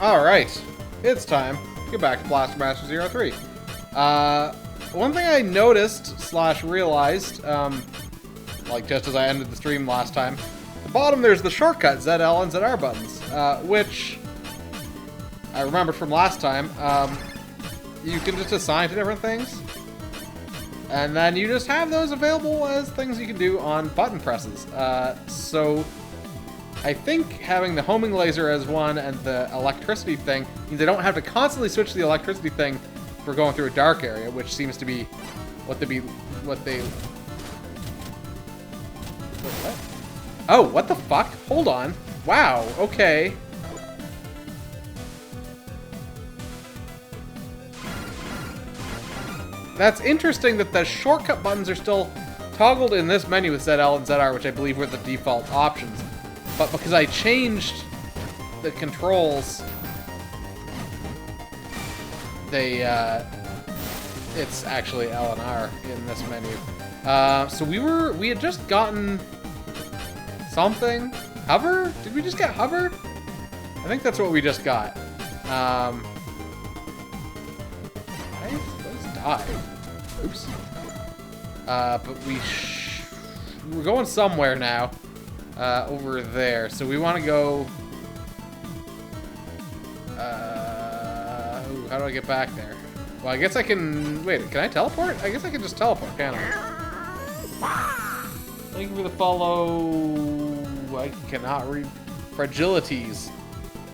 Alright, it's time to get back to Blaster Master 03. One thing I noticed / realized, like just as I ended the stream last time, at the bottom there's the shortcut ZL and ZR buttons, which I remembered from last time. You can just assign to different things, and then you just have those available as things you can do on button presses. So I think having the homing laser as one and the electricity thing means I don't have to constantly switch to the electricity thing for going through a dark area, which seems to be what they... Wait, what? Oh, what the fuck? Hold on. Wow, okay. That's interesting that the shortcut buttons are still toggled in this menu with ZL and ZR, which I believe were the default options. But because I changed the controls, it's actually L and R in this menu. So we had just gotten something. Hover? Did we just get hover? I think that's what we just got. What is dive? Oops. But we're going somewhere now. Over there. So we want to go... Ooh, how do I get back there? Well, I guess I can... Wait, can I teleport? I guess I can just teleport, can't I? Thank you for the follow... I cannot read... Fragilities.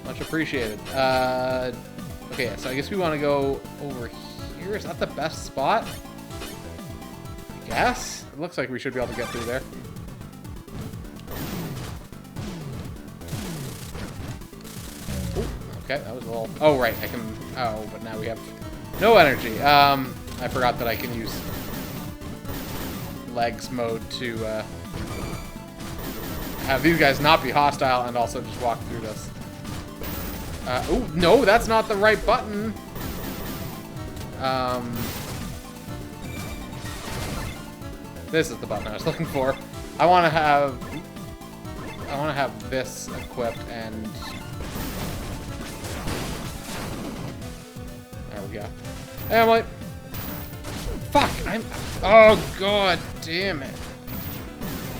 Much appreciated. Okay, so I guess we want to go over here. Is that the best spot? I guess? It looks like we should be able to get through there. Okay, that was a little... Oh, right, I can... Oh, but now we have no energy. I forgot that I can use legs mode to have these guys not be hostile and also just walk through this. Oh, no, that's not the right button. This is the button I was looking for. I want to have this equipped and... There we go. Hey, I'm like... Fuck! Oh, god damn it.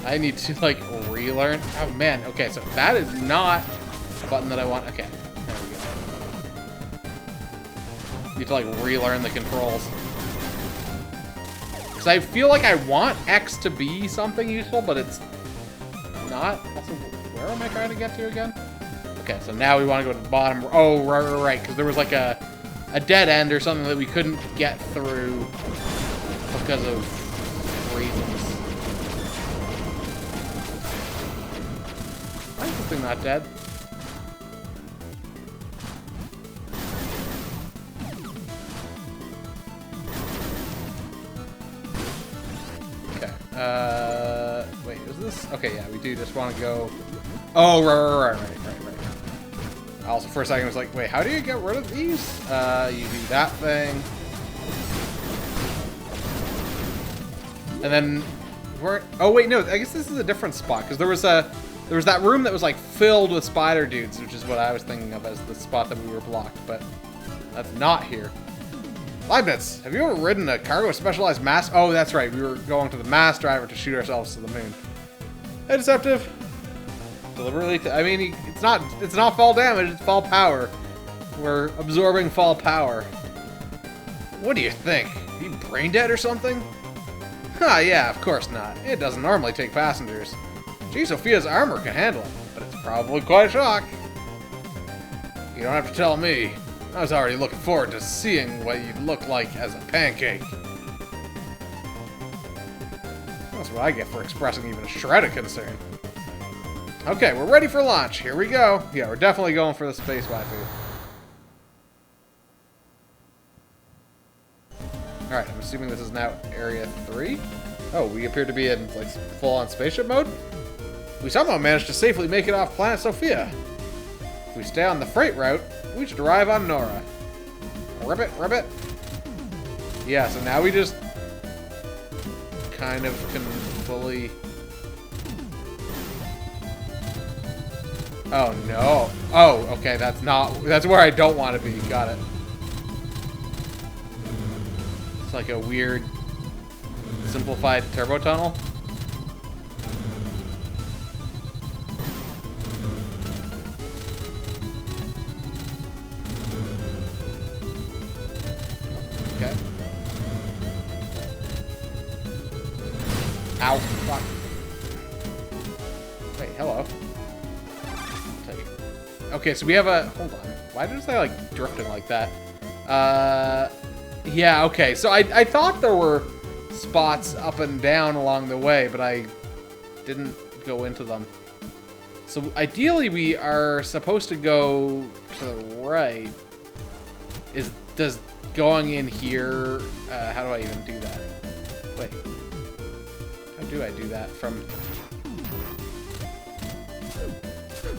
I need to, like, relearn... Oh, man. Okay, so that is not a button that I want. Okay. There we go. Need to, like, relearn the controls. Because I feel like I want X to be something useful, but it's not. Also, where am I trying to get to again? Okay, so now we want to go to the bottom. Oh, right. Because there was, like, a dead end or something that we couldn't get through because of reasons. Why is this thing not dead? Okay. Wait, is this? Okay, yeah, we do just want to go... Oh, right. Also, for a second, I was like, wait, how do you get rid of these? You do that thing. And then... Oh, wait, no, I guess this is a different spot, because there was that room that was, like, filled with spider dudes, which is what I was thinking of as the spot that we were blocked, but that's not here. Leibniz, have you ever ridden a cargo specialized mass... Oh, that's right, we were going to the mass driver to shoot ourselves to the moon. Hey, Deceptive. Deliberately, I mean, it's not fall damage, it's fall power. We're absorbing fall power. What do you think? Are you brain dead or something? Huh, yeah, of course not. It doesn't normally take passengers. Gee, Sophia's armor can handle it, but it's probably quite a shock. You don't have to tell me. I was already looking forward to seeing what you'd look like as a pancake. That's what I get for expressing even a shred of concern. Okay, we're ready for launch. Here we go. Yeah, we're definitely going for the space waifu. Alright, I'm assuming this is now Area 3. Oh, we appear to be in, like, full-on spaceship mode? We somehow managed to safely make it off planet Sophia. If we stay on the freight route, we should arrive on Nora. Ribbit. Yeah, so now we just kind of can fully... Oh, no. Oh, okay, that's not... That's where I don't want to be. Got it. It's like a weird, simplified turbo tunnel. Okay. Ow. Fuck. Wait, hello. Okay, so we have a... Hold on. Why did I, like, drifting like that? Yeah, okay. So I thought there were spots up and down along the way, but I didn't go into them. So ideally we are supposed to go to the right. Does going in here... how do I even do that? Wait. How do I do that from...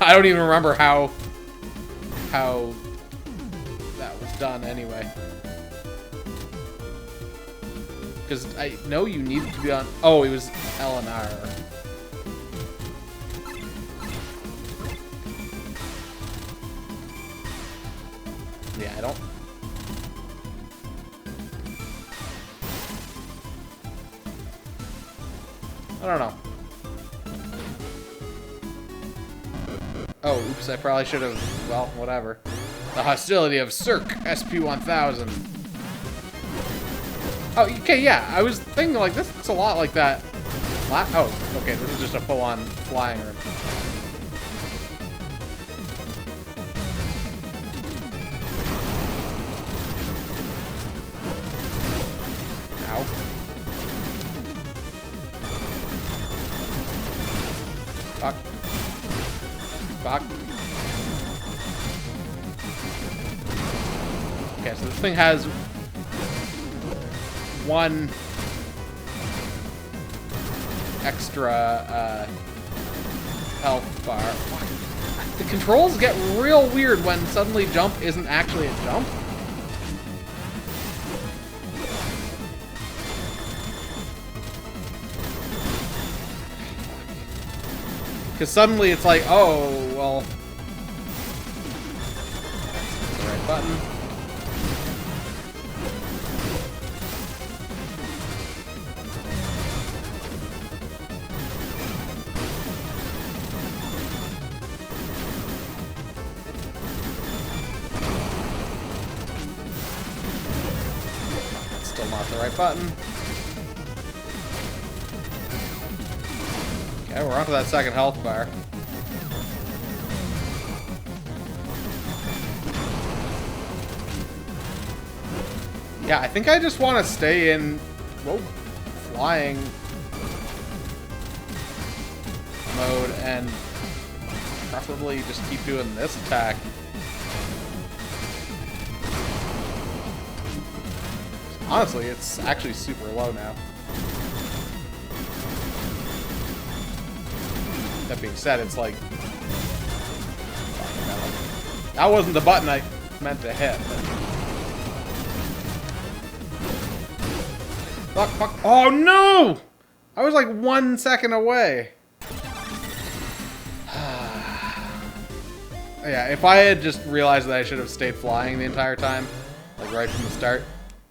I don't even remember how that was done anyway. Because I know you needed to be on... Oh, it was L and R. Yeah, I don't... know. Oh, oops, I probably should have... Well, whatever. The hostility of Cirque SP-1000. Oh, okay, yeah. I was thinking, like, this looks a lot like that. Oh, okay, this is just a full-on flying room. Ow. Fuck. Fuck. Okay, so this thing has one extra health bar. The controls get real weird when suddenly jump isn't actually a jump. Because suddenly it's like, oh, well... The right button. Still not the right button. Okay, we're onto that second health bar. Yeah, I think I just want to stay in, whoa, flying mode and preferably just keep doing this attack. Honestly, it's actually super low now. That being said, it's like... That wasn't the button I meant to hit. But... Fuck, fuck. Oh, no! I was like 1 second away. Yeah, if I had just realized that I should have stayed flying the entire time, like right from the start,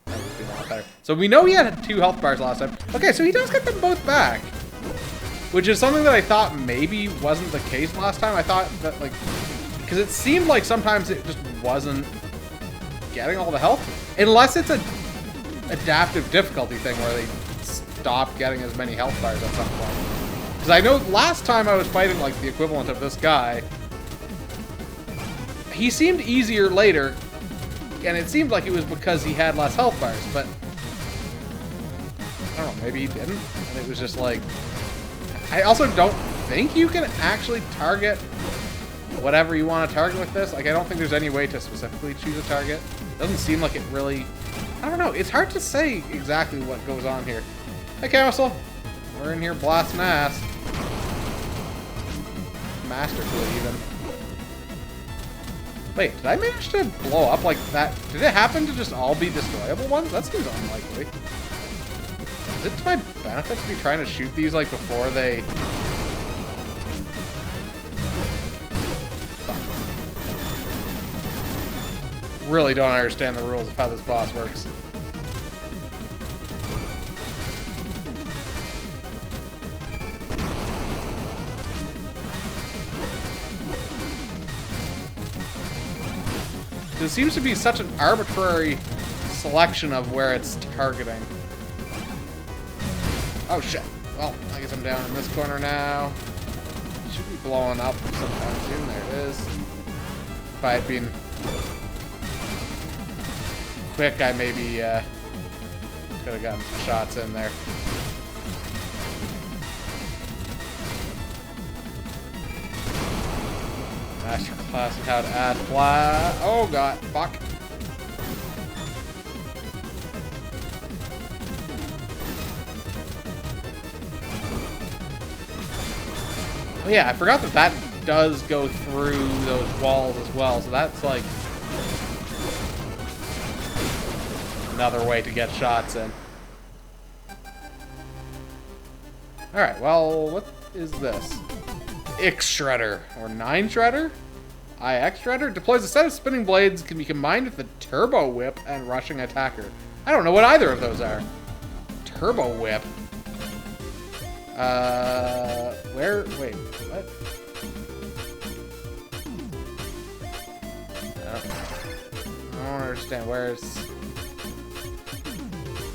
that would be a lot better. So we know he had 2 health bars last time. Okay, so he does get them both back. Which is something that I thought maybe wasn't the case last time. I thought that, like, because it seemed like sometimes it just wasn't getting all the health. Unless it's a adaptive difficulty thing where they stop getting as many health bars at some point. Because I know last time I was fighting, like, the equivalent of this guy, he seemed easier later, and it seemed like it was because he had less health bars, but I don't know, maybe he didn't, and it was just like... I also don't think you can actually target whatever you want to target with this. Like, I don't think there's any way to specifically choose a target. Doesn't seem like it really... I don't know. It's hard to say exactly what goes on here. Hey, Council. We're in here blasting ass. Masterfully, even. Wait, did I manage to blow up like that? Did it happen to just all be destroyable ones? That seems unlikely. Is it to my benefit to be trying to shoot these, like, before they... really don't understand the rules of how this boss works. There seems to be such an arbitrary selection of where it's targeting. Oh shit. Well, I guess I'm down in this corner now. Should be blowing up sometime soon. There it is. If I had been quick, I maybe could have gotten some shots in there. Masterclass on how to add fly. Oh god, fuck. Oh yeah, I forgot that that does go through those walls as well, so that's like another way to get shots in. Alright, well, what is this? Ix Shredder, or 9 Shredder? IX Shredder deploys a set of spinning blades, can be combined with the Turbo Whip and Rushing Attacker. I don't know what either of those are. Turbo Whip? Where? Wait, what? I don't understand. Where's...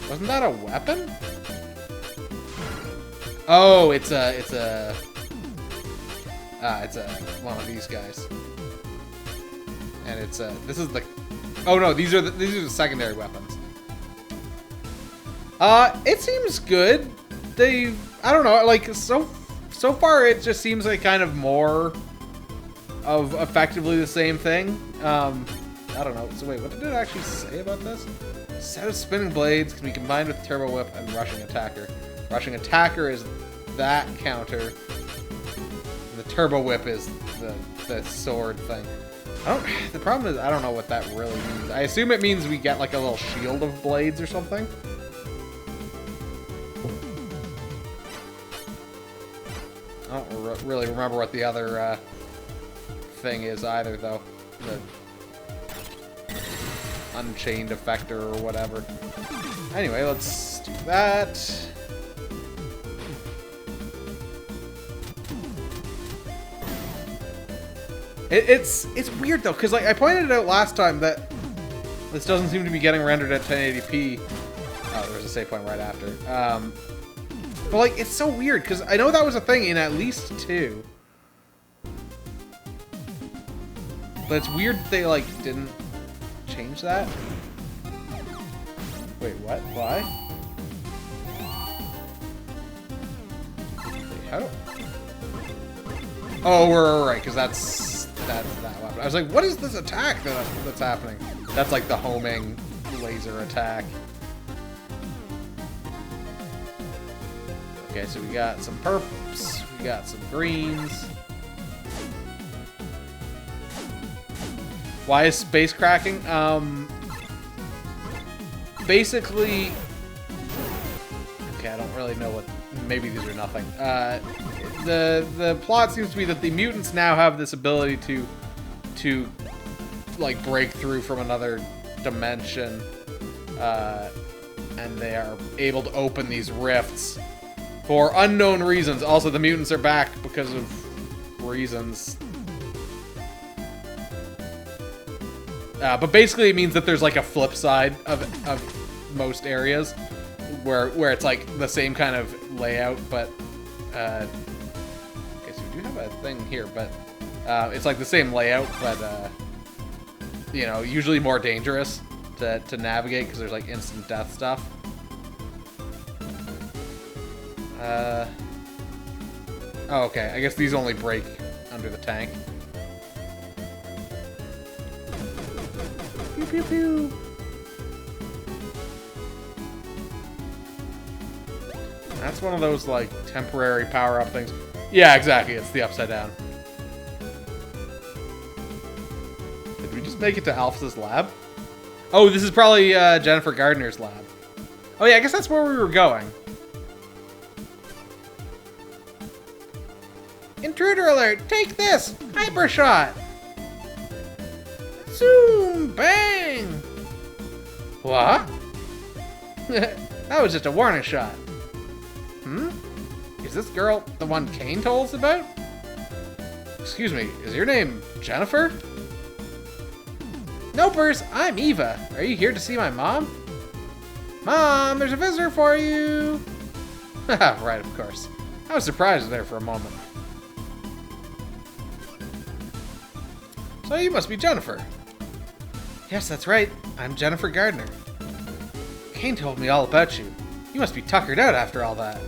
Wasn't that a weapon? Oh, it's a one of these guys. And it's this is the... Oh no, these are the secondary weapons. It seems good. I don't know, like, so far it just seems like kind of more of effectively the same thing. I don't know. So wait, what did it actually say about this? A set of spinning blades can be combined with Turbo Whip and Rushing Attacker. Rushing Attacker is that counter. The Turbo Whip is the sword thing. The problem is I don't know what that really means. I assume it means we get like a little shield of blades or something. I don't really remember what the other thing is either, though. The Unchained Effector or whatever. Anyway, let's do that. It's weird though, because like I pointed out last time that this doesn't seem to be getting rendered at 1080p. Oh, there's a save point right after. But like it's so weird because I know that was a thing in at least 2. But it's weird that they like didn't change that. Wait, what? Why? Wait, how do... Oh, right, because that's that weapon. I was like, what is this attack that's happening? That's like the homing laser attack. Okay, so we got some purples, we got some greens. Why is space cracking? Basically, okay, I don't really know what. Maybe these are nothing. The plot seems to be that the mutants now have this ability to like break through from another dimension, and they are able to open these rifts for unknown reasons. Also, the mutants are back because of reasons. But basically it means that there's like a flip side of most areas where it's like the same kind of layout, but okay, so we do have a thing here, but it's like the same layout, but you know, usually more dangerous to navigate because there's like instant death stuff. Oh, okay, I guess these only break under the tank. Pew, pew, pew. That's one of those, like, temporary power-up things. Yeah, exactly. It's the upside down. Did we just make it to Alphys' lab? Oh, this is probably Jennifer Gardner's lab. Oh, yeah, I guess that's where we were going. Intruder alert! Take this! Hyper shot! Zoom! Bang! What? That was just a warning shot. Hmm? Is this girl the one Cain told us about? Excuse me, is your name Jennifer? Nopers, I'm Eva. Are you here to see my mom? Mom, there's a visitor for you! Right, of course. I was surprised there for a moment. So you must be Jennifer. Yes, that's right. I'm Jennifer Gardner. Cain told me all about you. You must be tuckered out after all that.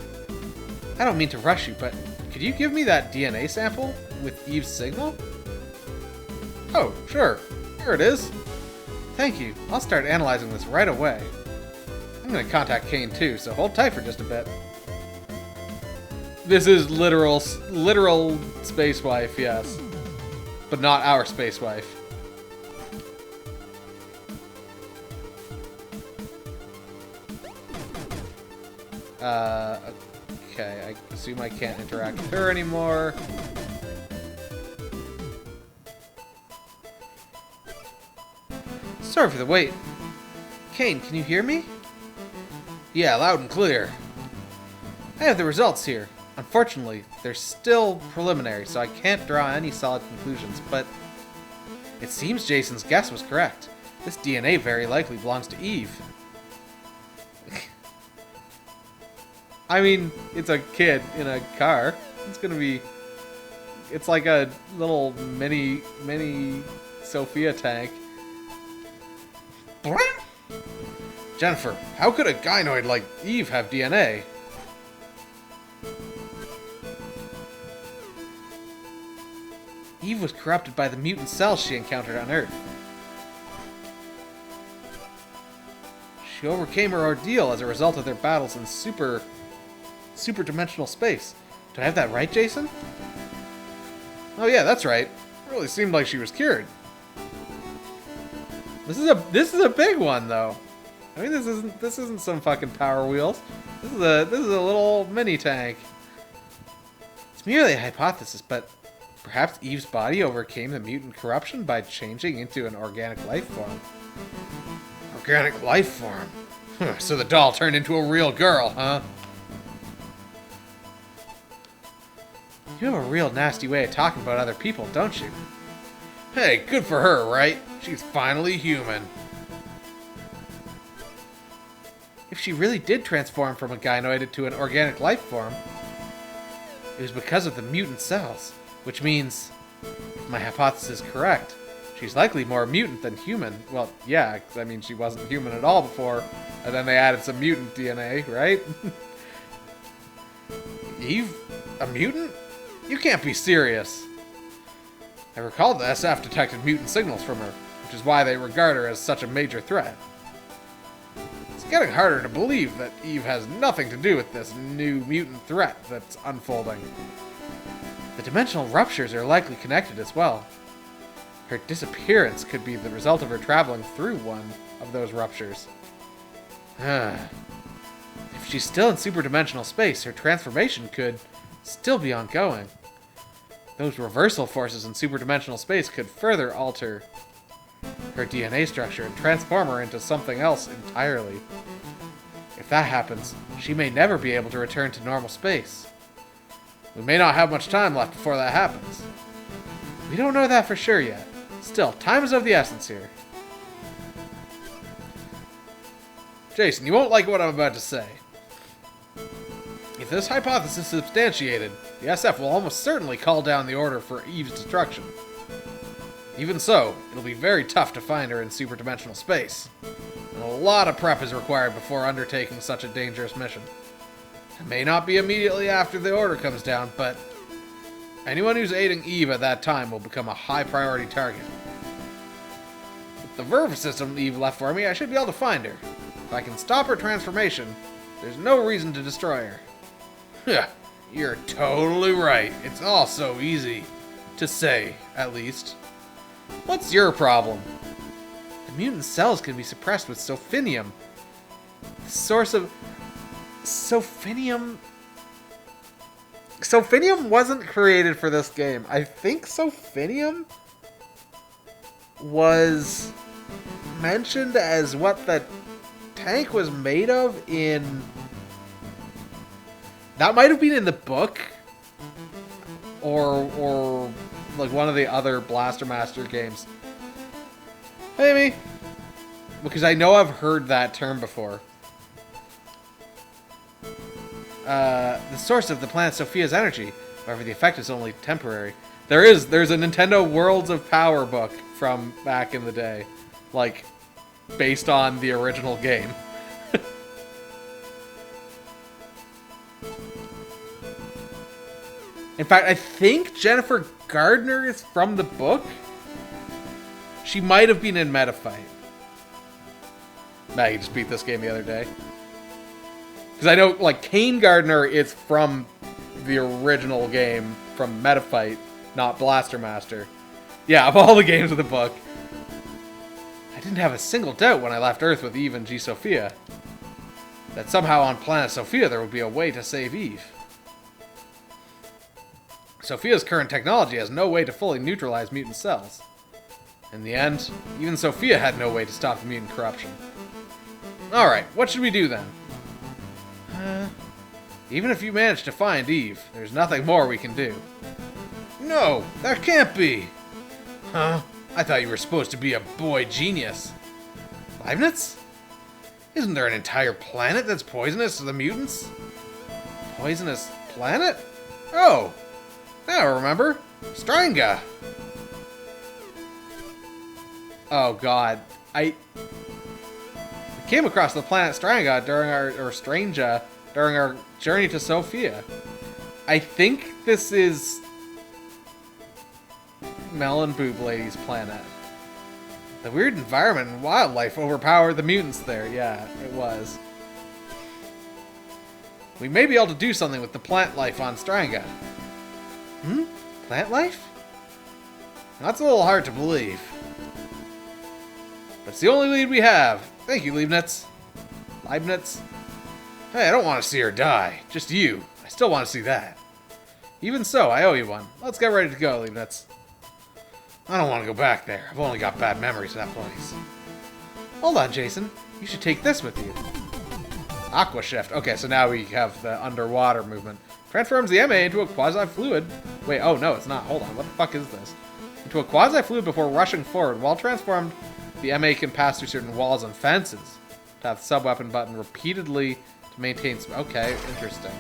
I don't mean to rush you, but could you give me that DNA sample with Eve's signal? Oh, sure. Here it is. Thank you. I'll start analyzing this right away. I'm gonna contact Cain too, so hold tight for just a bit. This is literal space wife, yes. But not our space wife. Okay, I assume I can't interact with her anymore. Sorry for the wait. Cain, can you hear me? Yeah, loud and clear. I have the results here. Unfortunately, they're still preliminary, so I can't draw any solid conclusions, but it seems Jason's guess was correct. This DNA very likely belongs to Eve. I mean, it's a kid in a car. It's gonna be... It's like a little mini Sophia tank. Jennifer, how could a gynoid like Eve have DNA? Eve was corrupted by the mutant cells she encountered on Earth. She overcame her ordeal as a result of their battles in super-dimensional space. Do I have that right, Jason? Oh yeah, that's right. It really seemed like she was cured. This is a big one though. I mean, this isn't some fucking Power Wheels. This is a little mini tank. It's merely a hypothesis, but perhaps Eve's body overcame the mutant corruption by changing into an organic life form. Organic life form? So the doll turned into a real girl, huh? You have a real nasty way of talking about other people, don't you? Hey, good for her, right? She's finally human. If she really did transform from a gynoid into an organic life form, it was because of the mutant cells. Which means, if my hypothesis is correct, she's likely more mutant than human. Well, yeah, 'cause I mean, she wasn't human at all before, and then they added some mutant DNA, right? Eve? A mutant? You can't be serious. I recall the SF detected mutant signals from her, which is why they regard her as such a major threat. It's getting harder to believe that Eve has nothing to do with this new mutant threat that's unfolding. The dimensional ruptures are likely connected as well. Her disappearance could be the result of her traveling through one of those ruptures. If she's still in superdimensional space, her transformation could still be ongoing. Those reversal forces in superdimensional space could further alter her DNA structure and transform her into something else entirely. If that happens, she may never be able to return to normal space. We may not have much time left before that happens. We don't know that for sure yet. Still, time is of the essence here. Jason, you won't like what I'm about to say. If this hypothesis is substantiated, the SF will almost certainly call down the order for Eve's destruction. Even so, it'll be very tough to find her in superdimensional space, and a lot of prep is required before undertaking such a dangerous mission. It may not be immediately after the order comes down, but anyone who's aiding Eve at that time will become a high priority target. With the Verve system Eve left for me, I should be able to find her. If I can stop her transformation, there's no reason to destroy her. You're totally right. It's all so easy. To say, at least. What's your problem? The mutant cells can be suppressed with Sophinium. The source of... Sophinium... Sophinium wasn't created for this game. I think Sophinium was mentioned as what the tank was made of in... That might have been in the book. Or like one of the other Blaster Master games. Maybe. Because I know I've heard that term before. The source of the planet Sophia's energy. However, the effect is only temporary. There's a Nintendo Worlds of Power book from back in the day. Like, based on the original game. In fact, I think Jennifer Gardner is from the book. She might have been in Metafight. Maggie just beat this game the other day. Because I know, like, Kane Gardner is from the original game from Metafight, not Blaster Master. Yeah, of all the games of the book. I didn't have a single doubt when I left Earth with Eve and G. Sophia that somehow on planet Sophia there would be a way to save Eve. Sophia's current technology has no way to fully neutralize mutant cells. In the end, even Sophia had no way to stop the mutant corruption. Alright, what should we do then? Even if you manage to find Eve, there's nothing more we can do. No, that can't be! Huh? I thought you were supposed to be a boy genius. Leibniz? Isn't there an entire planet that's poisonous to the mutants? Poisonous planet? Oh! Now I remember. Stranga! Oh god. I came across the planet Stranga during our journey to Sophia. I think this is Melon Boob Lady's planet. The weird environment and wildlife overpowered the mutants there. Yeah, it was. We may be able to do something with the plant life on Stranga. Hmm? Plant life? That's a little hard to believe. But it's the only lead we have. Thank you, Leibniz. Leibniz? Hey, I don't want to see her die. Just you. I still want to see that. Even so, I owe you one. Let's get ready to go, Leibniz. I don't want to go back there. I've only got bad memories of that place. Hold on, Jason. You should take this with you. Aqua Shift. Okay, so now we have the underwater movement. Transforms the MA into a quasi-fluid. Wait, oh no, it's not. Hold on, what the fuck is this? Into a quasi-fluid before rushing forward. While transformed, the MA can pass through certain walls and fences. Tap the sub-weapon button repeatedly to maintain... Okay, interesting.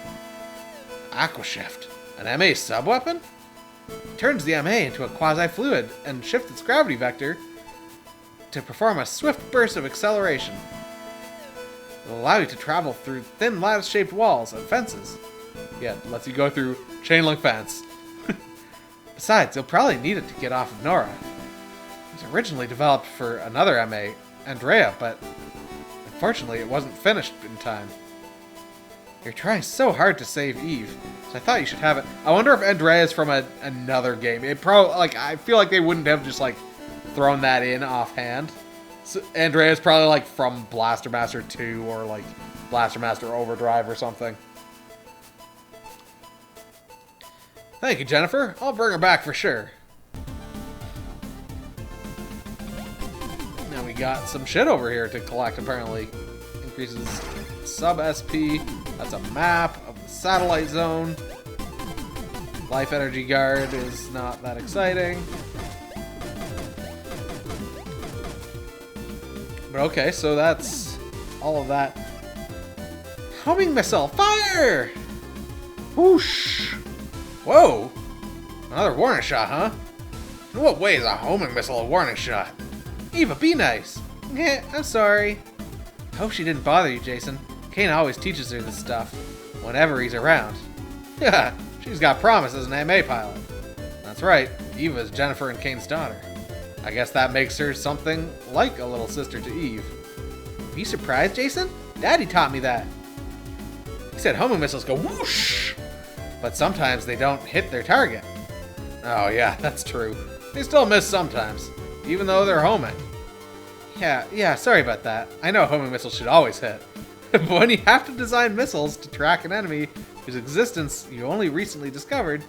Aqua Shift. An MA sub-weapon? Turns the MA into a quasi-fluid and shifts its gravity vector to perform a swift burst of acceleration. It will allow you to travel through thin lattice-shaped walls and fences. Yeah, it lets you go through chain link fence. Besides, you'll probably need it to get off of Nora. It was originally developed for another MA, Andrea, but unfortunately it wasn't finished in time. You're trying so hard to save Eve, so I thought you should have it. I wonder if Andrea is from another game. It probably, like, I feel like they wouldn't have just, like, thrown that in offhand. So Andrea is probably, like, from Blaster Master 2 or, like, Blaster Master Overdrive or something. Thank you, Jennifer. I'll bring her back for sure. Now we got some shit over here to collect, apparently. Increases sub-SP. That's a map of the satellite zone. Life Energy Guard is not that exciting. But okay, so that's all of that. Homing missile, fire! Whoosh! Whoa! Another warning shot, huh? In what way is a homing missile a warning shot? Eva, be nice! Yeah, I'm sorry. I hope she didn't bother you, Jason. Kane always teaches her this stuff, whenever he's around. Yeah, she's got promise as an MA pilot. That's right, Eva is Jennifer and Kane's daughter. I guess that makes her something like a little sister to Eve. Are you surprised, Jason? Daddy taught me that. He said homing missiles go whoosh! But sometimes they don't hit their target. Oh yeah, that's true. They still miss sometimes, even though they're homing. Yeah, sorry about that. I know homing missiles should always hit. But when you have to design missiles to track an enemy whose existence you only recently discovered,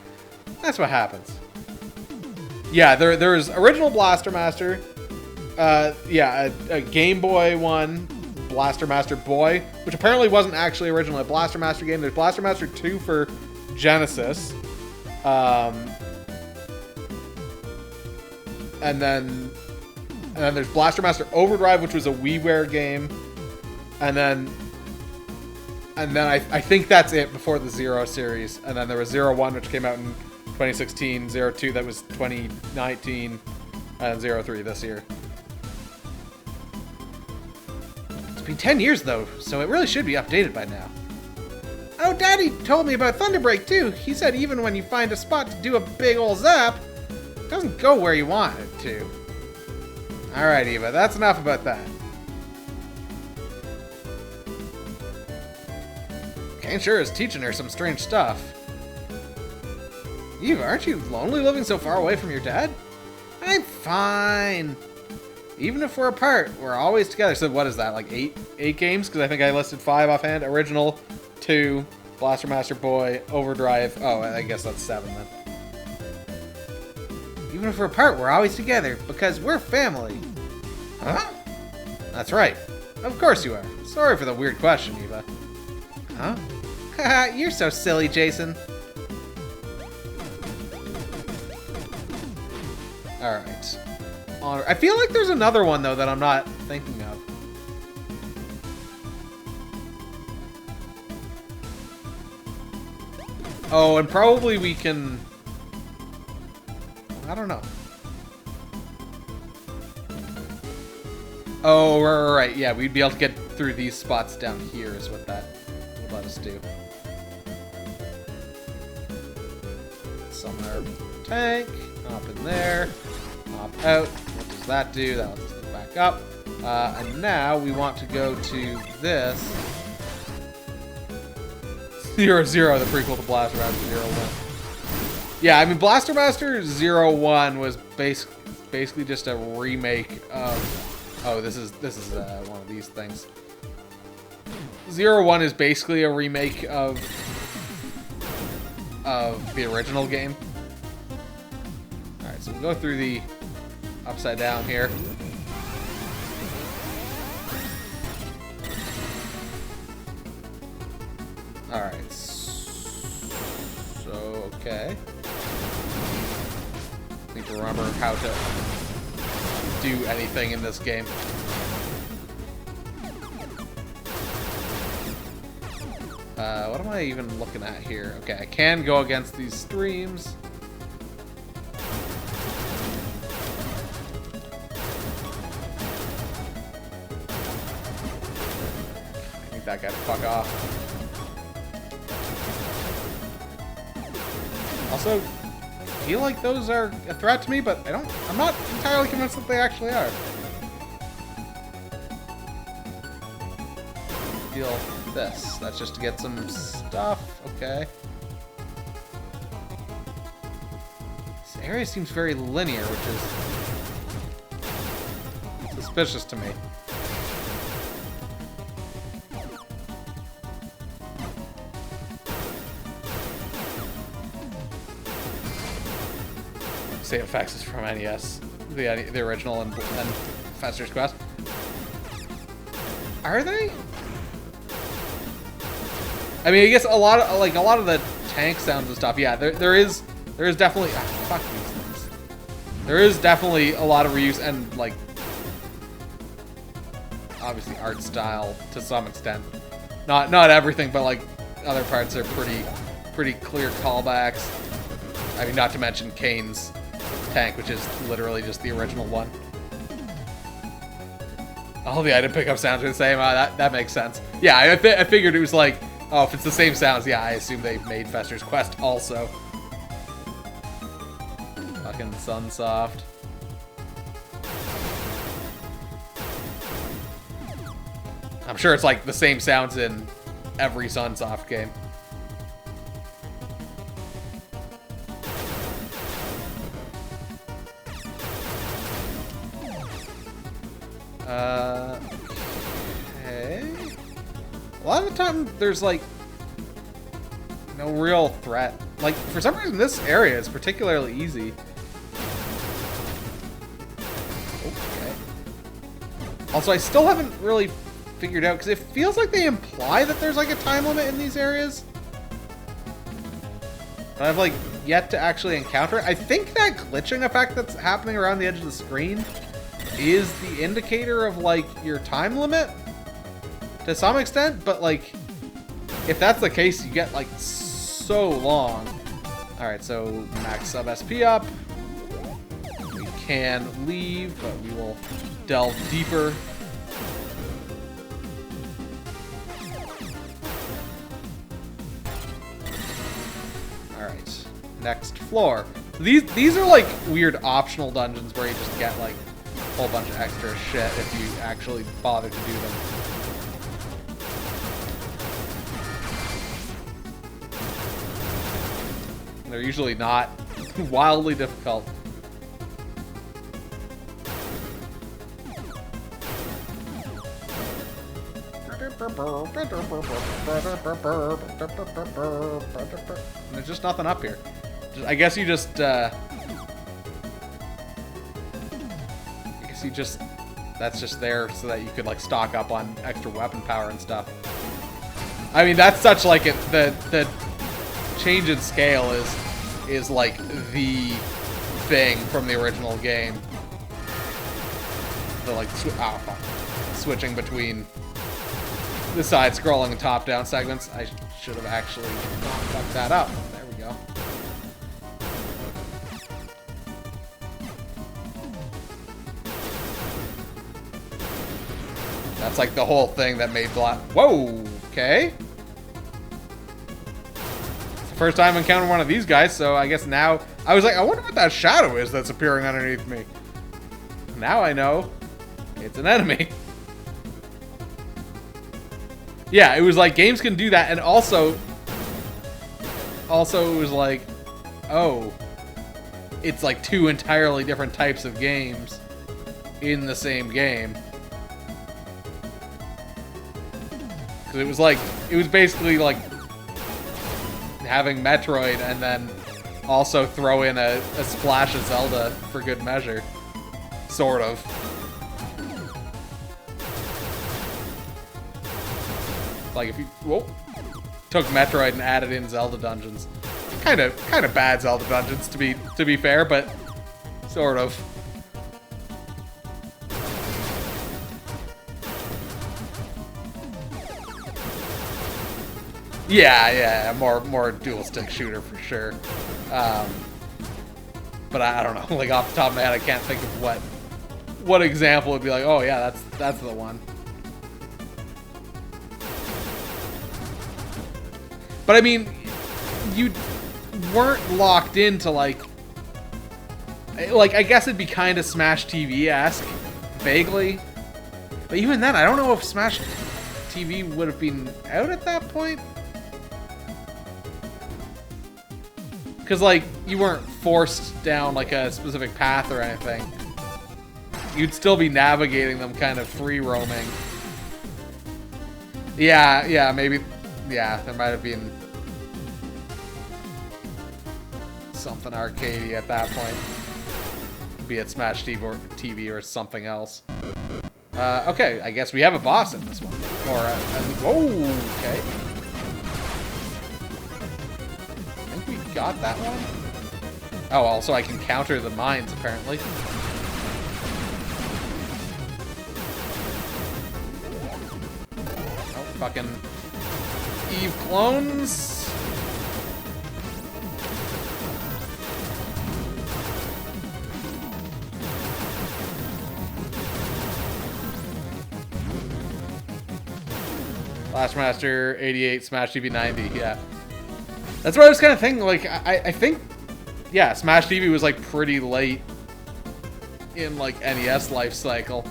that's what happens. Yeah, there was original Blaster Master, Yeah, a Game Boy one, Blaster Master Boy, which apparently wasn't actually originally a Blaster Master game. There's Blaster Master 2 for Genesis. And then there's Blaster Master Overdrive, which was a WiiWare game. And then I think that's it before the Zero series. And then there was Zero 1, which came out in 2016, Zero 2 that was 2019, and Zero 3 this year. It's been 10 years though, so it really should be updated by now. Oh, Daddy told me about Thunderbreak too. He said even when you find a spot to do a big ol' zap, it doesn't go where you want it to. Alright, Eva, that's enough about that. Kane sure is teaching her some strange stuff. Eva, aren't you lonely living so far away from your dad? I'm fine. Even if we're apart, we're always together. So what is that, like eight games? Because I think I listed 5 offhand. Original, 2, Blaster Master Boy, Overdrive. Oh, I guess that's 7 then. Even if we're apart, we're always together because we're family. Huh? That's right. Of course you are. Sorry for the weird question, Eva. Huh? Haha, you're so silly, Jason. Alright. I feel like there's another one, though, that I'm not thinking of. Oh, and probably we can... I don't know. Oh, right. Yeah, we'd be able to get through these spots down here is what that would let us do. Summon our tank. Hop in there. Hop out. What does that do? That lets us go back up. And now we want to go to this. 0-0, the prequel to Blaster Master 0-1. Yeah, I mean, Blaster Master 0-1 was basically just a remake of... Oh, this is one of these things. 0-1 is basically a remake of the original game. Alright, so we'll go through the upside down here. Alright. So, okay. Need to remember how to do anything in this game. What am I even looking at here? Okay, I can go against these streams. I need that guy to fuck off. Also, I feel like those are a threat to me, but I'm not entirely convinced that they actually are. Deal this. That's just to get some stuff. Okay. This area seems very linear, which is suspicious to me. Save effects is from NES, the original and Fester's Quest. Are they? I mean, I guess a lot of the tank sounds and stuff. Yeah, there is definitely fuck these things. There is definitely a lot of reuse and like obviously art style to some extent. Not everything, but like other parts are pretty clear callbacks. I mean, not to mention Kane's tank, which is literally just the original one. All the item pickup sounds are the same. That makes sense. Yeah, I figured it was like, oh, if it's the same sounds, yeah, I assume they made Fester's Quest also. Fucking Sunsoft. I'm sure it's like the same sounds in every Sunsoft game. Okay. A lot of the time, there's like no real threat. Like, for some reason, this area is particularly easy. Okay. Also, I still haven't really figured out, because it feels like they imply that there's like a time limit in these areas. But I've like yet to actually encounter it. I think that glitching effect that's happening around the edge of the screen is the indicator of like your time limit to some extent, but like if that's the case, you get like so long. All right, so max sub SP up. We can leave, but we will delve deeper. All right, next floor. These are like weird optional dungeons where you just get like a whole bunch of extra shit if you actually bother to do them. They're usually not wildly difficult. There's just nothing up here. I guess you just, that's just there so that you could like stock up on extra weapon power and stuff. I mean, that's such like the change in scale is like the thing from the original game. The like switching between the side-scrolling and top-down segments. I should have actually not fucked that up. There we go. That's like the whole thing that made Black. Whoa, okay. It's the first time I encountered one of these guys, so I guess now I was like, I wonder what that shadow is that's appearing underneath me. Now I know it's an enemy. Yeah, it was like games can do that, and also it was like, oh, it's like two entirely different types of games in the same game. Because it was basically like having Metroid and then also throw in a splash of Zelda for good measure. Sort of. Like if you took Metroid and added in Zelda dungeons, kind of bad Zelda dungeons to be fair, but sort of. Yeah, more dual stick shooter for sure. But I don't know, like off the top of my head, I can't think of what example would be like. Oh yeah, that's the one. But I mean, you weren't locked into like I guess it'd be kind of Smash TV-esque, vaguely. But even then, I don't know if Smash TV would have been out at that point. Because like, you weren't forced down like a specific path or anything. You'd still be navigating them kind of free roaming. Yeah, maybe. Yeah, there might have been something arcadey at that point. Be it Smash TV or something else. Okay, I guess we have a boss in this one. Or, whoa, okay. I think we got that one. Oh, also I can counter the mines, apparently. Oh, fucking Eve clones. Flashmaster 88, Smash TV 90, yeah. That's what I was kind of thinking, like, I think, yeah, Smash TV was, like, pretty late in, like, NES life cycle.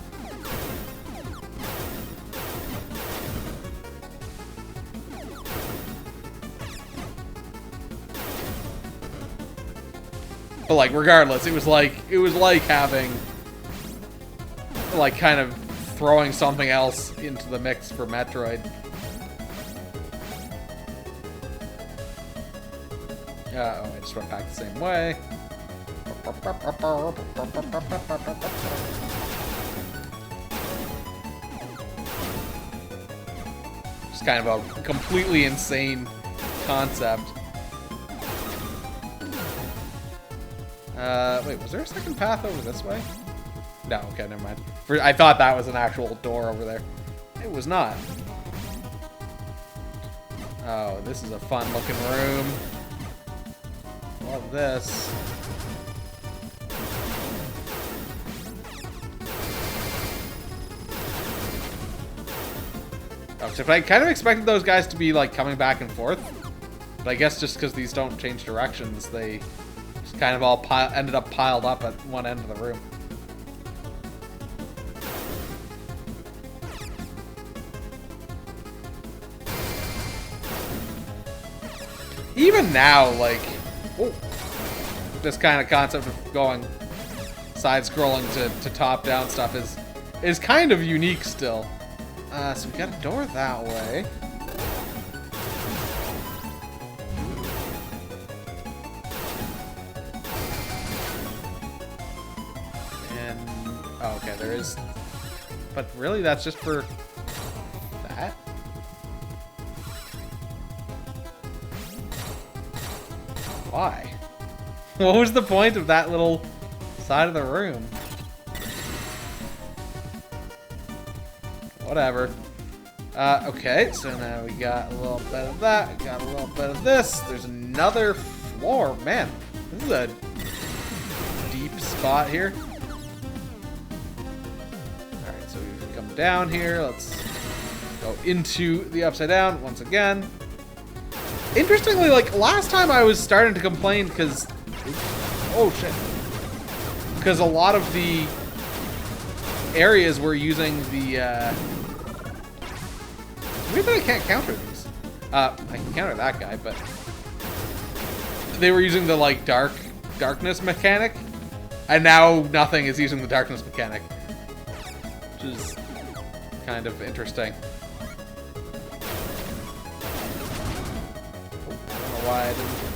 But, like, regardless, it was like having, like, kind of throwing something else into the mix for Metroid. Uh-oh, I just went back the same way. Just kind of a completely insane concept. Wait, was there a second path over this way? No, okay, never mind. I thought that was an actual door over there. It was not. Oh, this is a fun-looking room. Love this. Oh, so I kind of expected those guys to be, like, coming back and forth. But I guess just because these don't change directions, they just kind of all ended up piled up at one end of the room. Even now, like, oh, this kind of concept of going side-scrolling to top-down stuff is kind of unique still. So we got a door that way. And, oh, okay, there is, but really that's just for that? Why? What was the point of that little side of the room? Whatever. Okay, so now we got a little bit of that, got a little bit of this. There's another floor. Man, this is a deep spot here. Alright, so we come down here. Let's go into the upside down once again. Interestingly, like, last time I was starting to complain because... Oh, shit. Because a lot of the areas were using the, Weird that I can't counter these. I can counter that guy, but... They were using the, like, darkness mechanic. And now nothing is using the darkness mechanic. Which is kind of interesting. Why I didn't...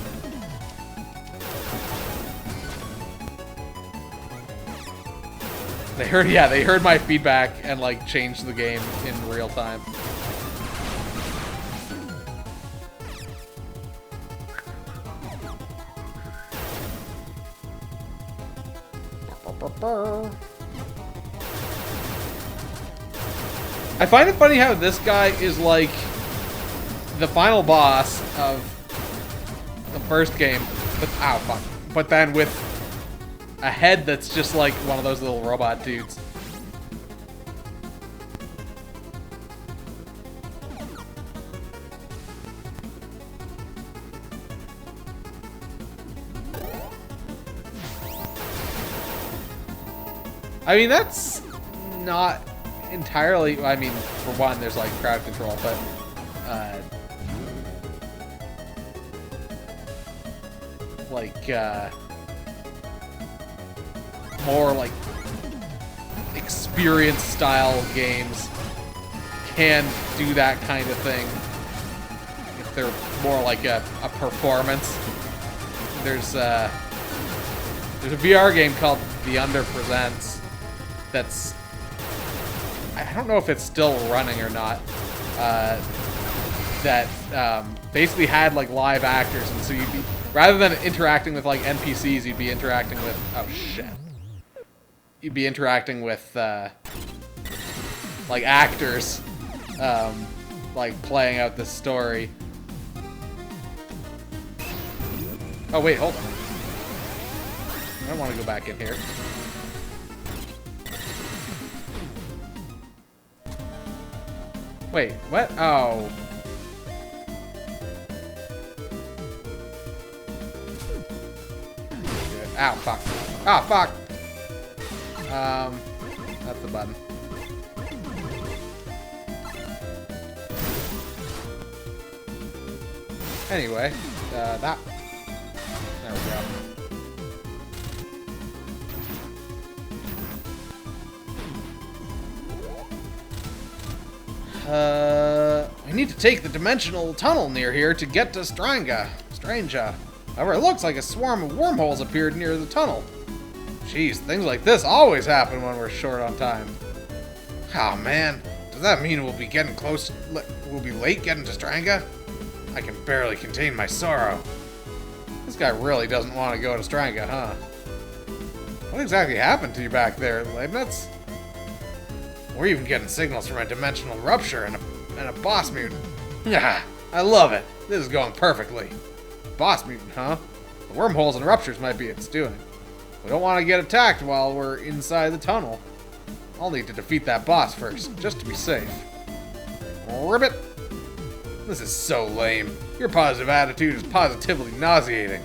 They heard my feedback and like changed the game in real time. I find it funny how this guy is like the final boss of the first game, but ow, fuck. But then with a head that's just like one of those little robot dudes. I mean, that's not entirely, I mean, for one, there's like crowd control, but more like experience style games can do that kind of thing if they're more like a performance. There's a VR game called The Under Presents that's, I don't know if it's still running or not, that basically had like live actors, and so you'd be, rather than interacting with like NPCs, you'd be interacting with, oh shit. You'd be interacting with like actors, like playing out the story. Oh wait, hold on. I don't want to go back in here. Wait, what? Oh. Ow, fuck. Ah, fuck. That's the button. Anyway, that. There we go. We need to take the dimensional tunnel near here to get to Stranga. However, it looks like a swarm of wormholes appeared near the tunnel. Jeez, things like this always happen when we're short on time. Oh man, does Does that mean we'll be getting close? We'll be late getting to Stranga? I can barely contain my sorrow. This guy really doesn't want to go to Stranga, huh? What exactly happened to you back there, Leibniz? We're even getting signals from a dimensional rupture and a boss mutant. Yeah, I love it. This is going perfectly. Boss mutant, huh? The wormholes and ruptures might be its doing. We don't want to get attacked while we're inside the tunnel. I'll need to defeat that boss first, just to be safe. Ribbit! This is so lame. Your positive attitude is positively nauseating.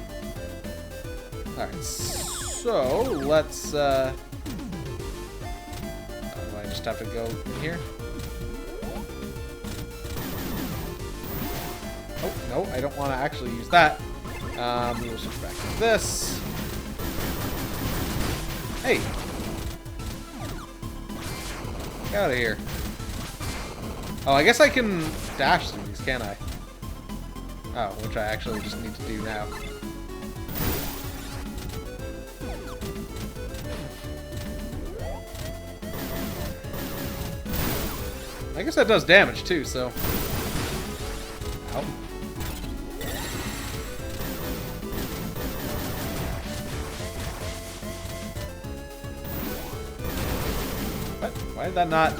Alright, so let's, do I just have to go in here? Oh, no, I don't want to actually use that. We'll switch back to this. Hey! Get out of here. Oh, I guess I can dash through these, can't I? Oh, which I actually just need to do now. I guess that does damage too, so. Ow. What? Why did that not?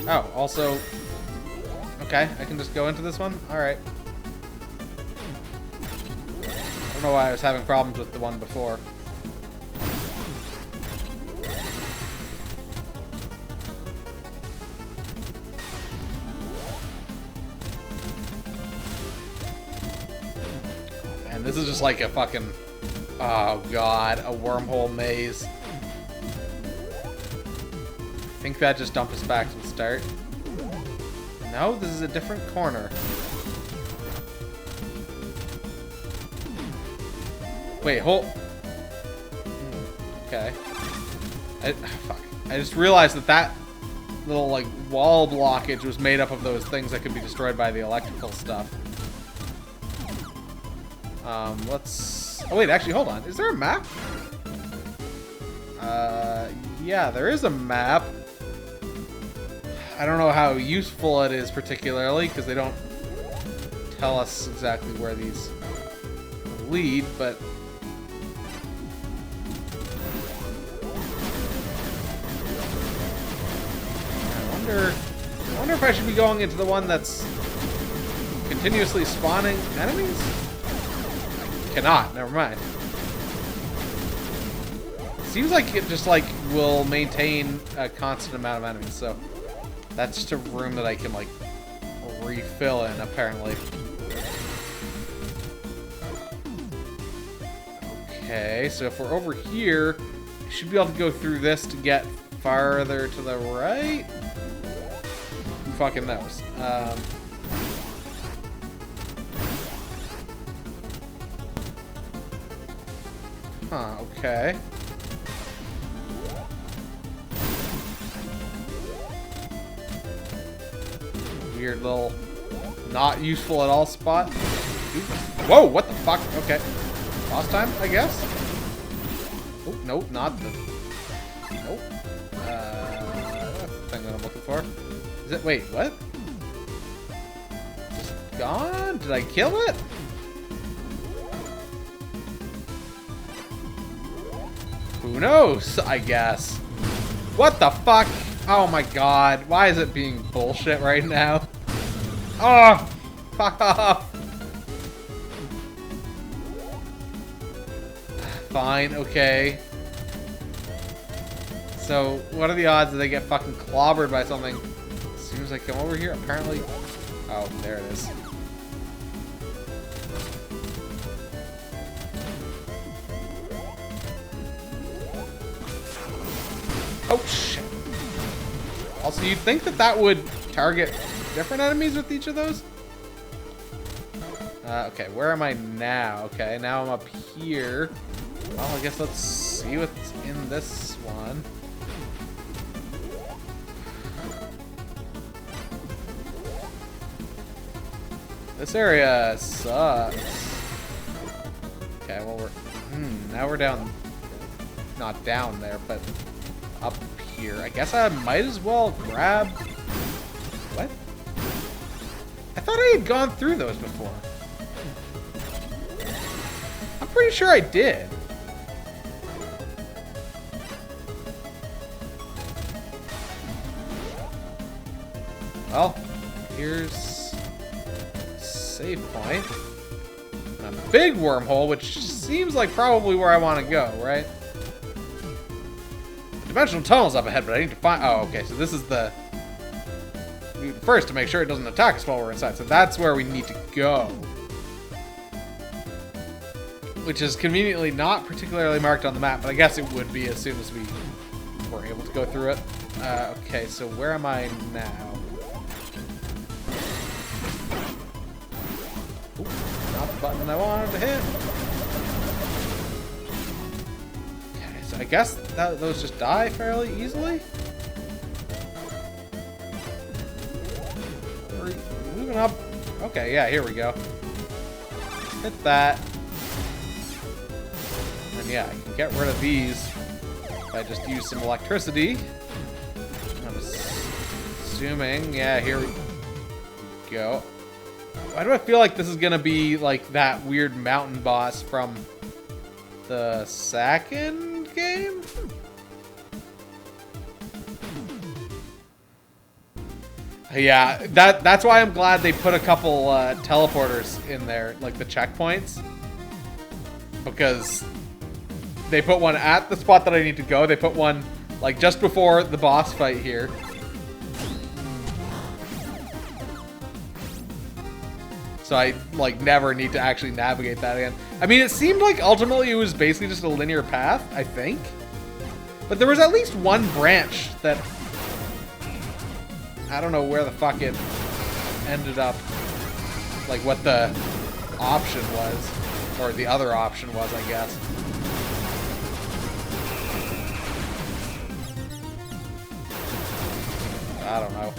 Oh, also. Okay, I can just go into this one? Alright. I don't know why I was having problems with the one before. And this is just like a fucking... Oh god, a wormhole maze. I think that just dumped us back to the start. No, this is a different corner. Wait, hold... Okay. Fuck. I just realized that little, like, wall blockage was made up of those things that could be destroyed by the electrical stuff. Let's... Oh, wait, actually, hold on. Is there a map? Yeah, there is a map. I don't know how useful it is particularly, because they don't tell us exactly where these lead, but... I wonder if I should be going into the one that's continuously spawning enemies? I cannot, never mind. Seems like it just, like, will maintain a constant amount of enemies, so... That's just a room that I can, like, refill in, apparently. Okay, so if we're over here, we should be able to go through this to get farther to the right? Who fucking knows? Huh, okay. Weird little not useful at all spot. Whoa, what the fuck? Okay. Boss time, I guess? Oh, nope, not the... Nope. That's the thing that I'm looking for. Is it... Wait, what? Just gone? Did I kill it? Who knows, I guess. What the fuck? Oh my god, why is it being bullshit right now? Oh, fuck off. Fine, okay. So, what are the odds that they get fucking clobbered by something as soon as I come over here? Apparently... Oh, there it is. Oh, shit. Also, you'd think that that would target different enemies with each of those? Okay, where am I now? Okay, now I'm up here. Well, I guess let's see what's in this one. This area sucks. Okay, well, now we're down. Not down there, but up here. I guess I might as well grab... What? I thought I had gone through those before. I'm pretty sure I did. Well, here's save point. A big wormhole, which seems like probably where I want to go, right? The dimensional tunnel's up ahead, but I need to find... Oh, okay, so this is the... First, to make sure it doesn't attack us while we're inside. So that's where we need to go. Which is conveniently not particularly marked on the map, but I guess it would be as soon as we were able to go through it. Okay, so where am I now? Ooh, not the button I wanted to hit. Okay, so I guess those just die fairly easily. We're moving up. Okay, yeah, here we go. Hit that. And yeah, I can get rid of these if I just use some electricity. I'm assuming, yeah, here we go. Why do I feel like this is gonna be like that weird mountain boss from the second game? Yeah, that's why I'm glad they put a couple teleporters in there, like the checkpoints. Because they put one at the spot that I need to go. They put one like just before the boss fight here. So I like never need to actually navigate that again. I mean, it seemed like ultimately it was basically just a linear path, I think. But there was at least one branch that I don't know where the fuck it ended up, like what the option was, or the other option was, I guess. I don't know.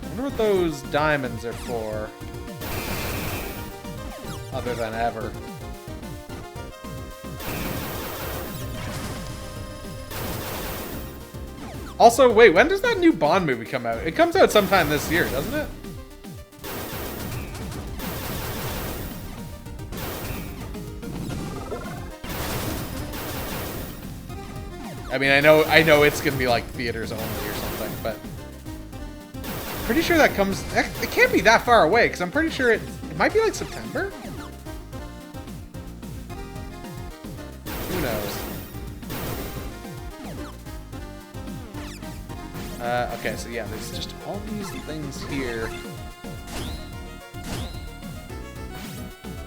I wonder what those diamonds are for, other than ever. Also, wait, when does that new Bond movie come out? It comes out sometime this year, doesn't it? I mean, I know it's gonna be like theaters only or something, but pretty sure that comes. It can't be that far away because I'm pretty sure it might be like September. Who knows? Okay, so yeah, there's just all these things here.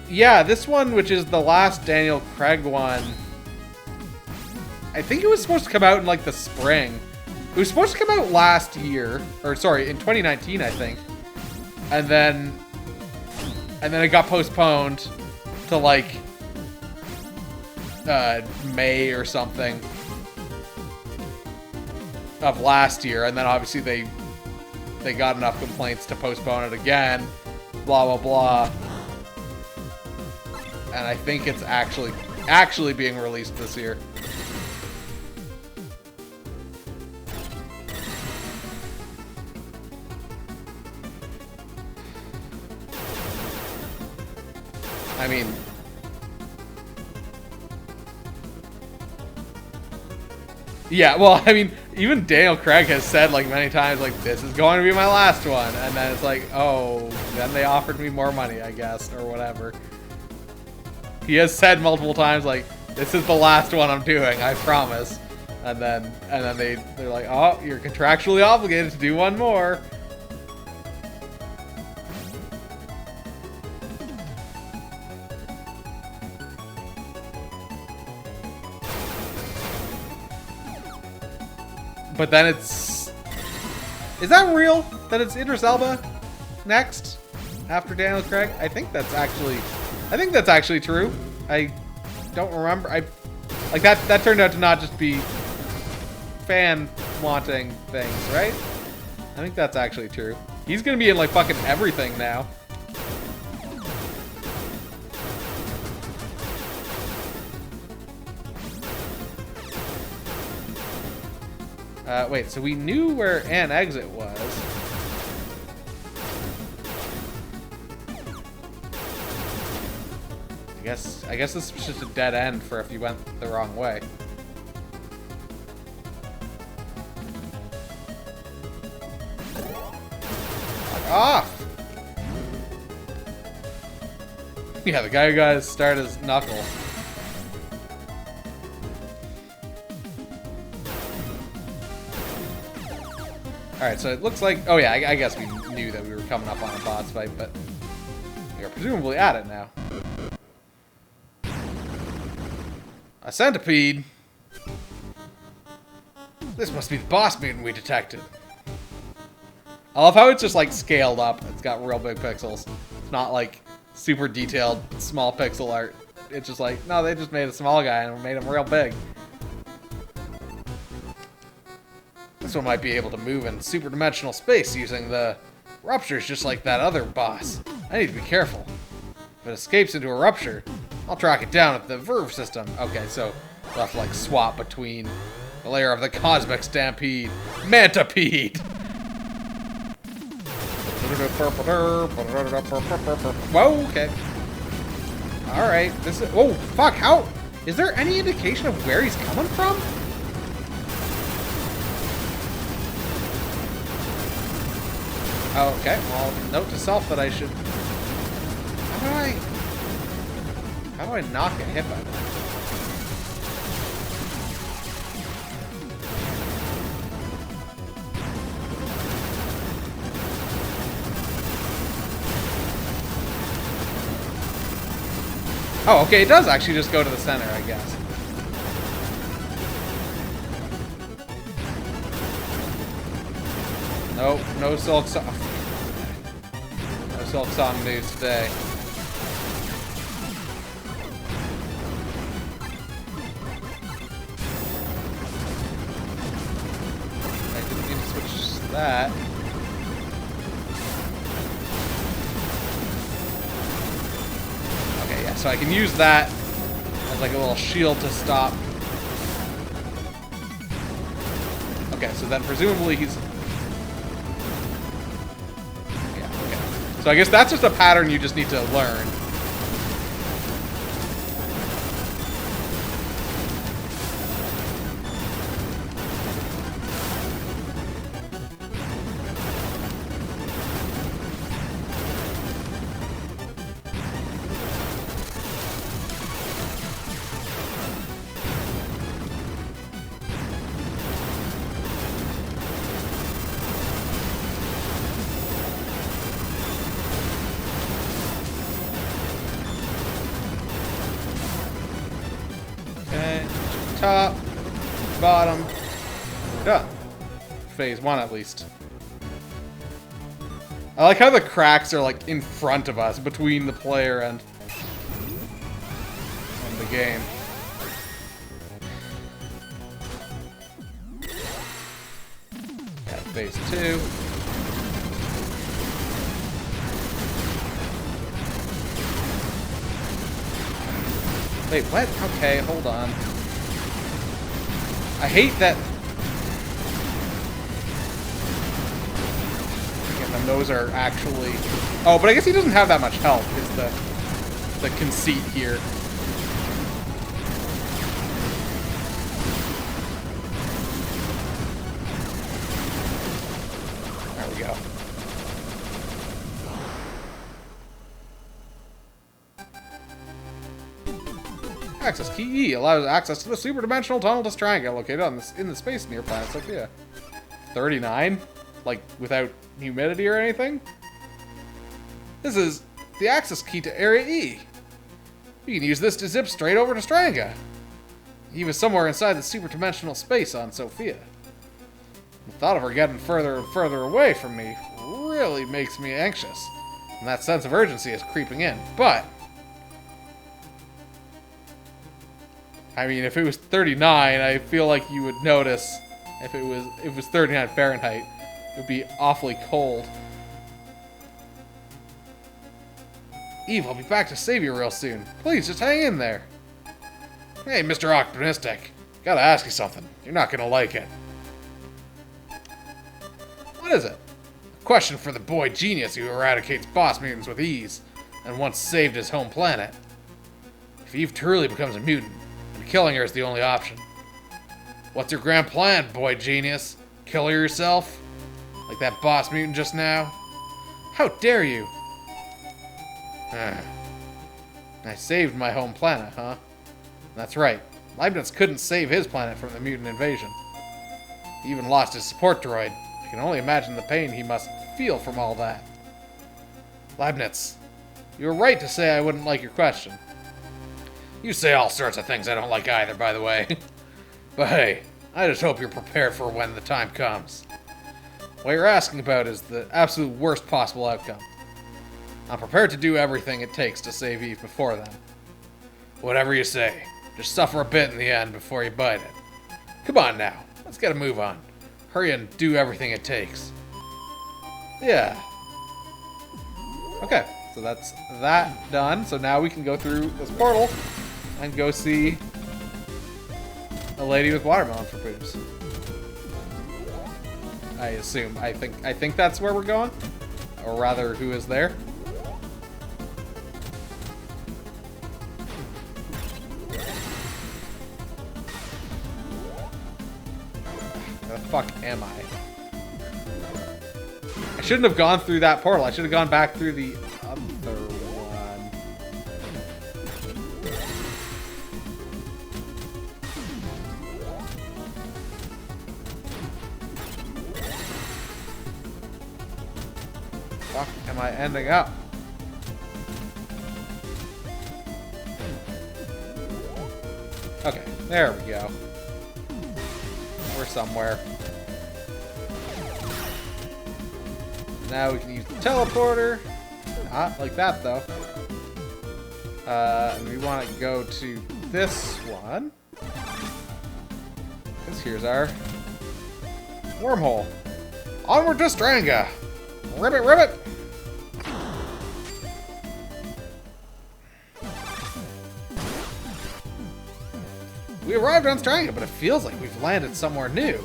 Yeah, this one, which is the last Daniel Craig one, I think it was supposed to come out in like the spring. It was supposed to come out last year, or sorry, in 2019, I think. And then it got postponed to like May or something of last year, and then obviously they got enough complaints to postpone it again, blah blah blah. And I think it's actually being released this year. I mean, yeah, well, I mean, even Daniel Craig has said like many times, like, this is going to be my last one. And then it's like, oh, then they offered me more money, I guess, or whatever. He has said multiple times, like, this is the last one I'm doing, I promise. And then they're like, oh, you're contractually obligated to do one more. But then it's... Is that real? That it's Idris Elba next? After Daniel Craig? I think that's actually true. I don't remember. Like that turned out to not just be fan wanting things, right? I think that's actually true. He's gonna be in like fucking everything now. Wait, so we knew where an exit was. I guess this was just a dead end for if you went the wrong way. Fuck off! Yeah, the guy who got his start as Knuckle. Alright, so it looks like... Oh yeah, I guess we knew that we were coming up on a boss fight, but we are presumably at it now. A centipede? This must be the boss mutant we detected. I love how it's just like scaled up. It's got real big pixels. It's not like super detailed small pixel art. It's just like, no, they just made a small guy and made him real big. This one might be able to move in super dimensional space using the ruptures just like that other boss. I need to be careful. If it escapes into a rupture, I'll track it down with the Verve system. Okay, so we'll have to like swap between the layer of the Cosmic Stampede, Mantipede. Whoa, okay. Alright, this is... Oh, fuck, how... Is there any indication of where he's coming from? Oh, okay, well, note to self that I should... How do I not get hit by that? Oh, okay, it does actually just go to the center, I guess. Nope, no Silk Song. No Silk Song news today. I didn't mean to switch that. Okay, yeah, so I can use that as like a little shield to stop. Okay, so then presumably he's... So I guess that's just a pattern you just need to learn. Top, bottom, done. Phase 1 at least. I like how the cracks are like in front of us, between the player and the game. Got phase 2. Wait, what? Okay, hold on. I hate that. Again, those are actually... Oh, but I guess he doesn't have that much health, is the conceit here. There we go. Access key E allows access to the super-dimensional tunnel to Stranga, located in the space near planet Sophia. 39? Like, without humidity or anything? This is the access key to Area E. You can use this to zip straight over to Stranga. He was somewhere inside the super-dimensional space on Sophia. The thought of her getting further and further away from me really makes me anxious. And that sense of urgency is creeping in, but... I mean, if it was 39, I feel like you would notice. If it was 39 Fahrenheit, it would be awfully cold. Eve, I'll be back to save you real soon. Please, just hang in there. Hey, Mr. Optimistic. Gotta ask you something. You're not gonna like it. What is it? A question for the boy genius who eradicates boss mutants with ease, and once saved his home planet. If Eve truly becomes a mutant, then killing her is the only option. What's your grand plan, boy genius? Kill her yourself? Like that boss mutant just now? How dare you? I saved my home planet, huh? That's right. Leibniz couldn't save his planet from the mutant invasion. He even lost his support droid. I can only imagine the pain he must feel from all that. Leibniz, you were right to say I wouldn't like your question. You say all sorts of things I don't like either, by the way. But hey, I just hope you're prepared for when the time comes. What you're asking about is the absolute worst possible outcome. I'm prepared to do everything it takes to save Eve before then. Whatever you say, just suffer a bit in the end before you bite it. Come on now, let's get a move on. Hurry and do everything it takes. Yeah. Okay, so that's that done. So now we can go through this portal and go see a lady with watermelon for boobs. I assume. I think that's where we're going. Or rather, who is there? Where the fuck am I? I shouldn't have gone through that portal. I should have gone back through the other one. Fuck am I ending up? Okay, there we go. We're somewhere. Now we can use the teleporter. Not like that, though. And we want to go to this one. Because here's our wormhole. Onward to Stranga! Ribbit, ribbit! We arrived on Stranga, but it feels like we've landed somewhere new.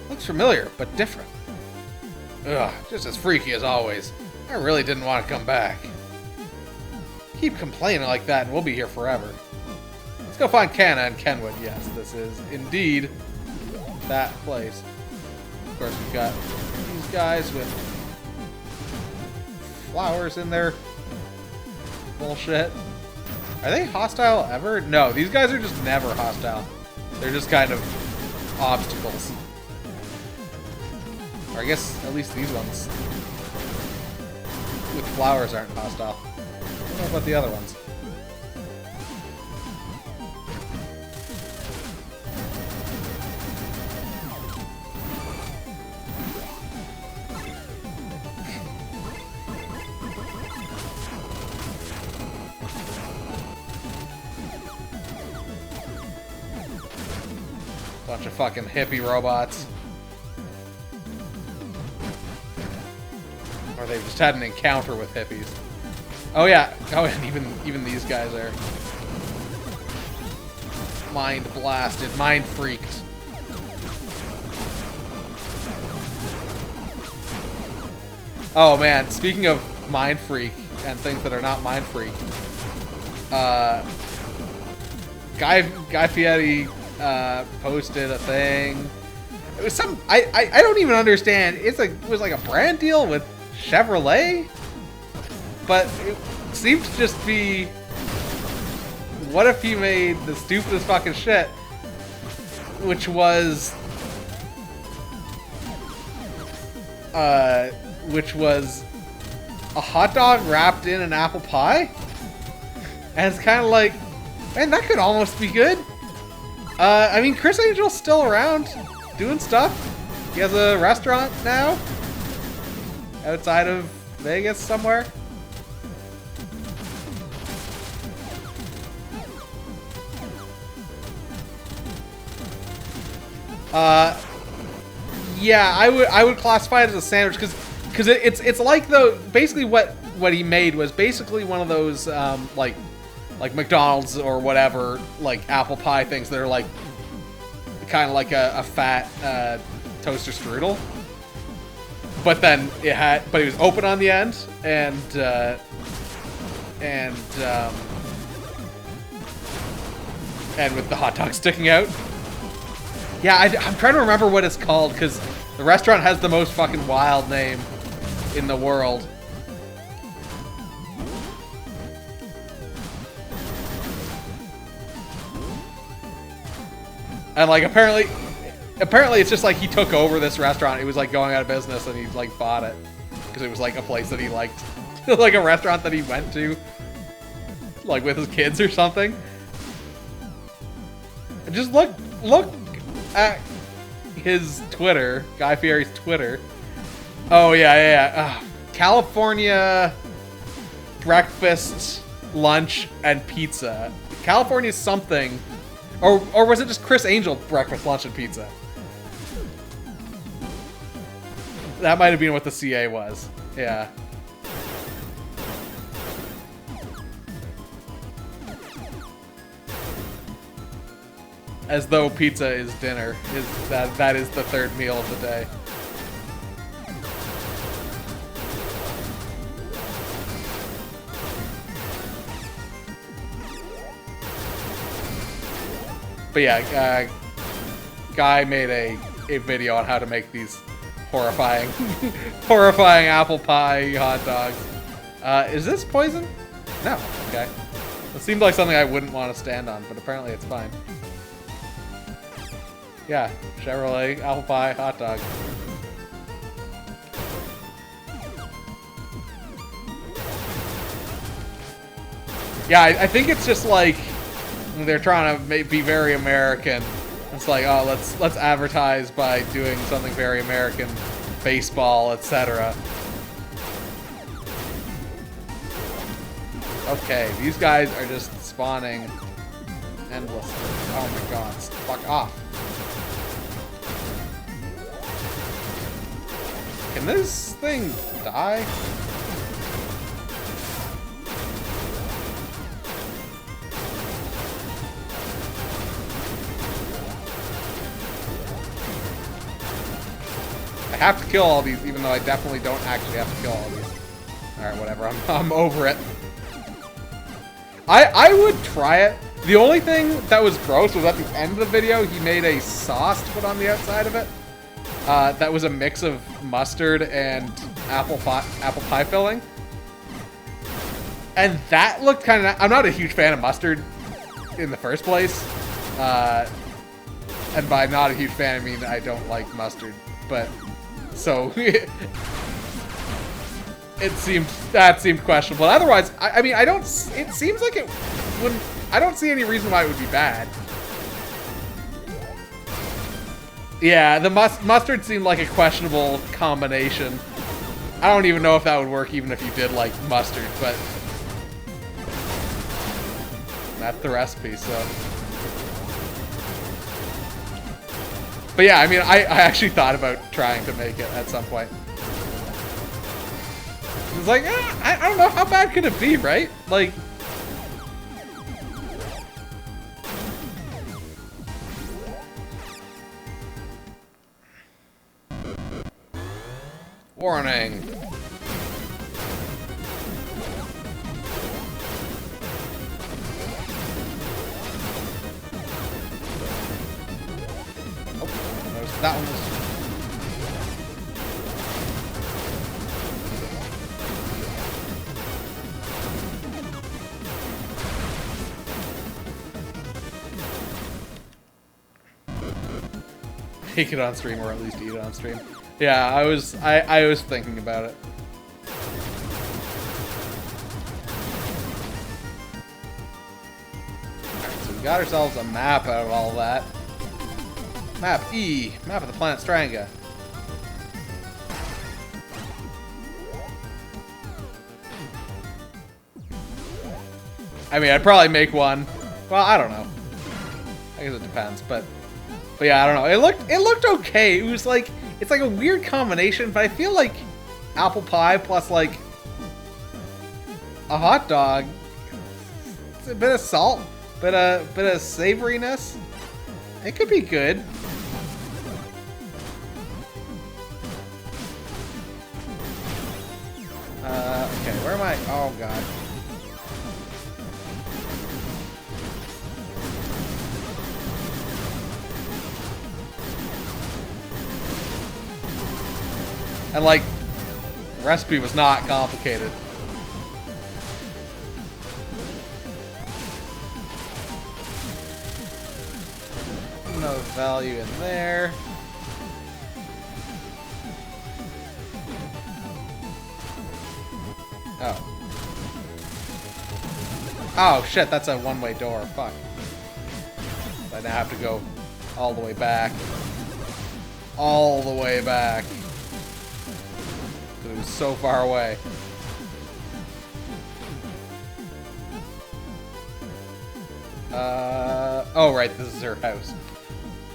Looks familiar, but different. Ugh, just as freaky as always. I really didn't want to come back. Keep complaining like that and we'll be here forever. Let's go find Canna and Kenwood. Yes, this is indeed that place. Of course, we've got these guys with flowers in their bullshit. Are they hostile ever? No, these guys are just never hostile. They're just kind of obstacles. Or I guess at least these ones with flowers aren't hostile. I don't know about the other ones. Bunch of fucking hippie robots. Or they've just had an encounter with hippies. Oh yeah. Oh, and even these guys are mind blasted, mind freaked. Oh man, speaking of mind freak and things that are not mind freak, Guy Fieri posted a thing. It was some I don't even understand. It was like a brand deal with Chevrolet, but it seemed to just be, what if he made the stupidest fucking shit, which was a hot dog wrapped in an apple pie? And it's kind of like, man, that could almost be good. I mean, Chris Angel's still around doing stuff. He has a restaurant now outside of Vegas somewhere. Yeah, I would classify it as a sandwich because it's like basically what he made was basically one of those like McDonald's or whatever, like apple pie things that are like kind of like a fat toaster strudel, but then but it was open on the end, and with the hot dog sticking out. Yeah, I'm trying to remember what it's called, because the restaurant has the most fucking wild name in the world. And like apparently it's just like he took over this restaurant. It was like going out of business, and he like bought it because it was like a place that he liked, like a restaurant that he went to, like with his kids or something. And just look at his Twitter, Guy Fieri's Twitter. Oh yeah. California breakfast, lunch, and pizza. California something. Or was it just Chris Angel breakfast, lunch, and pizza? That might have been what the CA was. Yeah. As though pizza is dinner. That is the third meal of the day. But yeah, Guy made a video on how to make these horrifying apple pie hot dogs. Is this poison? No. Okay. It seemed like something I wouldn't want to stand on, but apparently it's fine. Yeah, Chevrolet apple pie hot dog. Yeah, I think it's just like they're trying to be very American. It's like, oh, let's advertise by doing something very American, baseball, etc. Okay, these guys are just spawning endlessly. Oh my god, fuck off. Can this thing die? I have to kill all these, even though I definitely don't actually have to kill all these. Alright, whatever. I'm over it. I would try it. The only thing that was gross was at the end of the video, he made a sauce to put on the outside of it. That was a mix of mustard and apple pie filling. And that looked kind of... I'm not a huge fan of mustard in the first place. And by not a huge fan, I mean I don't like mustard. But... So, that seemed questionable. But otherwise, I mean, it seems like it wouldn't, I don't see any reason why it would be bad. Yeah, the mustard seemed like a questionable combination. I don't even know if that would work even if you did like mustard, but that's the recipe, so. But yeah, I mean, I actually thought about trying to make it at some point. It's like, I don't know, how bad could it be, right? Like... Warning. That one was... Take it on stream, or at least eat it on stream. Yeah, I was thinking about it. Alright, so we got ourselves a map out of all that. Map E, map of the planet Stranga. I mean, I'd probably make one. Well, I don't know. I guess it depends, but yeah, I don't know. It looked okay. It was like, it's like a weird combination, but I feel like apple pie plus like a hot dog. It's a bit of salt, bit of savoriness. It could be good. Okay, where am I? Oh, God. And, like, the recipe was not complicated. No value in there. Oh. Oh, shit, that's a one-way door. Fuck. I now have to go all the way back. All the way back. It was so far away. Oh, right, this is her house.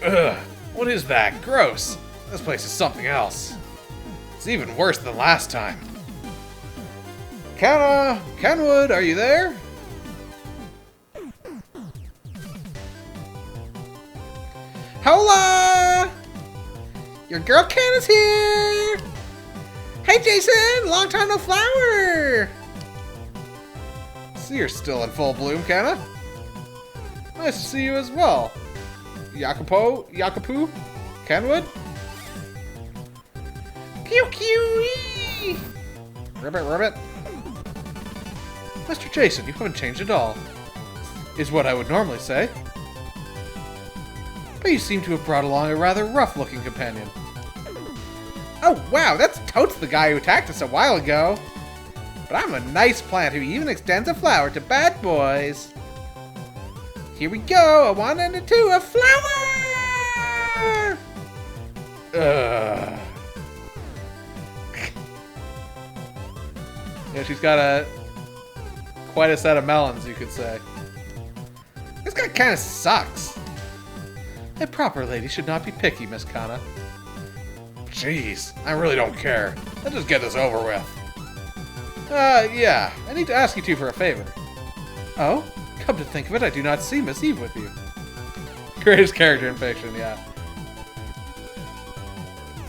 Ugh, what is that? Gross. This place is something else. It's even worse than last time. Kenwood, are you there? Hola! Your girl Ken is here! Hey Jason, long time no flower! So you're still in full bloom, Kenna? Nice to see you as well. Yakupu? Kenwood? Pew pew! Ribbit. Mr. Jason, you haven't changed at all, is what I would normally say. But you seem to have brought along a rather rough-looking companion. Oh, wow, that's totes the guy who attacked us a while ago. But I'm a nice plant who even extends a flower to bad boys. Here we go, a one and a two, a flower! Ugh. Yeah, she's got quite a set of melons, you could say. This guy kind of sucks. A proper lady should not be picky, Miss Kana. Jeez, I really don't care. Let's just get this over with. Yeah, I need to ask you two for a favor. Oh? Come to think of it, I do not see Miss Eve with you. Greatest character in fiction, yeah.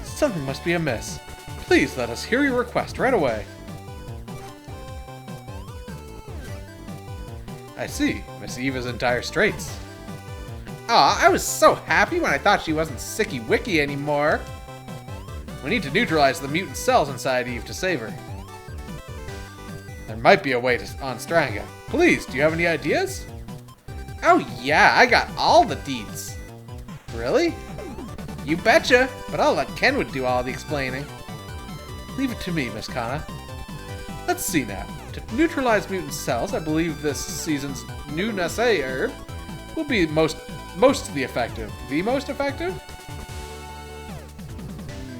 Something must be amiss. Please let us hear your request right away. I see. Miss Eve is in dire straits. Aw, I was so happy when I thought she wasn't sicky-wicky anymore. We need to neutralize the mutant cells inside Eve to save her. There might be a way to Anstranga. Please, do you have any ideas? Oh yeah, I got all the deeds. Really? You betcha, but I'll let Kenwood do all the explaining. Leave it to me, Miss Kana. Let's see now. To neutralize mutant cells, I believe this season's new Nasei herb will be mostly effective. The most effective?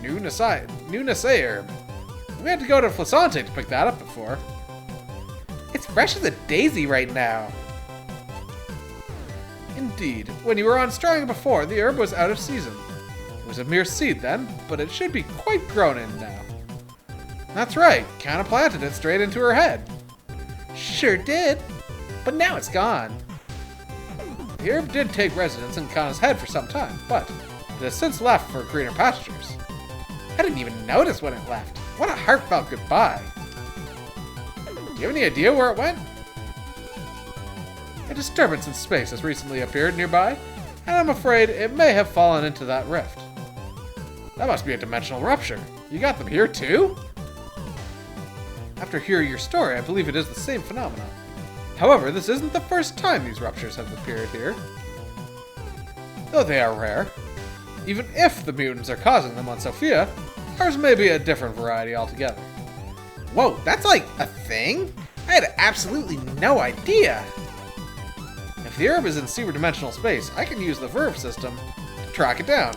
New Nasei herb. We had to go to Flasante to pick that up before. It's fresh as a daisy right now. Indeed. When you were on Strong before, the herb was out of season. It was a mere seed then, but it should be quite grown in now. That's right, Kana planted it straight into her head. Sure did, but now it's gone. The herb did take residence in Kana's head for some time, but it has since left for greener pastures. I didn't even notice when it left. What a heartfelt goodbye. Do you have any idea where it went? A disturbance in space has recently appeared nearby, and I'm afraid it may have fallen into that rift. That must be a dimensional rupture. You got them here too? After hearing your story, I believe it is the same phenomenon. However, this isn't the first time these ruptures have appeared here. Though they are rare. Even if the mutants are causing them on Sophia, ours may be a different variety altogether. Whoa, that's like a thing? I had absolutely no idea. If the herb is in super-dimensional space, I can use the verb system to track it down.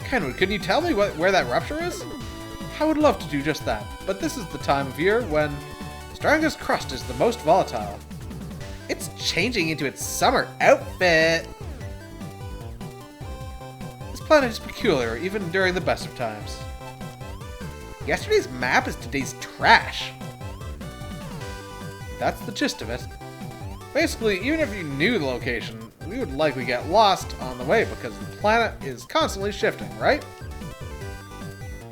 Kenwood, can you tell me where that rupture is? I would love to do just that, but this is the time of year when Stranga's crust is the most volatile. It's changing into its summer outfit. This planet is peculiar, even during the best of times. Yesterday's map is today's trash. That's the gist of it. Basically, even if you knew the location, we would likely get lost on the way because the planet is constantly shifting, right?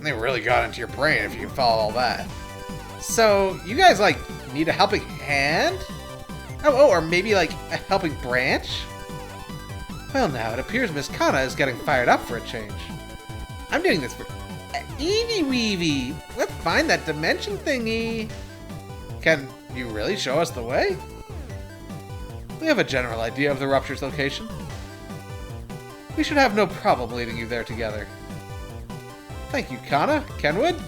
They really got into your brain if you can follow all that. So, you guys, like, need a helping hand? Oh, or maybe, like, a helping branch? Well, now, it appears Miss Kana is getting fired up for a change. I'm doing this for Eevee Weevee. Let's find that dimension thingy. Can you really show us the way? We have a general idea of the rupture's location. We should have no problem leading you there together. Thank you, Kana. Kenwood?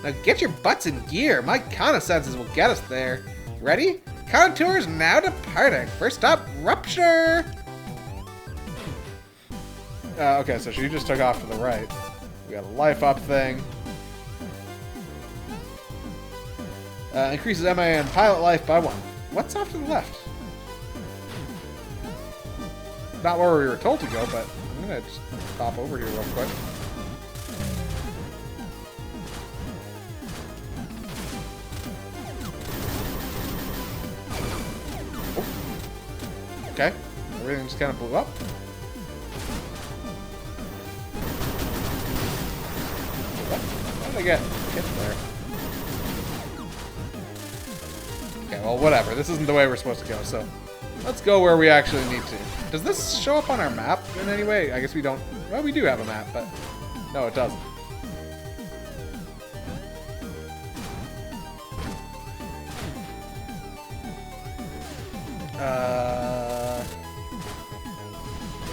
Now get your butts in gear. My Kana senses will get us there. Ready? Kana tour is now departing. First stop, Rupture! Okay, so she just took off to the right. We got a life up thing. Increases MA and pilot life by 1. What's off to the left? Not where we were told to go, but I'm gonna just pop over here real quick. Oh. Okay, everything just kind of blew up. How did I get hit there? Okay, well, whatever. This isn't the way we're supposed to go, so let's go where we actually need to. Does this show up on our map in any way? I guess we don't. Well, we do have a map, but no, it doesn't.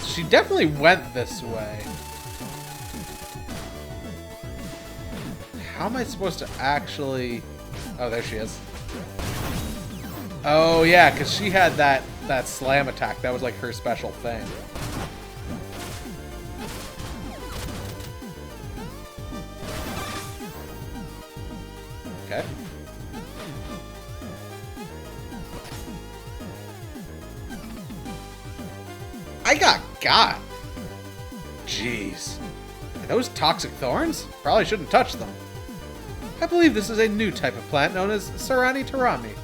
She definitely went this way. How am I supposed to actually... Oh, there she is. Oh, yeah, because she had that slam attack. That was like her special thing. Okay. I got. Jeez. Are those toxic thorns? Probably shouldn't touch them. I believe this is a new type of plant known as Sarani Tarami.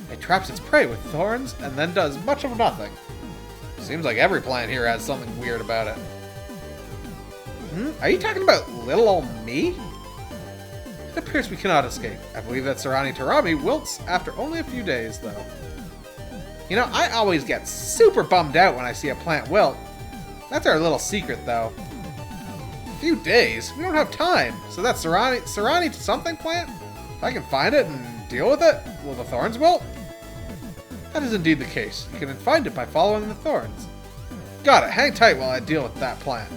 It traps its prey with thorns and then does much of nothing. Seems like every plant here has something weird about it. Are you talking about little old me? It appears we cannot escape. I believe that Sarani Tarami wilts after only a few days, though. You know, I always get super bummed out when I see a plant wilt. That's our little secret, though. A few days? We don't have time. So that's Sarani something plant? If I can find it and deal with it, will the thorns wilt? That is indeed the case. You can find it by following the thorns. Got it. Hang tight while I deal with that plant.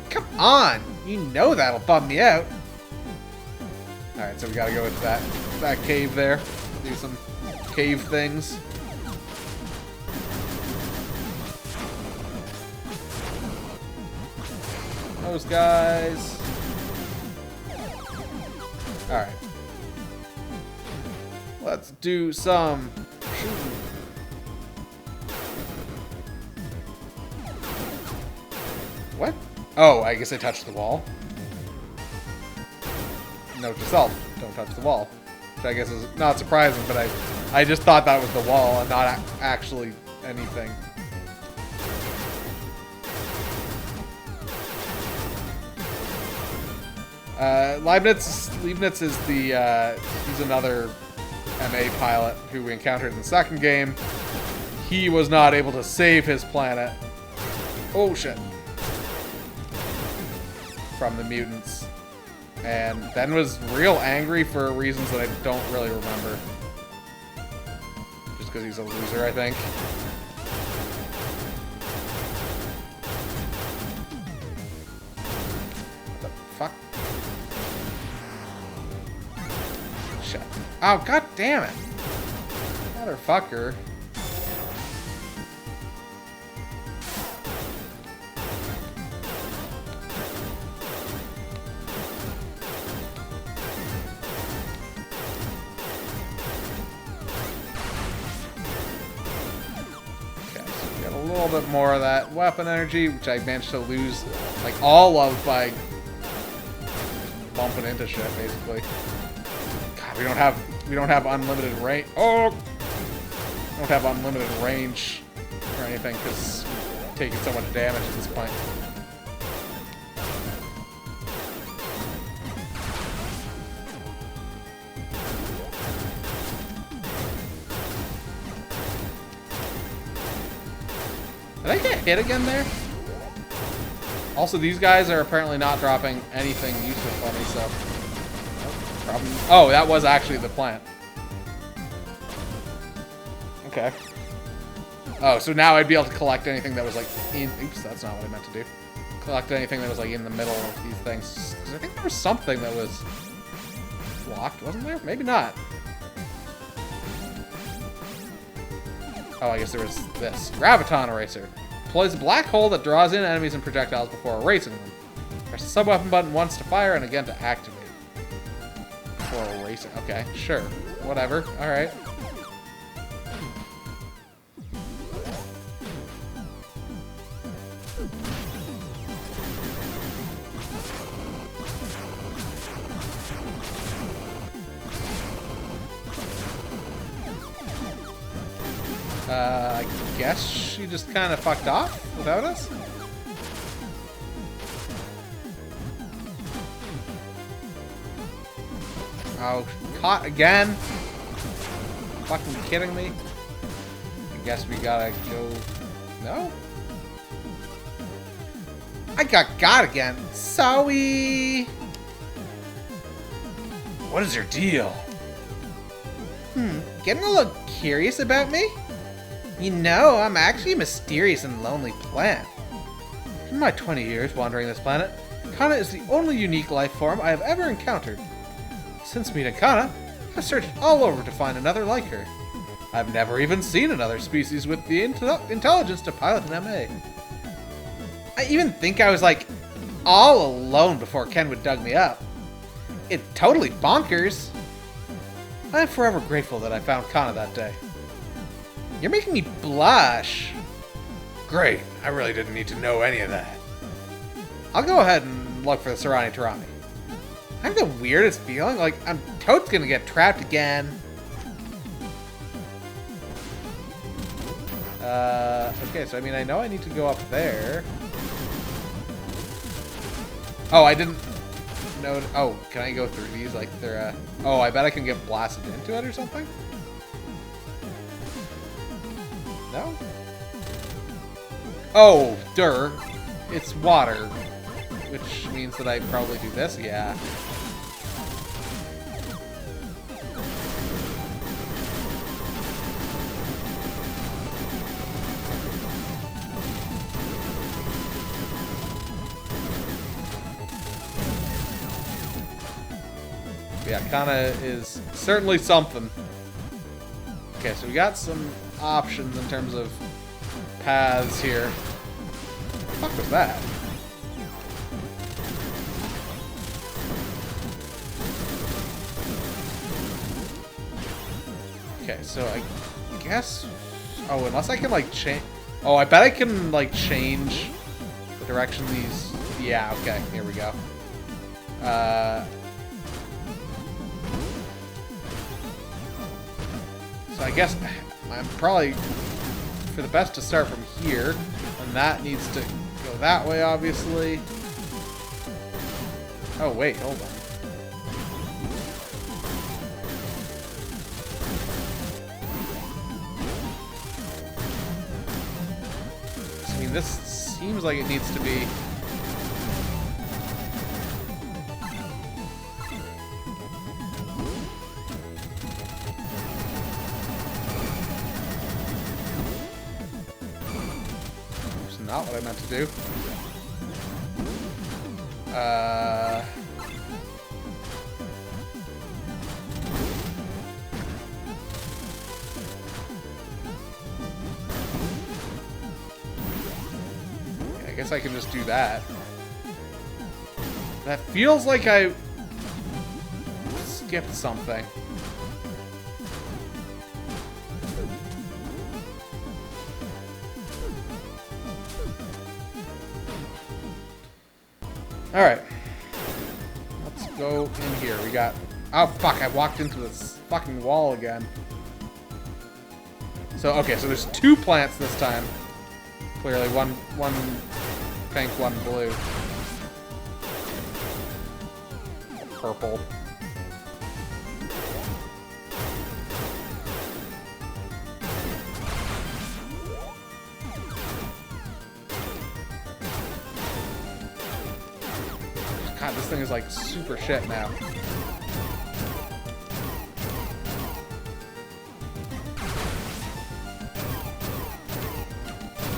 Come on! You know that'll bum me out. Alright, so we gotta go into that cave there. Do some cave things. Those guys. Alright. Let's do some shooting. What? Oh, I guess I touched the wall. Note to self, don't touch the wall. Which I guess is not surprising, but I just thought that was the wall and not actually anything. Leibniz is the, he's another MA pilot who we encountered in the second game. He was not able to save his planet. Oh shit. From the mutants. And then was real angry for reasons that I don't really remember. Just because he's a loser, I think. What the fuck? Shit. Oh, god damn it. Motherfucker. A little bit more of that weapon energy, which I managed to lose like all of by bumping into shit, basically. God, we don't have unlimited range. Oh, we don't have unlimited range or anything because we're taking so much damage at this point. Did I get hit again there? Also, these guys are apparently not dropping anything useful for me, so... Problem. Oh, that was actually the plant. Okay. Oh, so now I'd be able to collect anything that was like in... Oops, that's not what I meant to do. Collect anything that was like in the middle of these things. 'Cause I think there was something that was blocked, wasn't there? Maybe not. Oh, I guess there was this. Graviton Eraser. Deploys a black hole that draws in enemies and projectiles before erasing them. Press the sub-weapon button once to fire and again to activate. Before erasing. Okay, sure. Whatever. Alright. I guess she just kind of fucked off without us? Oh, caught again? Fucking kidding me? I guess we gotta go... No? I got again. Sorry. What is your deal? Getting a little curious about me? You know, I'm actually a mysterious and lonely plant. In my 20 years wandering this planet, Kana is the only unique life form I have ever encountered. Since meeting Kana, I've searched all over to find another like her. I've never even seen another species with the intelligence to pilot an MA. I even think I was like all alone before Kenwood dug me up. It's totally bonkers. I'm forever grateful that I found Kana that day. You're making me blush. Great. I really didn't need to know any of that. I'll go ahead and look for the Sarani Tarami. I have the weirdest feeling like I'm totes gonna get trapped again. Okay, so I mean, I know I need to go up there. Oh, I didn't know. Oh, can I go through these like they're, oh, I bet I can get blasted into it or something? No? Oh, it's water. Which means that I probably do this? Yeah. Yeah, Kana is certainly something. Okay, so we got some options in terms of paths here. What the fuck was that? Okay, so I guess... Oh, unless I can, like, change... Oh, I bet I can, like, change the direction these... Yeah, okay, here we go. So I guess I'm probably for the best to start from here, and that needs to go that way, obviously. Oh, wait, hold on. I mean, this seems like it needs to be... Not what I meant to do. I guess I can just do that. That feels like I skipped something. Alright. Let's go in here. We got... Oh, fuck. I walked into this fucking wall again. So, okay. So there's two plants this time. Clearly. One pink, one blue. Purple. God, this thing is like super shit now.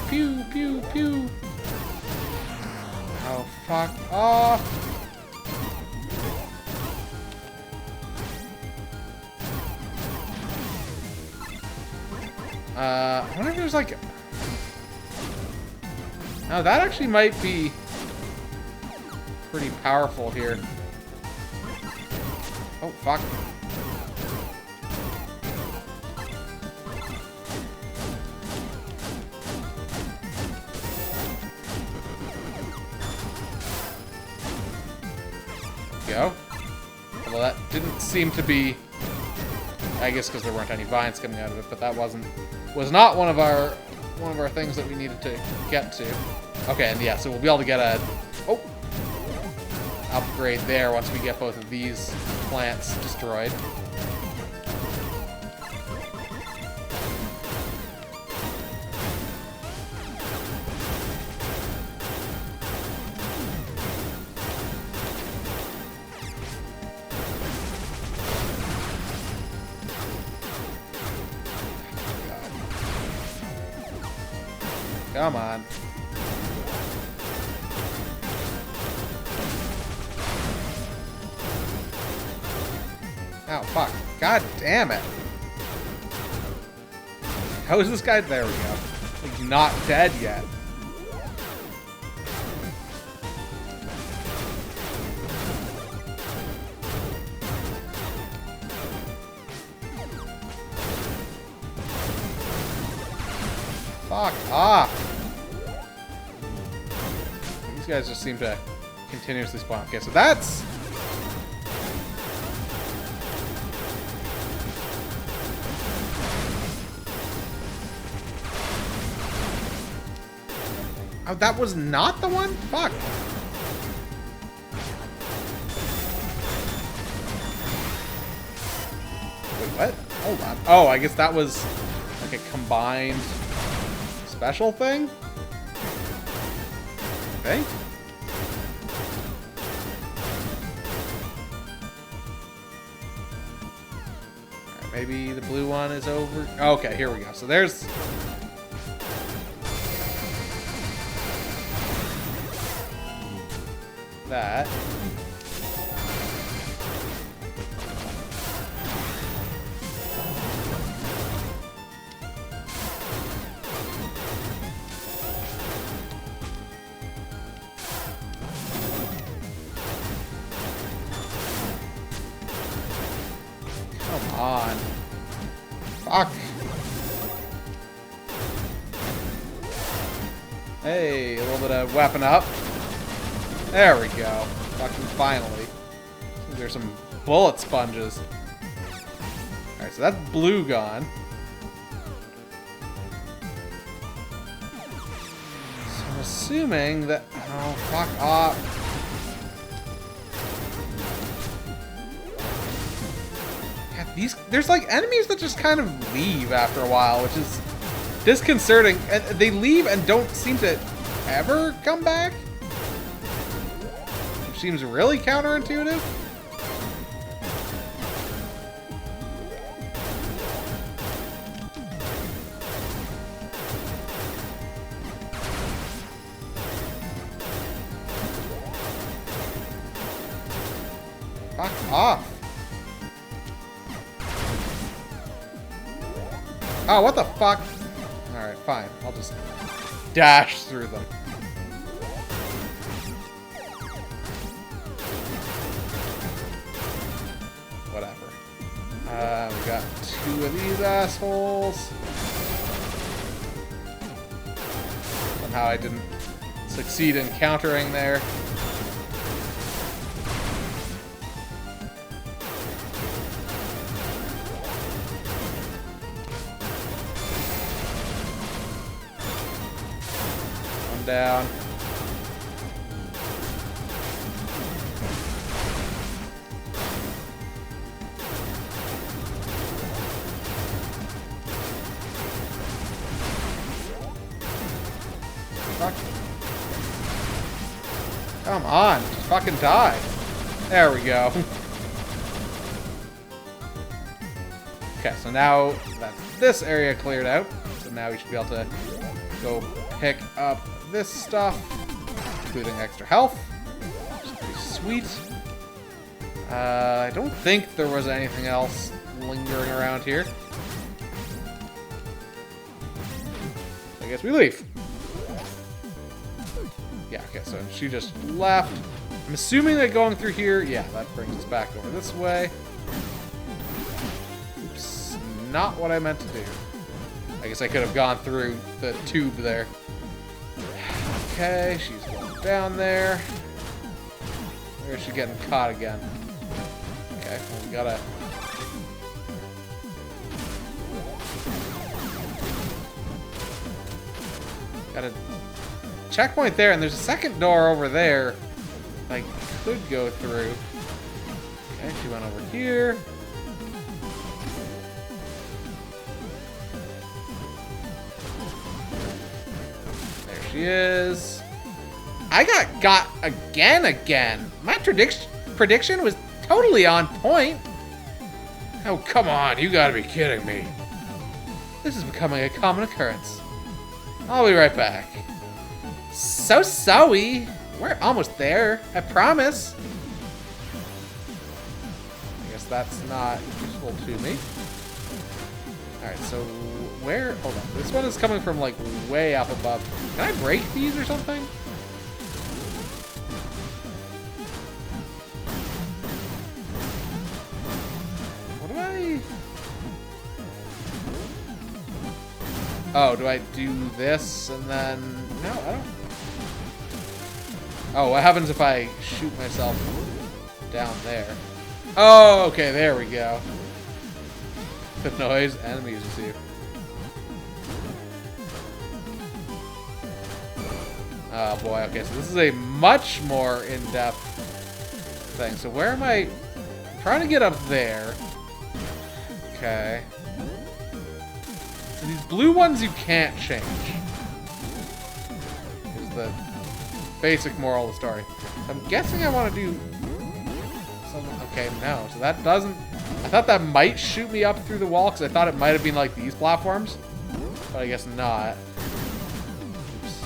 Pew, pew, pew. Oh, fuck off. I wonder if there's like... Now that actually might be pretty powerful here. Oh, fuck. Go. Well, that didn't seem to be... I guess because there weren't any vines coming out of it, but that was not one of our things that we needed to get to. Okay, and yeah, so we'll be able to get a upgrade there once we get both of these plants destroyed. Come on. Oh, fuck. God damn it. How is this guy? There we go. He's not dead yet. Fuck off. These guys just seem to continuously spawn. Okay, so that's... Oh, that was not the one? Fuck. Wait, what? Hold on. Oh, I guess that was like a combined special thing? I think? Alright, maybe the blue one is over. Okay, here we go. So there's... that. Come on. Fuck. Hey, a little bit of weapon up. There we go. Fucking finally. There's some bullet sponges. Alright, so that's blue gone. So I'm assuming that... Oh, fuck off. Yeah, there's like enemies that just kind of leave after a while, which is disconcerting. And they leave and don't seem to ever come back. Seems really counterintuitive. Fuck off. Oh, what the fuck? Alright, fine. I'll just dash through them. Whatever. We got two of these assholes. Somehow I didn't succeed in countering there. One down. Come on, just fucking die. There we go. Okay, so now that's this area cleared out. So now we should be able to go pick up this stuff, including extra health, which is pretty sweet. I don't think there was anything else lingering around here. I guess we leave. Yeah, okay, so she just left. I'm assuming that going through here, yeah, that brings us back over this way. Oops, not what I meant to do. I guess I could have gone through the tube there. Okay, she's going down there. Where is she getting caught again? Okay, well, we gotta... Got a checkpoint there, and there's a second door over there I could go through. Okay, she went over here. There she is. I got again. My prediction was totally on point. Oh, come on, you gotta be kidding me. This is becoming a common occurrence. I'll be right back. So sorry. We're almost there, I promise. I guess that's not useful to me. Alright, so where? Hold on. This one is coming from like way up above. Can I break these or something? What do I... Oh, do I do this and then... No, I don't... Oh, what happens if I shoot myself down there? Oh, okay, there we go. The noise enemies receive. Oh boy, okay, so this is a much more in-depth thing. So where am I? I'm trying to get up there. Okay. So these blue ones you can't change. Is the basic moral of the story. So I'm guessing I want to do something. Okay, no. So that doesn't... I thought that might shoot me up through the wall because I thought it might have been like these platforms. But I guess not. Oops.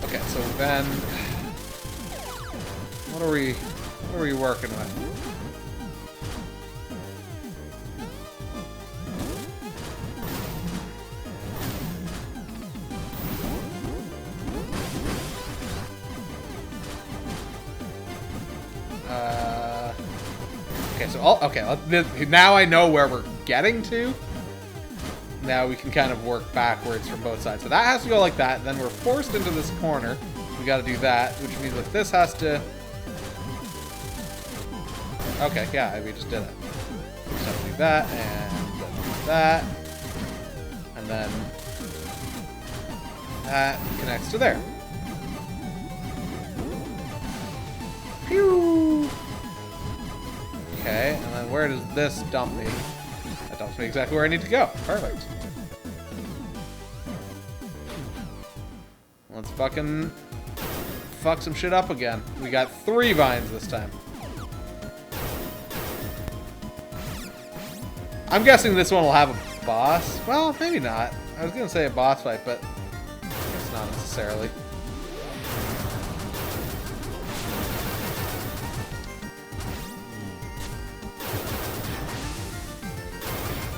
Okay, so then... What are we working with? Okay, so okay, now I know where we're getting to. Now we can kind of work backwards from both sides. So that has to go like that, then we're forced into this corner. We gotta do that, which means that this has to... Okay, yeah, we just did it. We just have to do that, and that. And then that connects to there. Pew! Okay, and then where does this dump me? That dumps me exactly where I need to go. Perfect. Let's fucking fuck some shit up again. We got 3 vines this time. I'm guessing this one will have a boss. Well, maybe not. I was gonna say a boss fight, but I guess not necessarily.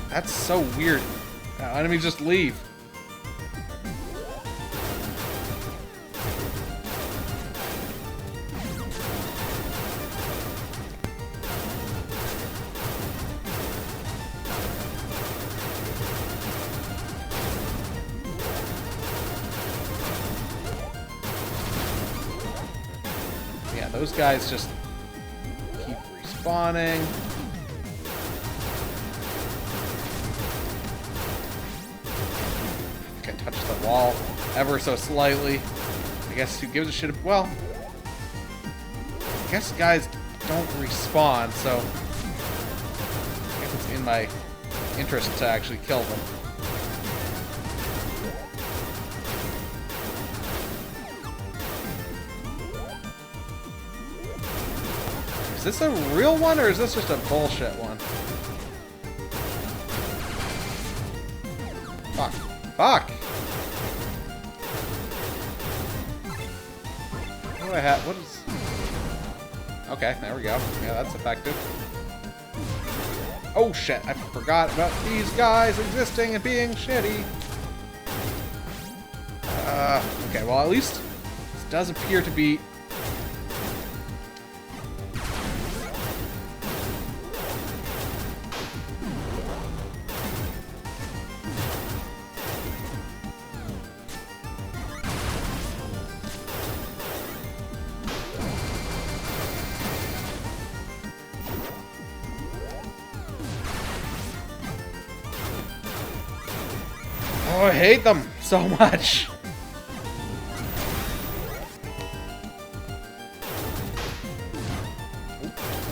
That's so weird. Enemies just leave. Yeah, those guys just keep respawning. Touch the wall ever so slightly. I guess who gives a shit? Well, I guess guys don't respawn, so I guess it's in my interest to actually kill them. this a real one, or is this just a bullshit one? Fuck. Fuck! What do I have? What is... Okay, there we go. Yeah, that's effective. Oh shit, I forgot about these guys existing and being shitty. Okay, well at least this does appear to be... Oh, I hate them so much.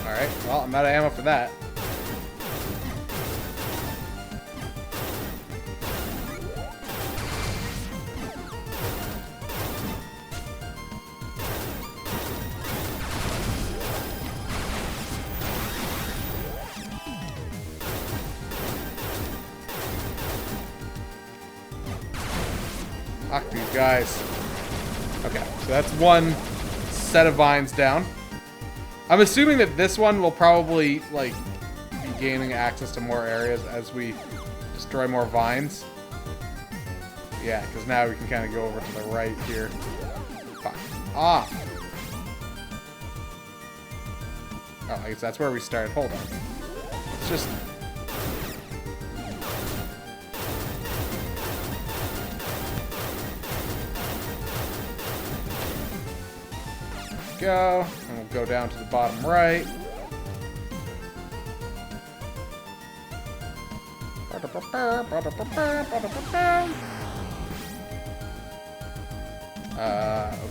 Alright, well, I'm out of ammo for that. Fuck these guys. Okay, so that's one set of vines down. I'm assuming that this one will probably, like, be gaining access to more areas as we destroy more vines. Yeah, because now we can kind of go over to the right here. Fuck off. Oh, I guess that's where we started. Hold on. Let's just... go, and we'll go down to the bottom right.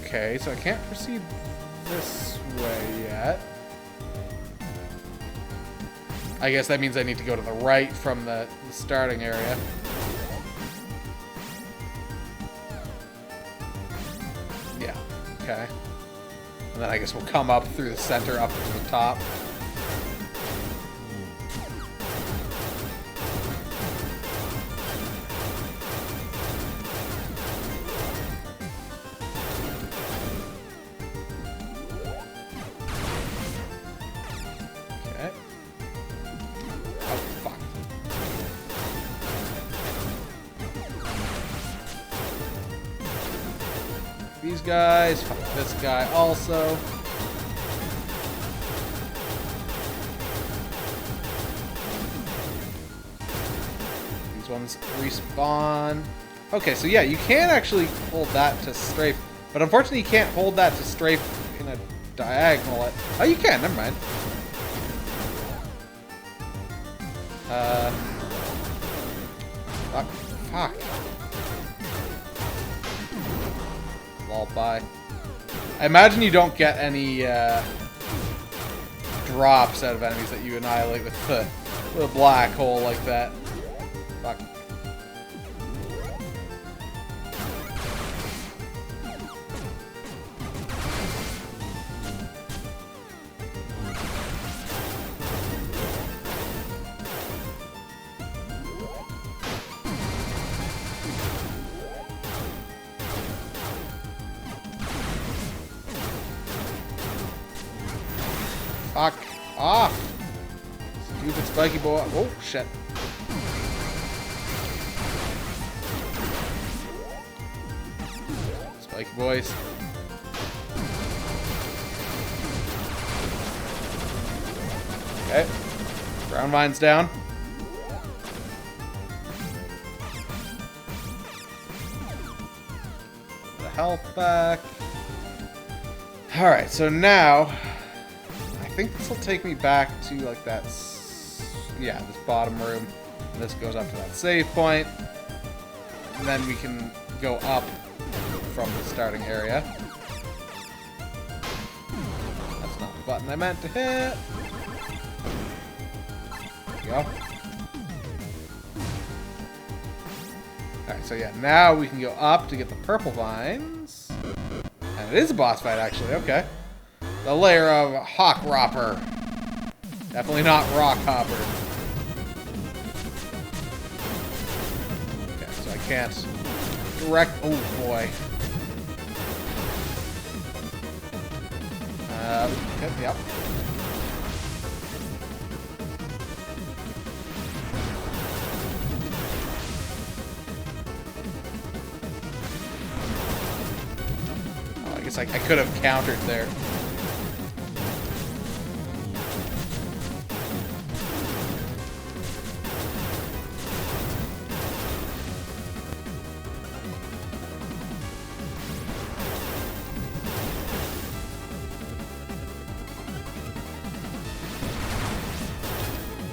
Okay, so I can't proceed this way yet. I guess that means I need to go to the right from the starting area. Yeah, okay. And then I guess we'll come up through the center, up to the top. Okay. Oh, fuck. These guys, fuck this guy also. These ones respawn. Okay, so yeah, you can actually hold that to strafe, but unfortunately you can't hold that to strafe in a diagonal. Oh, you can, never mind. Fuck. Lol, bye. I imagine you don't get any drops out of enemies that you annihilate with the black hole like that. Fuck. Fuck off! Stupid spiky boy. Oh, shit. Spiky boys. Okay. Ground mine's down. The health back. Alright, so now... I think this will take me back to like that, yeah, this bottom room. And this goes up to that save point. And then we can go up from the starting area. That's not the button I meant to hit. There we go. Alright, so yeah, now we can go up to get the purple vines. And it is a boss fight, actually, okay. The lair of Hawkropper. Definitely not Rock Hopper. Okay, so I can't direct... Oh, boy. Good, yep. Oh, I guess I could have countered there.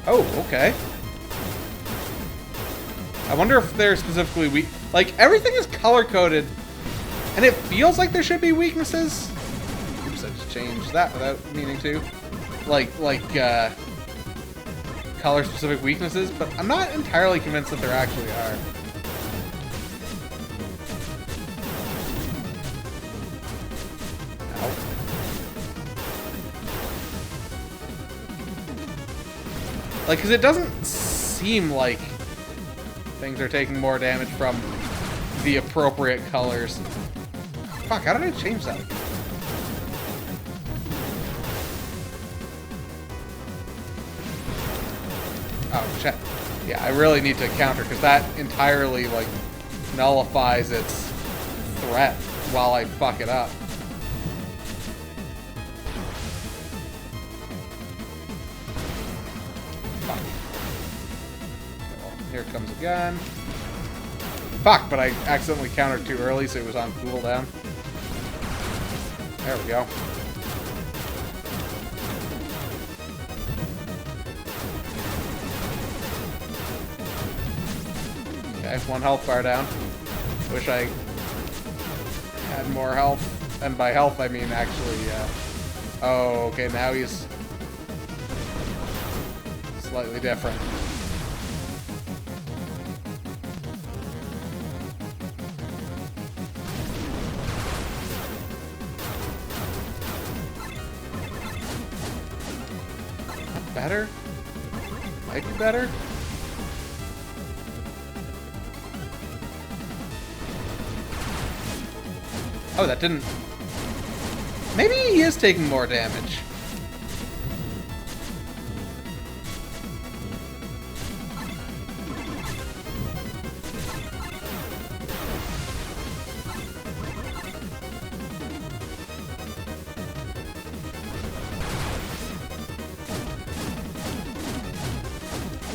Oh, okay. I wonder if they're specifically weak. Like, everything is color-coded, and it feels like there should be weaknesses. Oops, I just changed that without meaning to. Like, color-specific weaknesses, but I'm not entirely convinced that there actually are. Like, because it doesn't seem like things are taking more damage from the appropriate colors. Fuck, how did I change that? Oh, shit. Yeah, I really need to counter, because that entirely, like, nullifies its threat while I fuck it up. Here comes a gun. Fuck, but I accidentally countered too early, so it was on cooldown. There we go. Okay, 1 health bar down. Wish I had more health. And by health, I mean actually, oh, okay, now he's slightly different. Better? Might be better? Oh, that didn't... Maybe he is taking more damage.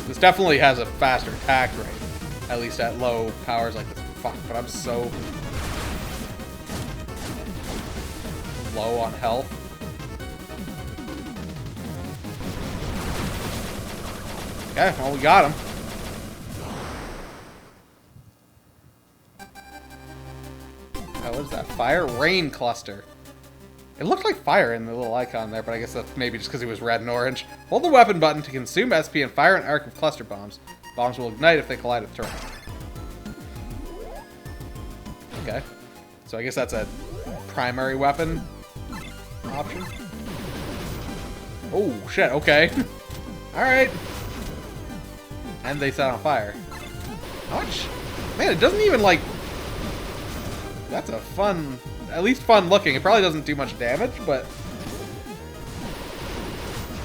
This definitely has a faster attack rate, at least at low powers like this. Fuck, but I'm so low on health. Okay, well, we got him. Oh, what is that? Fire rain cluster. It looked like fire in the little icon there, but I guess that's maybe just because it was red and orange. Hold the weapon button to consume SP and fire an arc of cluster bombs. Bombs will ignite if they collide with terrain. Okay. So I guess that's a primary weapon option. Oh, shit, okay. Alright. And they set on fire. How much? Man, it doesn't even, like... That's a fun... At least fun looking. It probably doesn't do much damage, but...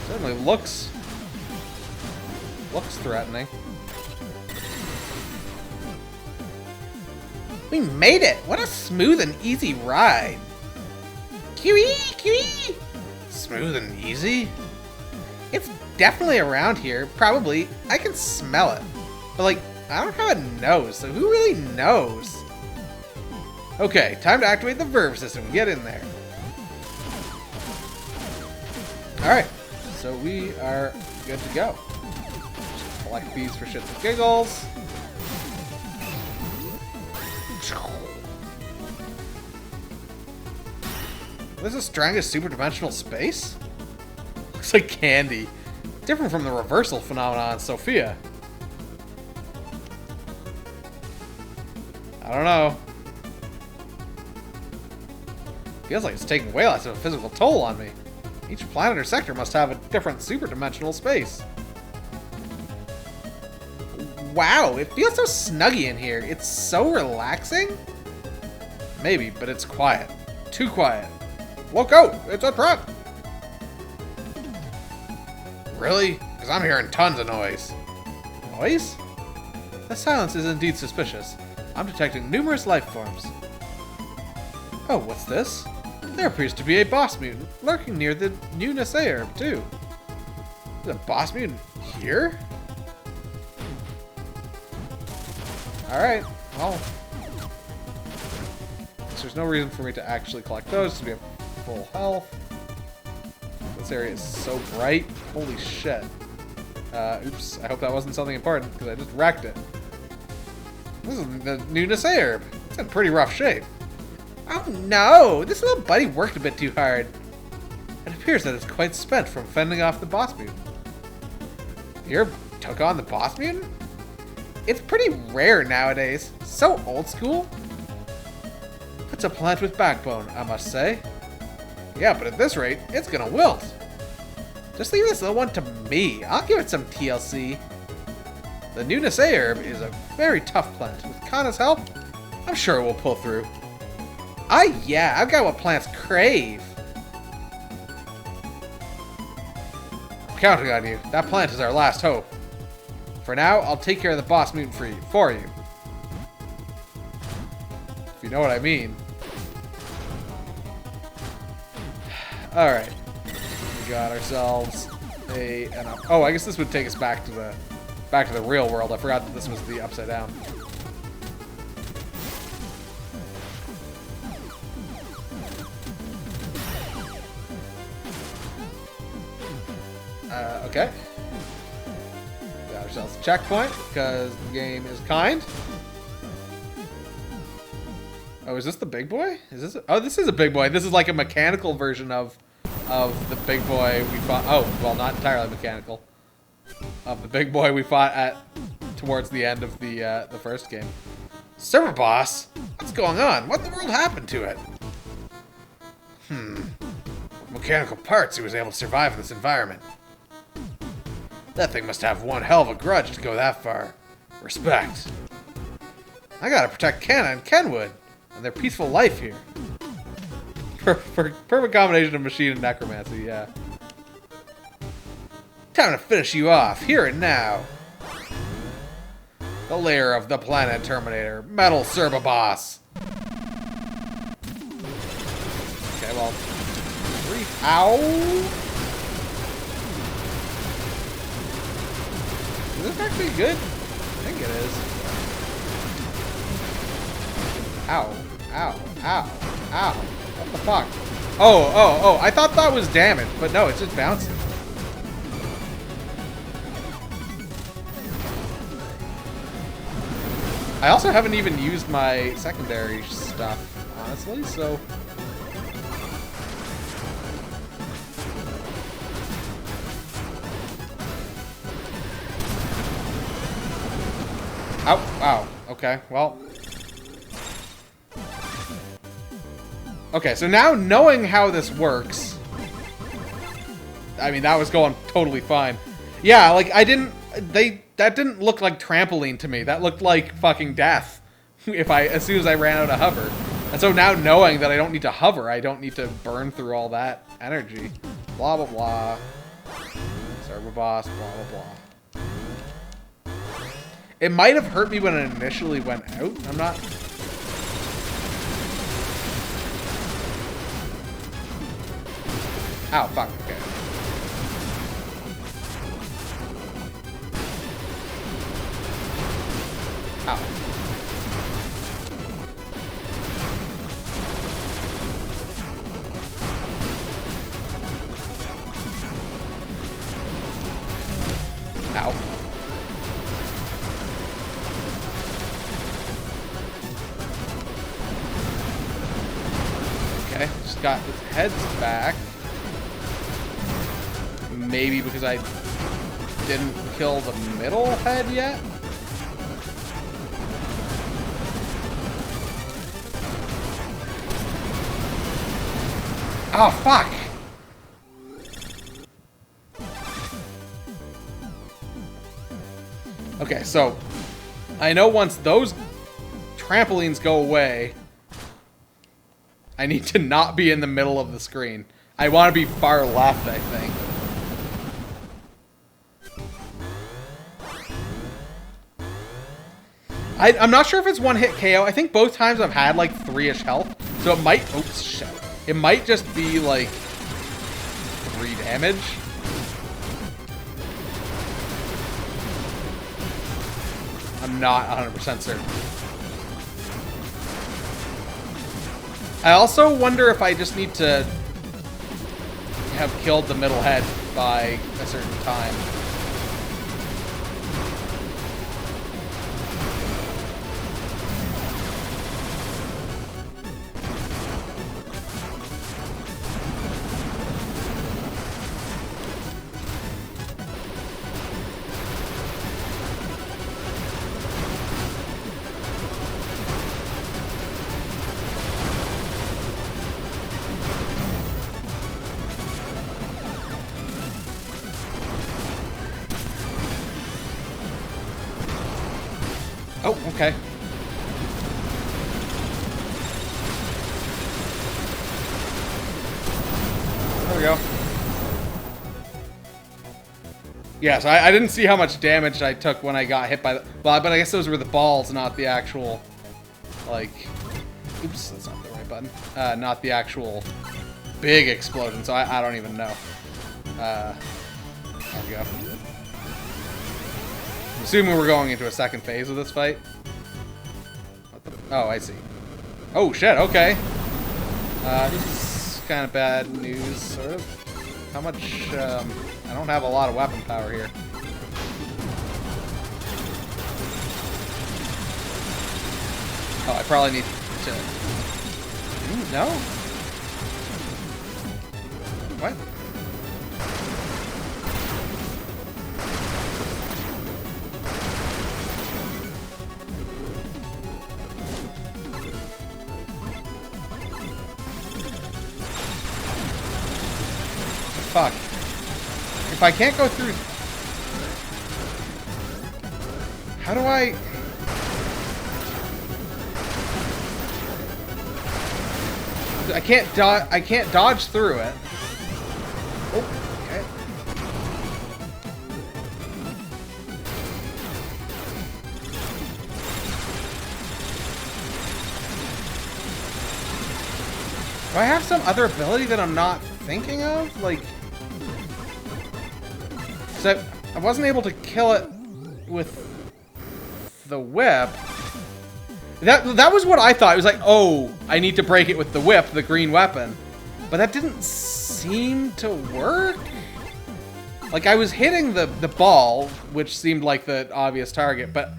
Certainly looks threatening. We made it! What a smooth and easy ride! Kiwi! Kiwi! Smooth and easy? It's definitely around here. Probably. I can smell it. But, like, I don't have a nose, so who really knows? Okay, time to activate the verb system. Get in there. Alright, so we are good to go. Just collect these for shits and giggles. This is strongest superdimensional space? Looks like candy. Different from the reversal phenomenon in Sophia. I don't know. Feels like it's taking way less of a physical toll on me. Each planet or sector must have a different super-dimensional space. Wow, it feels so snuggy in here. It's so relaxing? Maybe, but it's quiet. Too quiet. Look out! It's a trap! Really? Because I'm hearing tons of noise. Noise? The silence is indeed suspicious. I'm detecting numerous life forms. Oh, what's this? There appears to be a boss mutant lurking near the new Nasair, too. There's a boss mutant here? Alright, well. There's no reason for me to actually collect those to be at full health. This area is so bright. Holy shit. Oops, I hope that wasn't something important, because I just wrecked it. This is the new Nasair. It's in pretty rough shape. Oh no! This little buddy worked a bit too hard. It appears that it's quite spent from fending off the boss mutant. You took on the boss mutant? It's pretty rare nowadays. So old school. It's a plant with backbone, I must say. Yeah, but at this rate, it's gonna wilt. Just leave this little one to me. I'll give it some TLC. The new Nasair is a very tough plant. With Kana's help, I'm sure it will pull through. Yeah, I've got what plants crave. I'm counting on you. That plant is our last hope. For now, I'll take care of the boss mutant for you. If you know what I mean. Alright. We got ourselves oh, I guess this would take us back to the real world. I forgot that this was the upside down. Okay. Got ourselves a checkpoint, because the game is kind. Oh, is this the big boy? Is this? Oh, this is a big boy. This is like a mechanical version of the big boy we fought. Oh, well, not entirely mechanical. Of the big boy we fought towards the end of the first game. Server boss? What's going on? What in the world happened to it? Mechanical parts he was able to survive in this environment. That thing must have one hell of a grudge to go that far. Respect. I gotta protect Kana and Kenwood and their peaceful life here. Perfect combination of machine and necromancy, yeah. Time to finish you off, here and now. The lair of the planet Terminator, Metal Serba Boss. Okay, well. Ow! Is this actually good? I think it is. Ow. Ow. Ow. Ow. What the fuck? Oh. I thought that was damage, but no, it's just bouncing. I also haven't even used my secondary stuff, honestly, so... Ow, wow. Okay, well. Okay, so now knowing how this works, I mean, that was going totally fine. Yeah, like, that didn't look like trampoline to me. That looked like fucking death as soon as I ran out of hover. And so now knowing that I don't need to hover, I don't need to burn through all that energy. Blah, blah, blah. Server boss, blah, blah, blah. It might have hurt me when it initially went out. I'm not... Ow, fuck, okay. Ow. Ow. Okay, just got its heads back. Maybe because I didn't kill the middle head yet? Oh, fuck! Okay, so I know once those trampolines go away, I need to not be in the middle of the screen. I want to be far left, I think. I'm not sure if it's one hit KO. I think both times I've had like 3-ish health. So it might, oops, shit. It might just be like 3 damage. I'm not 100% certain. I also wonder if I just need to have killed the middle head by a certain time. Oh, okay. There we go. Yeah, so I didn't see how much damage I took when I got hit by the... Well, but I guess those were the balls, not the actual... Like... Oops, that's not the right button. Not the actual big explosion, so I don't even know. There we go. I'm assuming we're going into a second phase of this fight. What the, oh, I see. Oh, shit, okay. This is kind of bad news, sort of. How much, I don't have a lot of weapon power here. Oh, I probably need to... No? What? Fuck. If I can't go through... How do I... I can't dodge through it. Oh, okay. Do I have some other ability that I'm not thinking of? Like... So I wasn't able to kill it with the whip. That was what I thought. It was like, oh, I need to break it with the whip, the green weapon. But that didn't seem to work. Like, I was hitting the ball, which seemed like the obvious target, but...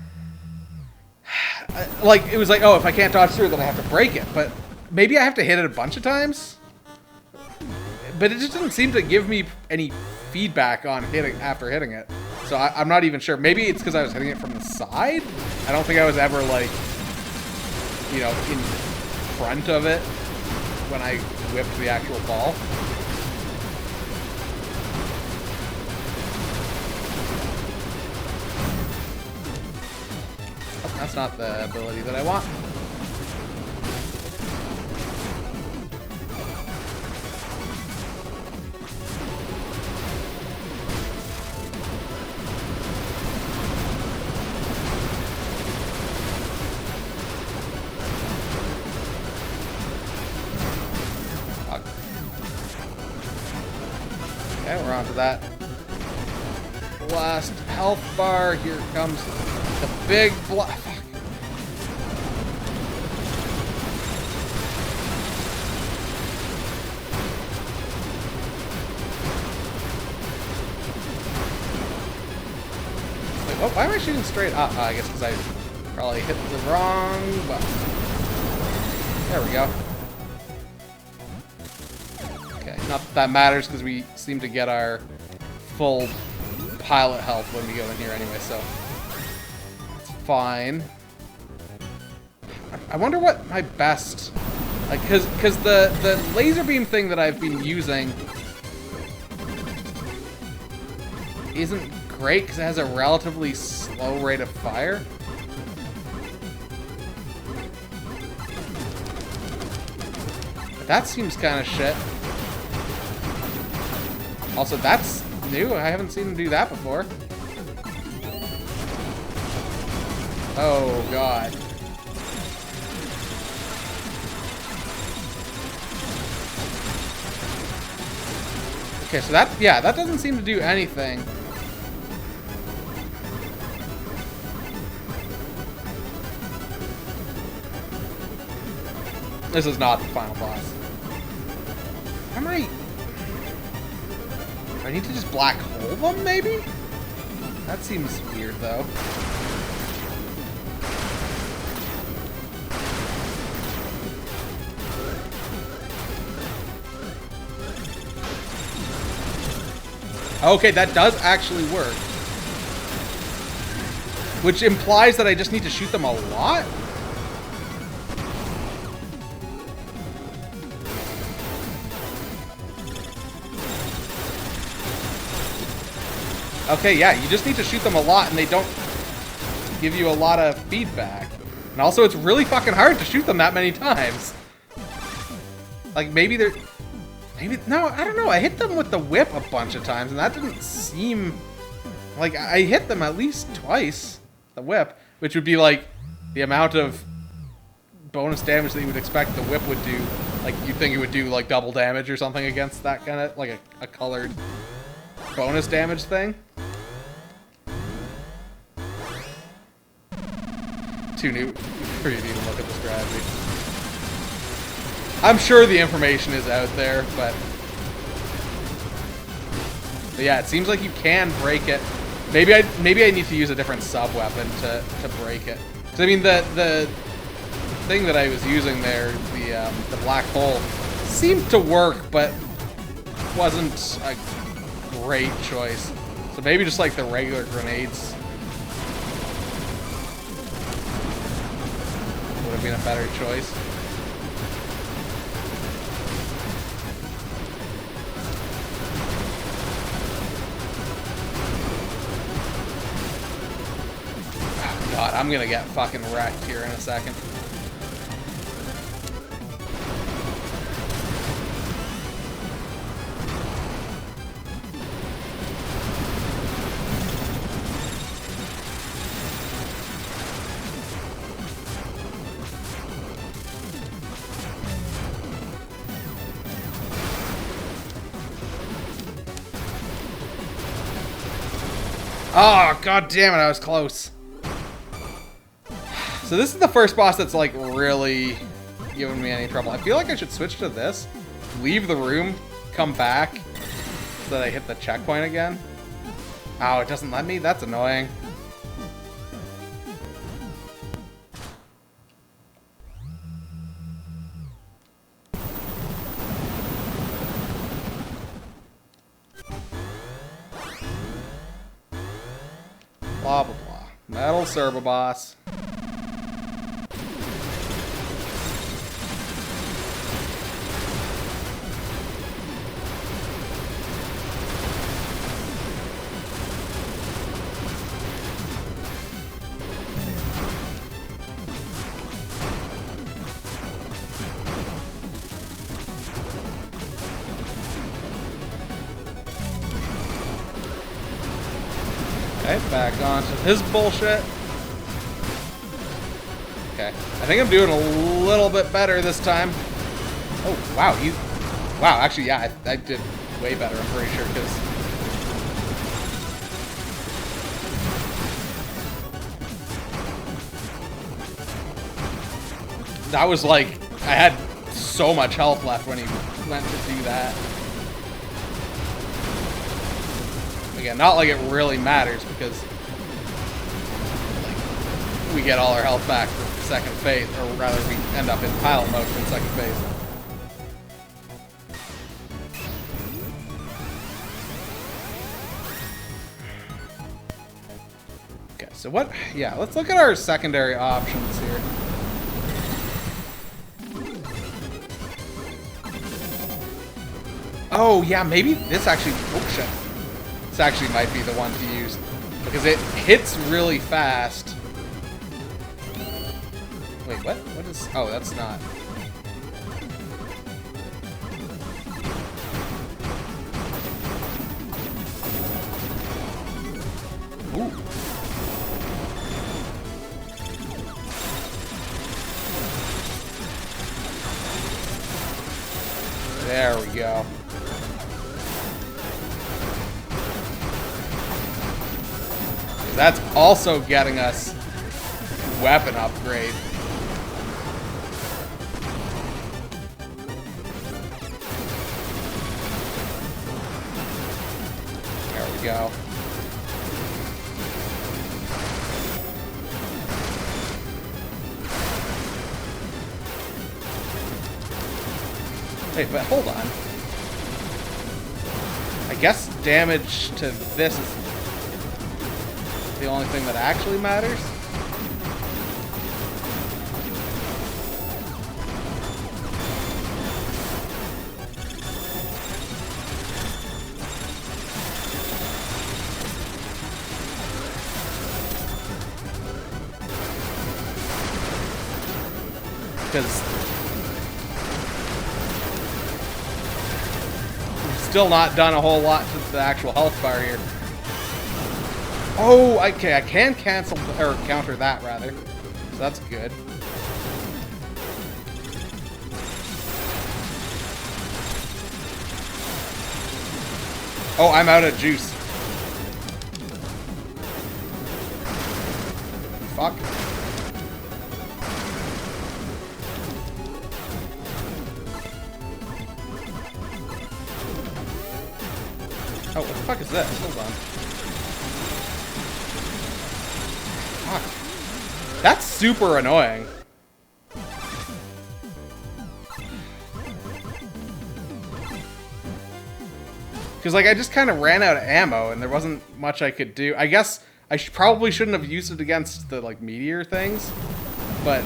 Like, it was like, oh, if I can't dodge through, then I have to break it. But maybe I have to hit it a bunch of times? But it just didn't seem to give me any feedback on hitting after hitting it. So I'm not even sure. Maybe it's because I was hitting it from the side? I don't think I was ever, like, you know, in front of it when I whipped the actual ball. Oh, that's not the ability that I want. Okay, we're on to that last health bar. Here comes the big block. Wait, oh, why am I shooting straight up? I guess because I probably hit the wrong button. There we go. Not that that matters because we seem to get our full pilot health when we go in here anyway, so it's fine. I wonder what my best, like, because the laser beam thing that I've been using isn't great because it has a relatively slow rate of fire. But that seems kind of shit. Also, that's new. I haven't seen him do that before. Oh, God. Okay, so that, yeah, that doesn't seem to do anything. This is not the final boss. Am I... Do I need to just black hole them, maybe? That seems weird, though. Okay, that does actually work. Which implies that I just need to shoot them a lot? Okay, yeah, you just need to shoot them a lot and they don't give you a lot of feedback. And also, it's really fucking hard to shoot them that many times. Like, maybe they're... Maybe, no, I don't know. I hit them with the whip a bunch of times, and that didn't seem... Like, I hit them at least twice, the whip, which would be, like, the amount of bonus damage that you would expect the whip would do. Like, you'd think it would do, like, double damage or something against that kind of, like, a colored bonus damage thing. Too new for you to even look at the strategy. I'm sure the information is out there, but yeah, it seems like you can break it. Maybe I need to use a different sub weapon to break it. Because I mean the thing that I was using there, the black hole, seemed to work, but wasn't a great choice. So maybe just like the regular grenades would have been a better choice. God, I'm gonna get fucking wrecked here in a second. Oh, god damn it, I was close. So this is the first boss that's like really giving me any trouble. I feel like I should switch to this, leave the room, come back, so that I hit the checkpoint again. Oh, it doesn't let me? That's annoying. Blah, blah, blah. Metal Servo Boss. Okay, back onto his bullshit. Okay, I think I'm doing a little bit better this time. Oh, wow, wow, actually, yeah, I did way better, I'm pretty sure, because... That was like, I had so much health left when he went to do that. Again, not like it really matters because like, we get all our health back for second phase, or rather we end up in pilot mode for the second phase. Okay, so what, yeah, let's look at our secondary options here. Oh yeah, maybe this actually, oh shit. This actually might be the one to use because it hits really fast. Wait, what? What is... Oh, that's not... Ooh. There we go. That's also getting us weapon upgrade. There we go. Wait, but hold on. I guess damage to this is the only thing that actually matters. Because we've still not done a whole lot to the actual health bar here. Oh, okay, I can cancel, or counter that, rather. So that's good. Oh, I'm out of juice. Fuck. Oh, what the fuck is this? Hold on. Fuck. That's super annoying. Because, like, I just kind of ran out of ammo, and there wasn't much I could do. I guess I probably shouldn't have used it against the, like, meteor things, but...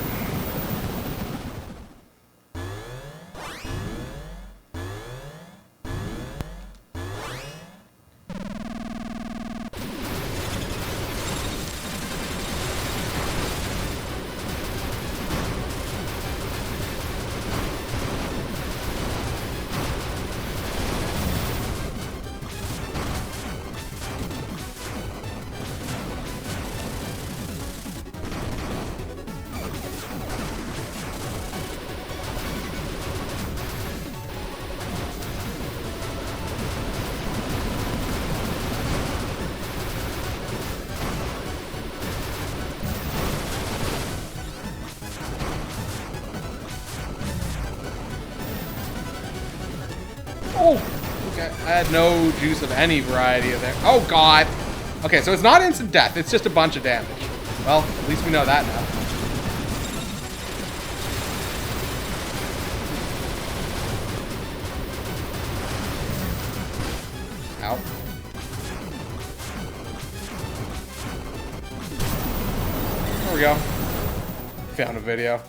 Oh! Okay, I had no juice of any variety of there. Oh, God! Okay, so it's not instant death. It's just a bunch of damage. Well, at least we know that now. Ow. There we go. Found a video.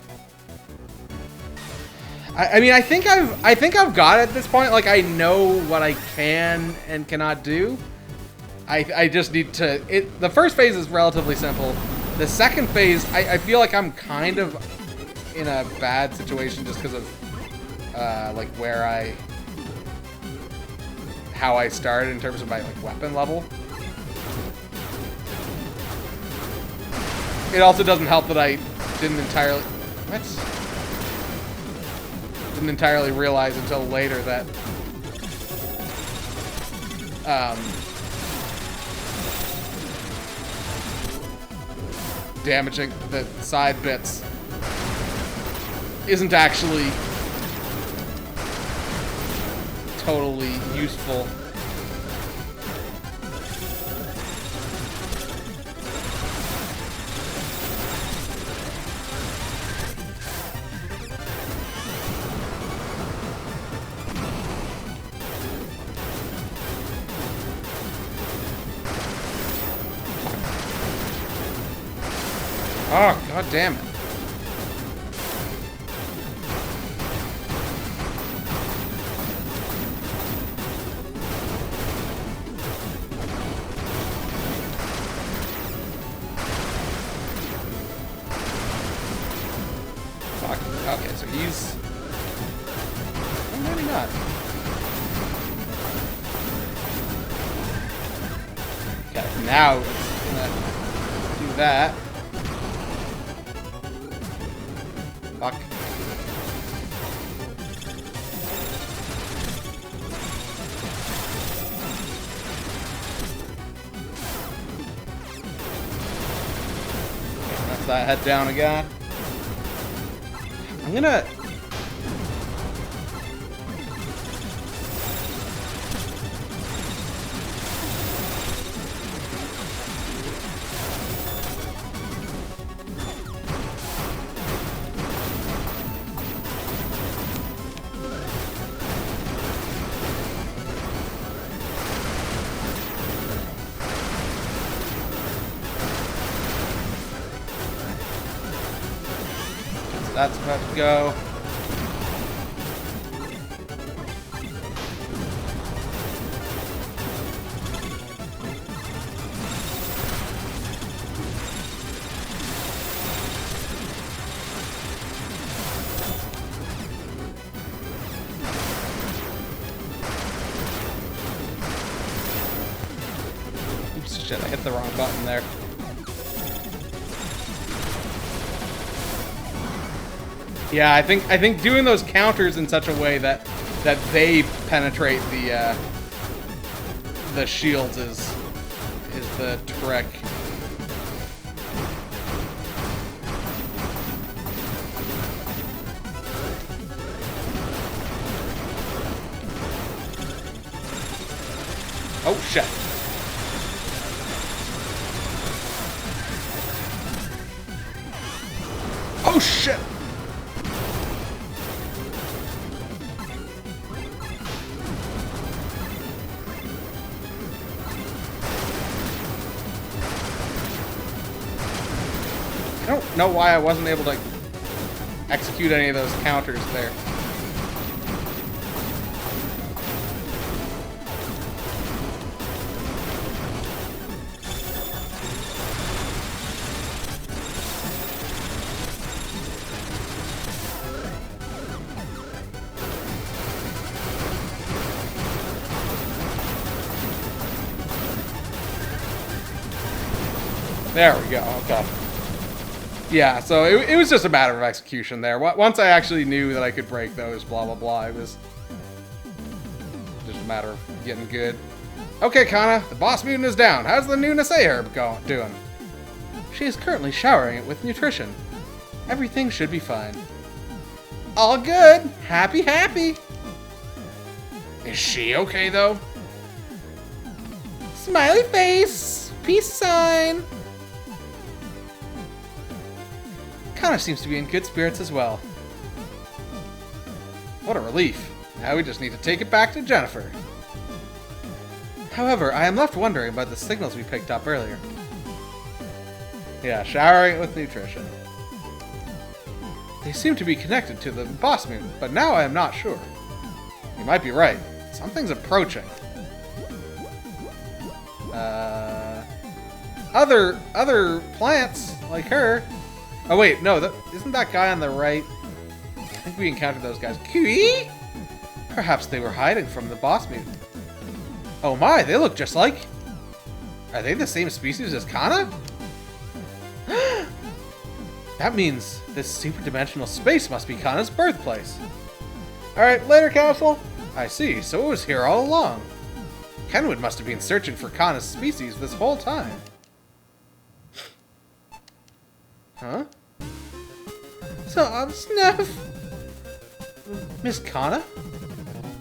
I mean, I think I've got it at this point. Like, I know what I can and cannot do. I just need to... The first phase is relatively simple. The second phase, I feel like I'm kind of in a bad situation just because of, like, how I started in terms of my, like, weapon level. It also doesn't help that I didn't entirely... What? Didn't entirely realize until later that damaging the side bits isn't actually totally useful. Oh, god damn it. Okay, so he's... Well, maybe not. Okay, now it's gonna do that. Fuck. That's that head down again. I'm gonna... That's about to go. Oops, shit, I hit the wrong button there. Yeah, I think doing those counters in such a way that they penetrate the shields is the trick. Oh shit. Oh shit. I don't know why I wasn't able to execute any of those counters there. There we go, okay. Yeah, so it was just a matter of execution there. Once I actually knew that I could break those, blah, blah, blah, it was just a matter of getting good. Okay, Kana, the boss mutant is down. How's the new Nasei herb doing? She is currently showering it with nutrition. Everything should be fine. All good. Happy, happy. Is she okay, though? Smiley face. Peace sign. Kana seems to be in good spirits as well. What a relief. Now we just need to take it back to Jennifer. However, I am left wondering about the signals we picked up earlier. Yeah, showering it with nutrition. They seem to be connected to the boss mutant, but now I am not sure. You might be right. Something's approaching. Other plants like her. Oh wait, no, isn't that guy on the right? I think we encountered those guys. Kui? Perhaps they were hiding from the boss mutant. Oh my, they look just like... Are they the same species as Kana? That means this super-dimensional space must be Kana's birthplace. Alright, later, Castle. I see, so it was here all along. Kenwood must have been searching for Kana's species this whole time. Huh? So, Snuff! Miss Kana?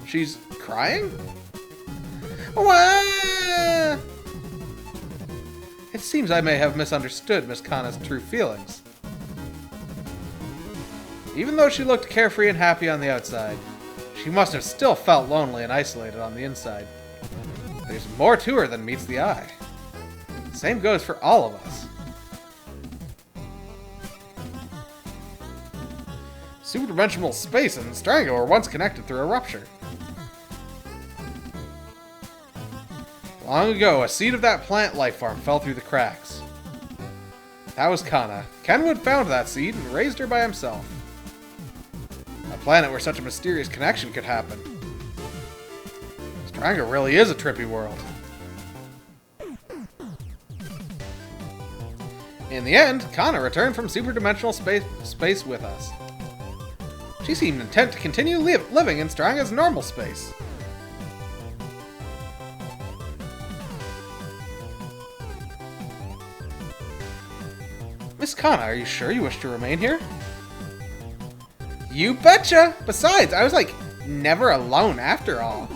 She's crying? Wah! It seems I may have misunderstood Miss Kana's true feelings. Even though she looked carefree and happy on the outside, she must have still felt lonely and isolated on the inside. There's more to her than meets the eye. Same goes for all of us. Superdimensional space and Strango were once connected through a rupture. Long ago, a seed of that plant life form fell through the cracks. That was Kana. Kenwood found that seed and raised her by himself. A planet where such a mysterious connection could happen. Stranga really is a trippy world. In the end, Kana returned from superdimensional space with us. She seemed intent to continue living in Stranga's normal space. Miss Kana, are you sure you wish to remain here? You betcha! Besides, I was like, never alone after all.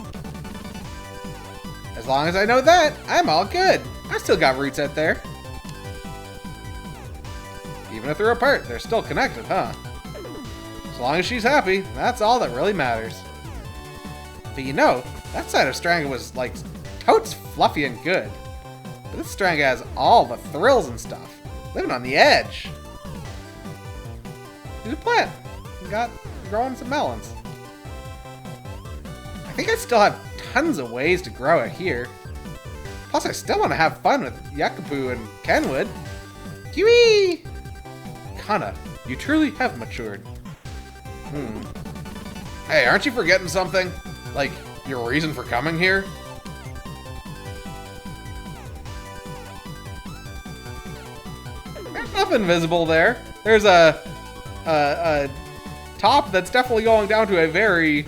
As long as I know that, I'm all good. I still got roots out there. Even if they're apart, they're still connected, huh? As long as she's happy, that's all that really matters. But you know, that side of Stranga was like totes fluffy and good. But this Stranga has all the thrills and stuff. Living on the edge. Here's a plant. We got growing some melons. I think I still have tons of ways to grow it here. Plus, I still want to have fun with Yakubu and Kenwood. Kiwi! Kana, you truly have matured. Hey, aren't you forgetting something? Like, your reason for coming here? There's nothing visible there. There's a top that's definitely going down to a very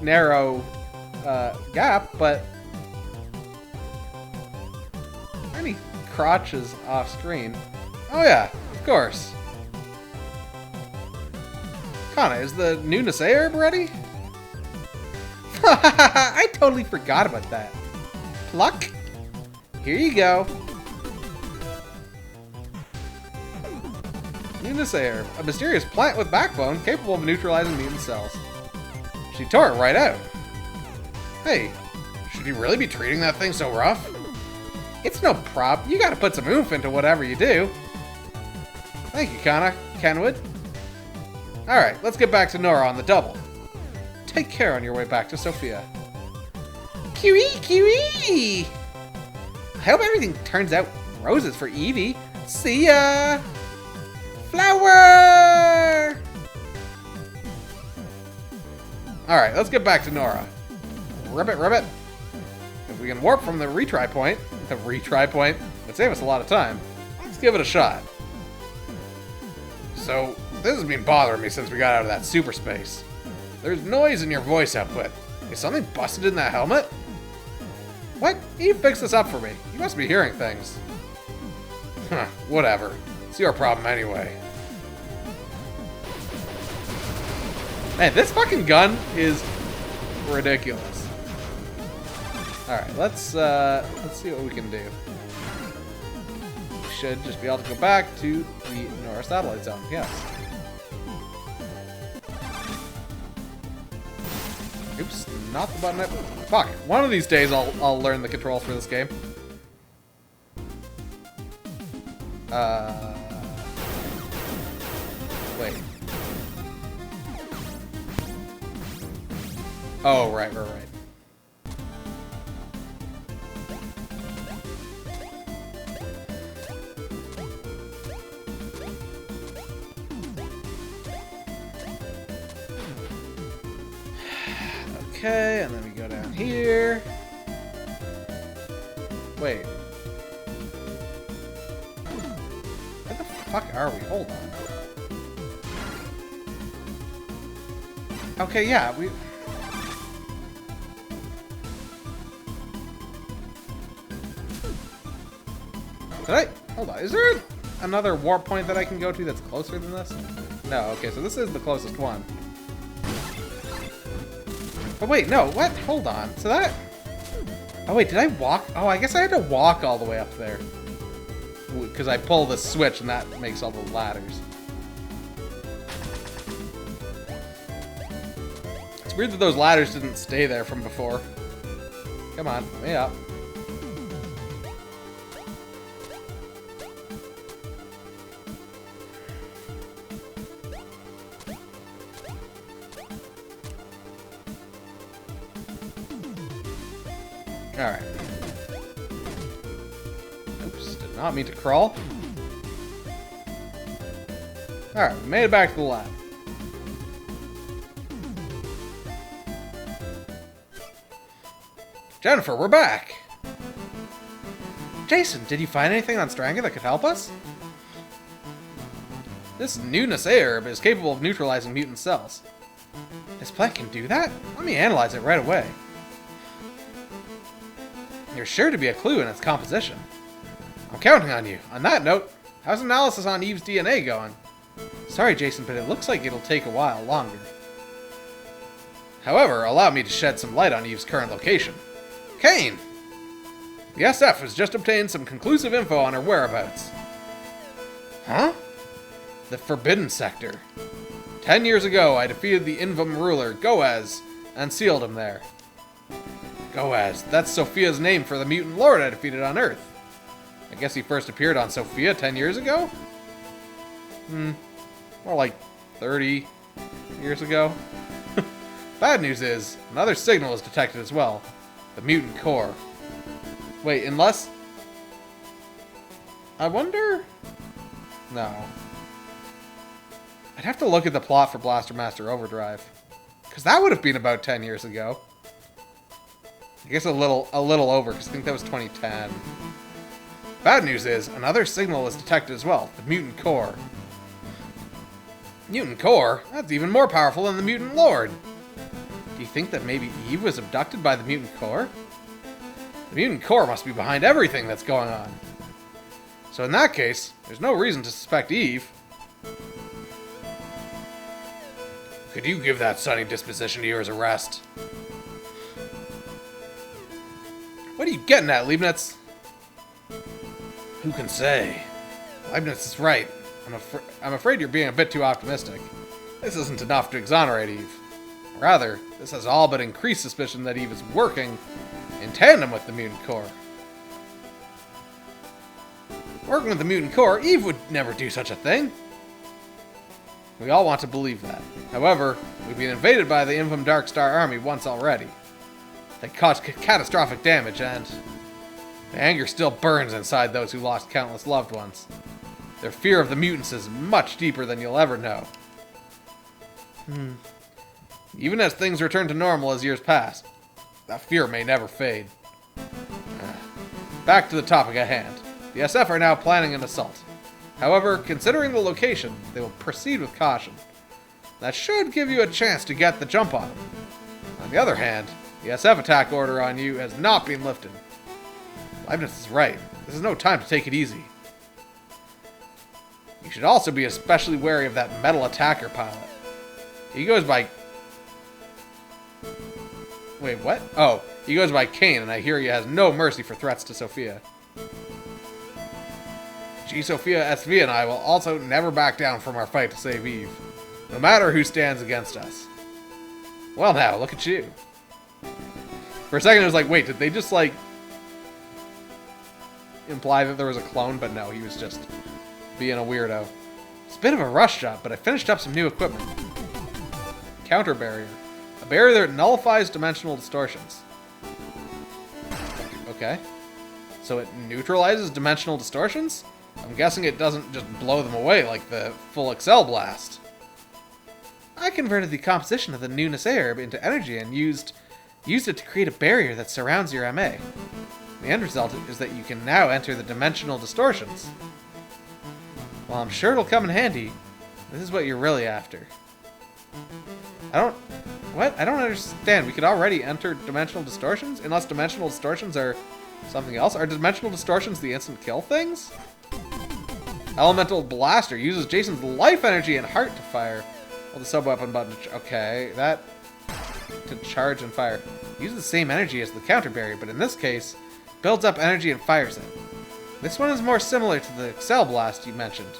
narrow gap, but any crotches off screen? Oh yeah, of course. Kana, is the new Nisei herb ready? I totally forgot about that. Pluck. Here you go. New Nisei herb, a mysterious plant with backbone capable of neutralizing mutant cells. She tore it right out. Hey, should you really be treating that thing so rough? It's no prop. You gotta put some oomph into whatever you do. Thank you, Kana. Kenwood. Alright, let's get back to Nora on the double. Take care on your way back to Sophia. Kiwi! Kiwi! I hope everything turns out roses for Evie. See ya! Flower! Alright, let's get back to Nora. Ribbit, ribbit. If we can warp from the retry point, would save us a lot of time. Let's give it a shot. So, this has been bothering me since we got out of that super space. There's noise in your voice output. Is something busted in that helmet? What? You fix this up for me. You must be hearing things. Huh, whatever. It's your problem anyway. Man, this fucking gun is ridiculous. Alright, let's see what we can do. We should just be able to go back to the Nora Satellite Zone, yes. Oops, not the button. Fuck, one of these days I'll learn the controls for this game. Wait. Oh, right. Okay, and then we go down here. Wait. Where the fuck are we? Hold on. Okay, yeah, we... Hold on, is there another warp point that I can go to that's closer than this? No, okay, so this is the closest one. Oh wait, no, what? Hold on, so that... Oh wait, did I walk? Oh, I guess I had to walk all the way up there. Because I pull the switch and that makes all the ladders. It's weird that those ladders didn't stay there from before. Come on, let me up. Alright. Oops, did not mean to crawl. Alright, we made it back to the lab. Jennifer, we're back! Jason, did you find anything on Stranga that could help us? This new Nasairb is capable of neutralizing mutant cells. This plant can do that? Let me analyze it right away. There's sure to be a clue in its composition. I'm counting on you. On that note, how's analysis on Eve's DNA going? Sorry, Jason, but it looks like it'll take a while longer. However, allow me to shed some light on Eve's current location. Kane! The SF has just obtained some conclusive info on her whereabouts. Huh? The Forbidden Sector. 10 years ago, I defeated the Invum ruler, Goaz, and sealed him there. Goaz, that's Sophia's name for the mutant lord I defeated on Earth. I guess he first appeared on Sophia 10 years ago? More like 30 years ago. Bad news is, another signal is detected as well. The mutant core. Wait, unless... I wonder... No. I'd have to look at the plot for Blaster Master Overdrive. Because that would have been about 10 years ago. I guess a little over, because I think that was 2010. Bad news is, another signal is detected as well. The mutant core. Mutant core? That's even more powerful than the mutant lord. Do you think that maybe Eve was abducted by the mutant core? The mutant core must be behind everything that's going on. So in that case, there's no reason to suspect Eve. Could you give that sunny disposition to yours a rest? What are you getting at, Leibniz? Who can say? Leibniz is right. I'm afraid you're being a bit too optimistic. This isn't enough to exonerate Eve. Rather, this has all but increased suspicion that Eve is working in tandem with the mutant core. Working with the mutant core, Eve would never do such a thing. We all want to believe that. However, we've been invaded by the Invum Darkstar army once already. They caused catastrophic damage, and the anger still burns inside those who lost countless loved ones. Their fear of the mutants is much deeper than you'll ever know. Even as things return to normal as years pass, that fear may never fade. Back to the topic at hand. The SF are now planning an assault. However, considering the location, they will proceed with caution. That should give you a chance to get the jump on them. On the other hand, the SF attack order on you has not been lifted. Leibniz is right. This is no time to take it easy. You should also be especially wary of that metal attacker pilot. He goes by... Wait, what? Oh, he goes by Kane, and I hear he has no mercy for threats to Sophia. G. Sophia SV and I will also never back down from our fight to save Eve, no matter who stands against us. Well now, look at you. For a second it was like, wait, did they just like imply that there was a clone? But no, he was just being a weirdo. It's a bit of a rush job, but I finished up some new equipment. Counter barrier. A barrier that nullifies dimensional distortions. Okay. So it neutralizes dimensional distortions? I'm guessing it doesn't just blow them away like the full Excel blast. I converted the composition of the new Nasairb into energy and used it to create a barrier that surrounds your MA. The end result is that you can now enter the dimensional distortions. While I'm sure it'll come in handy, this is what you're really after. What? I don't understand. We could already enter dimensional distortions? Unless dimensional distortions are something else? Are dimensional distortions the instant kill things? Elemental Blaster uses Jason's life energy and heart to fire. Hold the sub-weapon button to... Okay, that... to charge and fire. Uses the same energy as the counter barrier, but in this case, builds up energy and fires it. This one is more similar to the Excel Blast you mentioned.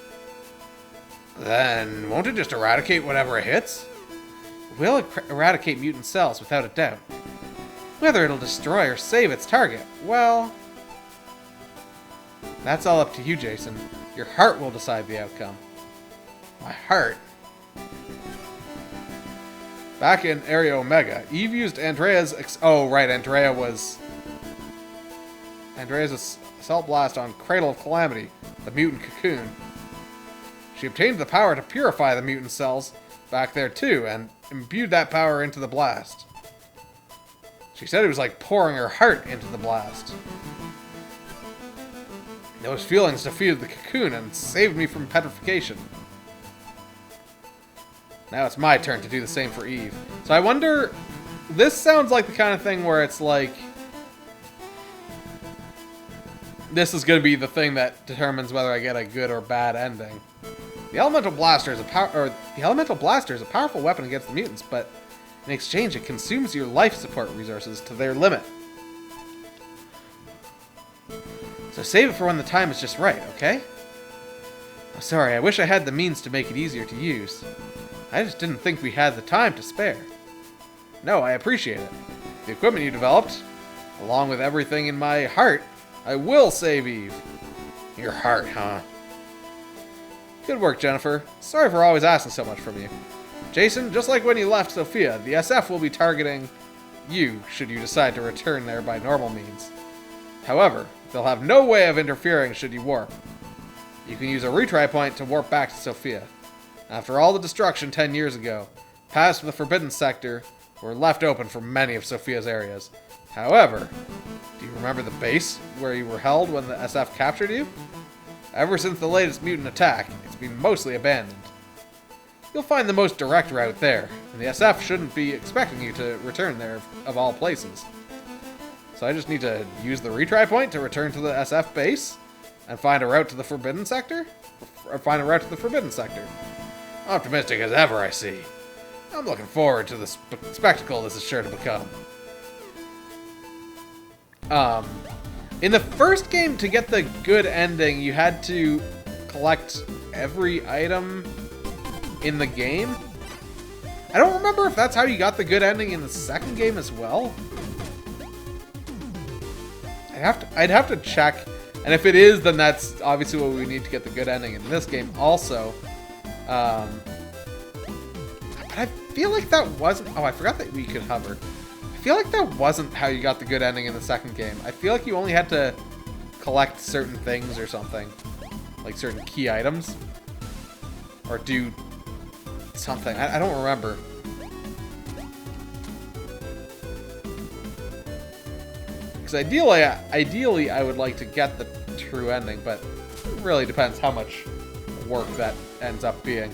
Then, won't it just eradicate whatever it hits? It will eradicate mutant cells, without a doubt. Whether it'll destroy or save its target, well... that's all up to you, Jason. Your heart will decide the outcome. My heart? Back in Area Omega, Eve used Andrea's... oh, right, Andrea's Assault Blast on Cradle of Calamity, the mutant cocoon. She obtained the power to purify the mutant cells back there too, and imbued that power into the blast. She said it was like pouring her heart into the blast. Those feelings defeated the cocoon and saved me from petrification. Now it's my turn to do the same for Eve. So I wonder... This sounds like the kind of thing where it's like... This is going to be the thing that determines whether I get a good or bad ending. The Elemental Blaster is a powerful weapon against the mutants, but in exchange it consumes your life support resources to their limit. So save it for when the time is just right, okay? Oh, sorry, I wish I had the means to make it easier to use. I just didn't think we had the time to spare. No, I appreciate it. The equipment you developed, along with everything in my heart, I will save Eve. Your heart, huh? Good work, Jennifer. Sorry for always asking so much from you. Jason, just like when you left Sophia, the SF will be targeting you should you decide to return there by normal means. However, they'll have no way of interfering should you warp. You can use a retry point to warp back to Sophia. After all the destruction 10 years ago, paths to the Forbidden Sector were left open for many of Sophia's areas. However, do you remember the base where you were held when the SF captured you? Ever since the latest mutant attack, it's been mostly abandoned. You'll find the most direct route there, and the SF shouldn't be expecting you to return there of all places. So I just need to use the retry point to return to the SF base and find a route to the Forbidden Sector? Or find a route to the Forbidden Sector. Optimistic as ever, I see. I'm looking forward to the spectacle this is sure to become. In the first game, to get the good ending, you had to collect every item in the game. I don't remember if that's how you got the good ending in the second game as well. I'd have to check, and if it is, then that's obviously what we need to get the good ending in this game also. But I feel like that wasn't... Oh, I forgot that we could hover. I feel like that wasn't how you got the good ending in the second game. I feel like you only had to collect certain things or something. Like certain key items. Or do something. I don't remember. Because ideally I would like to get the true ending, but it really depends how much work that ends up being.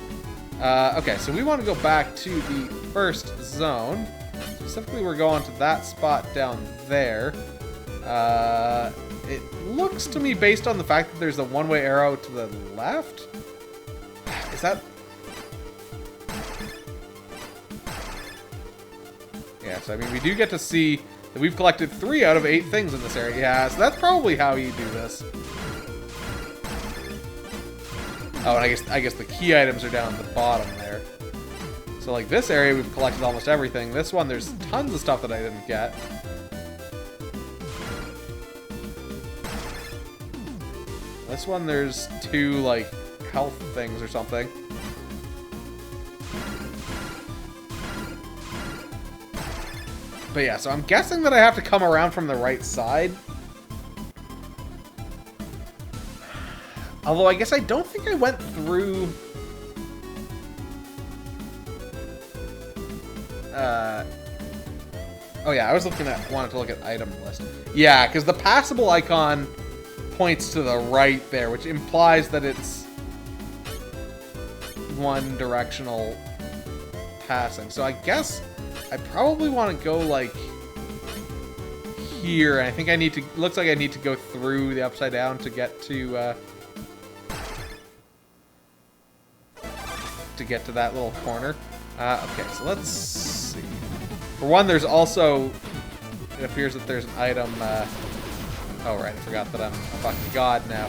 Okay, so we want to go back to the first zone. Specifically, we're going to that spot down there. It looks to me, based on the fact that there's a one-way arrow to the left. Is that... Yeah, so I mean, we do get to see that we've collected 3 out of 8 things in this area. Yeah, so that's probably how you do this. Oh, and I guess the key items are down at the bottom there. So like this area, we've collected almost everything. This one, there's tons of stuff that I didn't get. This one, there's 2 like health things or something. But yeah, so I'm guessing that I have to come around from the right side. Although I guess I don't think I went through... Oh yeah, I was wanted to look at item list. Yeah, because the passable icon points to the right there, which implies that it's one directional passing. So I guess I probably want to go like here, and I think I need to... Looks like I need to go through the upside down to get to that little corner. Okay, so let's see. For one, there's also... It appears that there's an item... Oh, right, I forgot that I'm a fucking god now.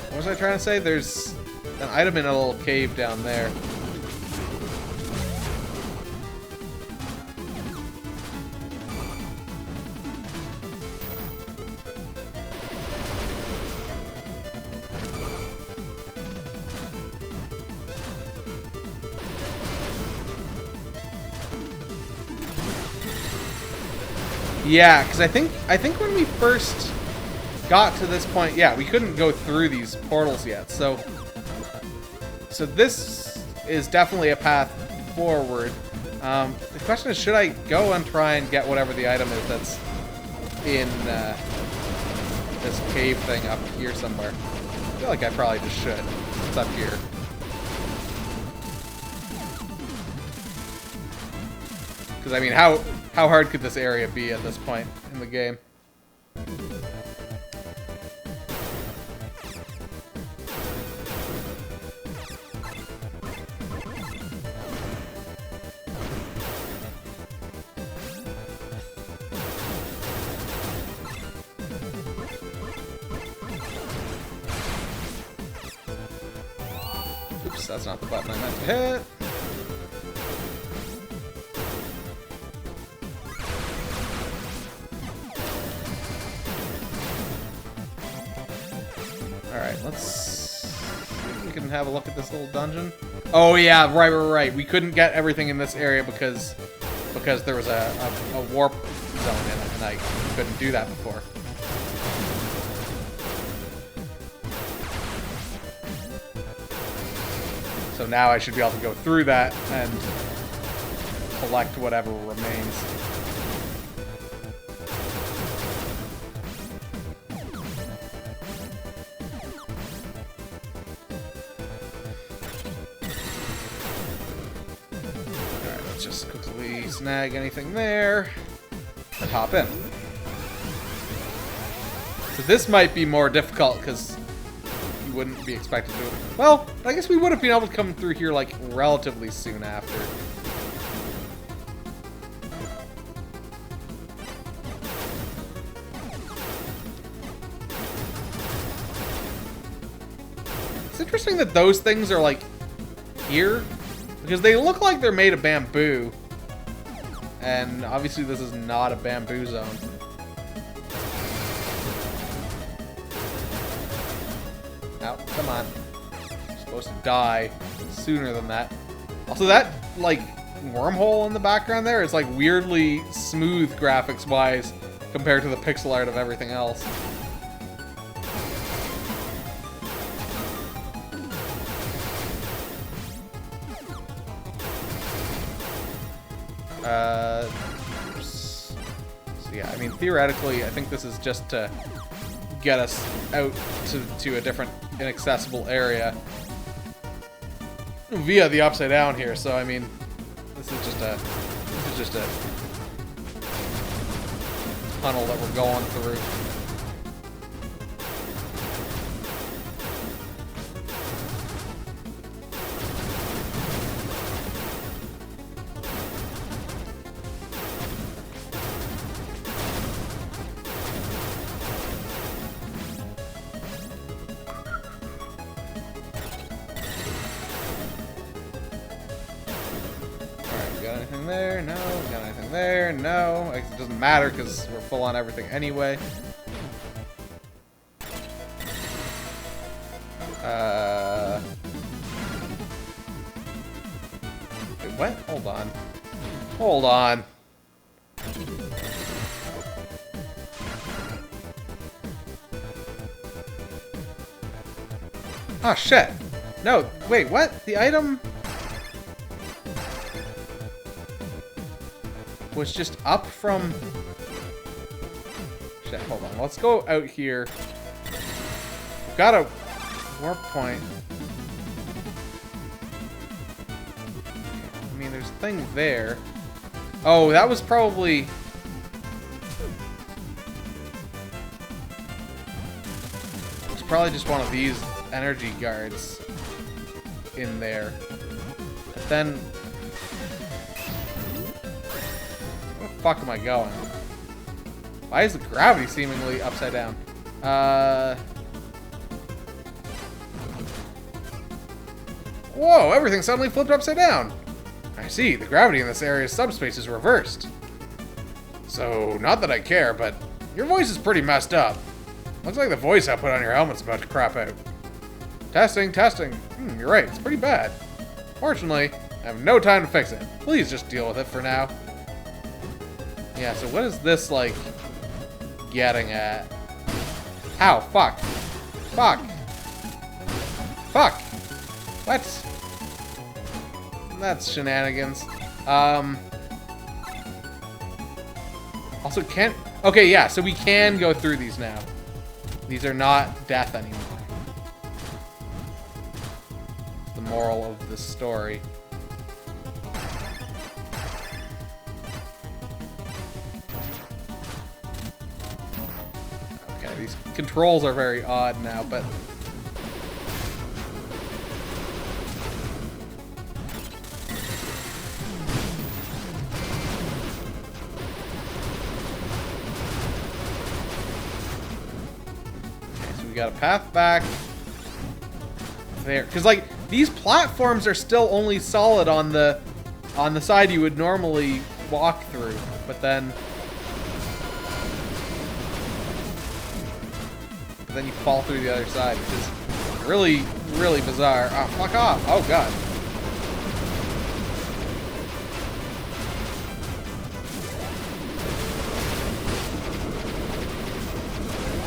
What was I trying to say? There's an item in a little cave down there. Yeah, because I think when we first got to this point, yeah, we couldn't go through these portals yet. So this is definitely a path forward. The question is, should I go and try and get whatever the item is that's in this cave thing up here somewhere? I feel like I probably just should. It's up here. Because, I mean, how hard could this area be at this point in the game? Oops, that's not the button I meant to hit. Alright, let's see if we can have a look at this little dungeon. Oh yeah, right. We couldn't get everything in this area because there was a warp zone in it, and I couldn't do that before. So now I should be able to go through that and collect whatever remains. Alright, let's just quickly snag anything there and hop in. So this might be more difficult because you wouldn't be expected to. Well, I guess we would have been able to come through here like relatively soon after. It's interesting that those things are like here because they look like they're made of bamboo. And obviously this is not a bamboo zone. Oh, come on. I'm supposed to die sooner than that. Also, that, like, wormhole in the background there is, like, weirdly smooth graphics-wise compared to the pixel art of everything else. So yeah, I mean, theoretically, I think this is just to get us out to a different inaccessible area via the Upside Down here. So I mean, this is just a tunnel that we're going through. Anything there? No. Got anything there? No. I guess it doesn't matter because we're full on everything anyway. Wait, what? Hold on. Hold on. Oh, shit. No, wait, what? The item was just up from... Shit, hold on. Let's go out here. We've got a warp point. I mean, there's a thing there. Oh, that was probably... It's probably just one of these energy guards in there. But then... Where the fuck am I going? Why is the gravity seemingly upside down? Whoa, everything suddenly flipped upside down. I see, the gravity in this area's subspace is reversed. So, not that I care, but your voice is pretty messed up. Looks like the voice output on your helmet's about to crap out. Testing, testing. You're right, it's pretty bad. Fortunately, I have no time to fix it. Please just deal with it for now. Yeah, so what is this, like, getting at? How? Fuck. Fuck. Fuck. What? That's shenanigans. Also, can't... Okay, yeah, so we can go through these now. These are not death anymore. It's the moral of the story. Okay, these controls are very odd now, but... We got a path back there, because like these platforms are still only solid on the side you would normally walk through, but then you fall through the other side, which is really, really bizarre. Oh, fuck off! Oh god.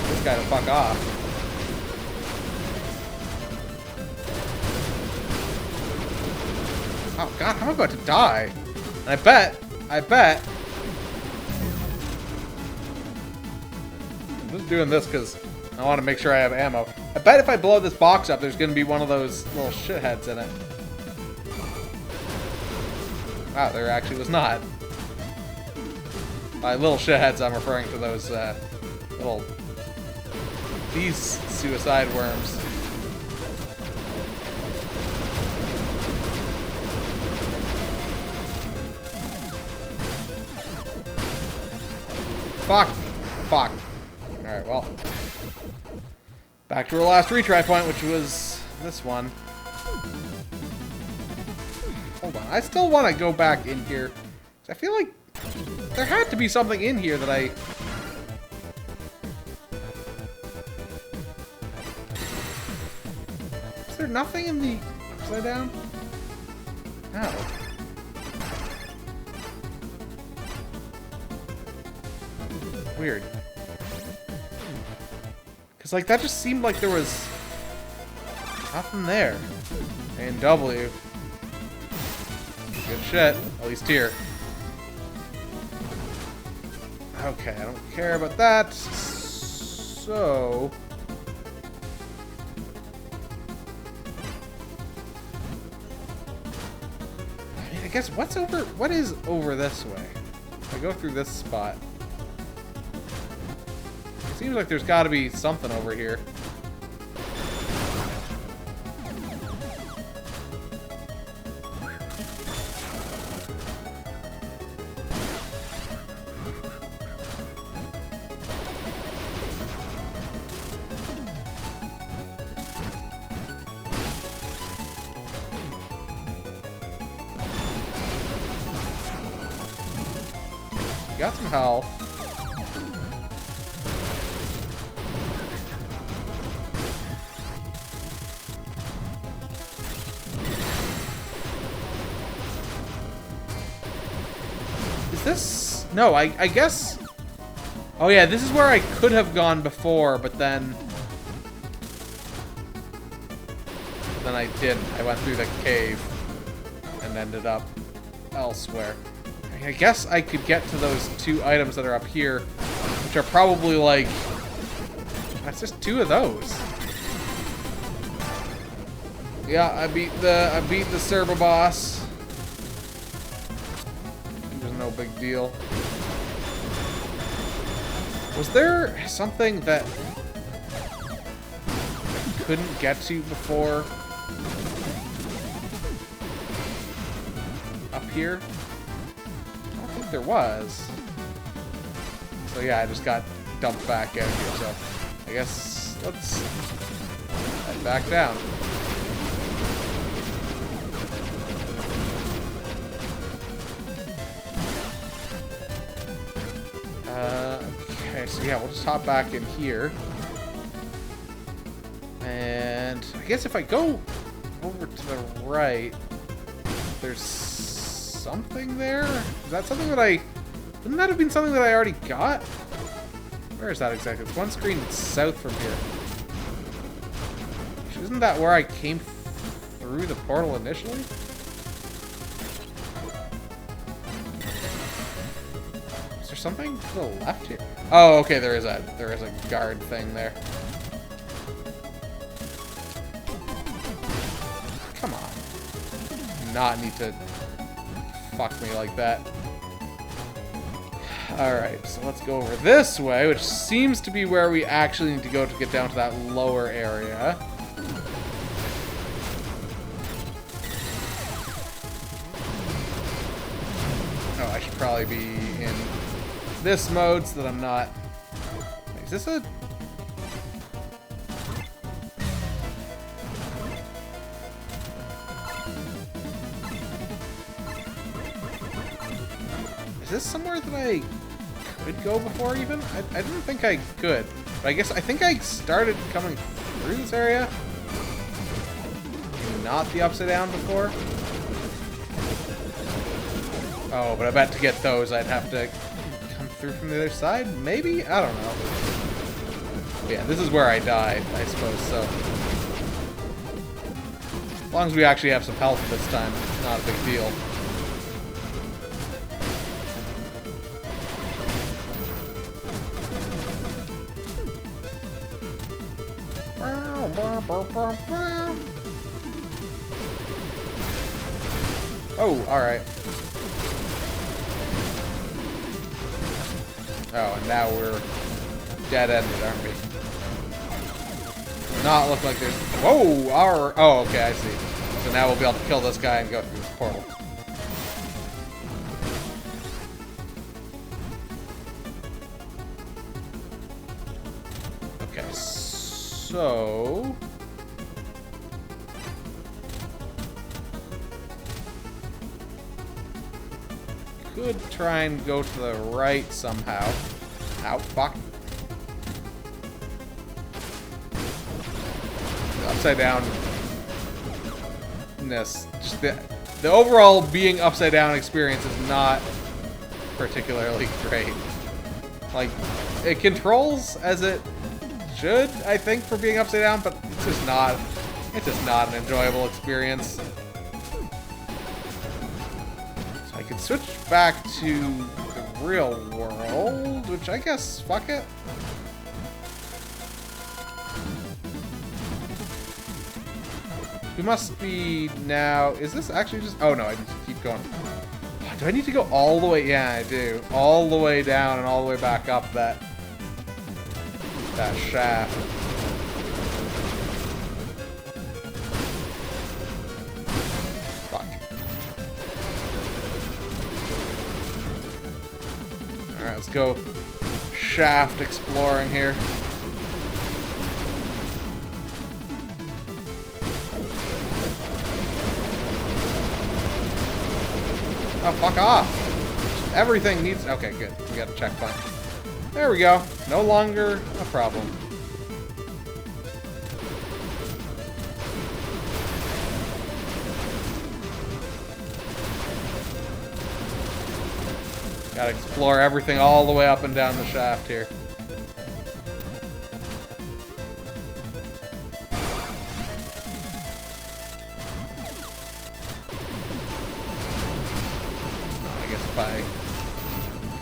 This guy to fuck off. Oh god, I'm about to die. And I bet. I'm just doing this because I want to make sure I have ammo. I bet if I blow this box up, there's going to be one of those little shitheads in it. Wow, there actually was not. By little shitheads, I'm referring to those these suicide worms. Fuck. Fuck. Alright, well. Back to our last retry point, which was this one. Hold on. I still want to go back in here. I feel like there had to be something in here that I... Is there nothing in the upside down? No. Weird. Because, like, that just seemed like there was nothing there. And W. Good shit. At least here. Okay, I don't care about that. So... I mean, I guess what is over this way? If I go through this spot... Seems like there's got to be something over here. Got some health. This? No, I guess... Oh yeah, this is where I could have gone before, but then I didn't. I went through the cave and ended up elsewhere. I guess I could get to those two items that are up here, which are probably like... That's just two of those. Yeah, I beat the Serba boss. No big deal. Was there something that I couldn't get to before? Up here? I don't think there was. So yeah, I just got dumped back out here, so I guess let's head back down. Okay, so yeah, we'll just hop back in here. And I guess if I go over to the right, there's something there? Is that something that wouldn't that have been something that I already got? Where is that exactly? It's one screen south from here. Isn't that where I came through the portal initially? Is there something to the left here? Oh, okay, there is a guard thing there. Come on. Do not need to fuck me like that. Alright, so let's go over this way, which seems to be where we actually need to go to get down to that lower area. Oh, I should probably be in this mode so that I'm not... Wait, is this a... Is this somewhere that I could go before even? I didn't think I could. But I think I started coming through this area. Not the upside down before. Oh, but I bet to get those I'd have to come through from the other side? Maybe? I don't know. But yeah, this is where I died, I suppose, so. As long as we actually have some health this time, it's not a big deal. Oh, alright. Oh, and now we're dead-ended, aren't we? Not look like there's... Whoa! Oh, okay, I see. So now we'll be able to kill this guy and go through this portal. Okay, so... Could try and go to the right somehow. Ow, fuck. The upside downness. Just the overall being upside down experience is not particularly great. Like, it controls as it should, I think, for being upside down, but it's just not an enjoyable experience. I could switch back to the real world, which I guess, fuck it. We must be now... Is this actually just... Oh, no, I need to keep going. Do I need to go all the way? Yeah, I do. All the way down and all the way back up that shaft. Alright, let's go shaft exploring here. Oh, fuck off! Everything needs... Okay, good. We got a checkpoint. There we go. No longer a problem. Gotta explore everything all the way up and down the shaft here. I guess if I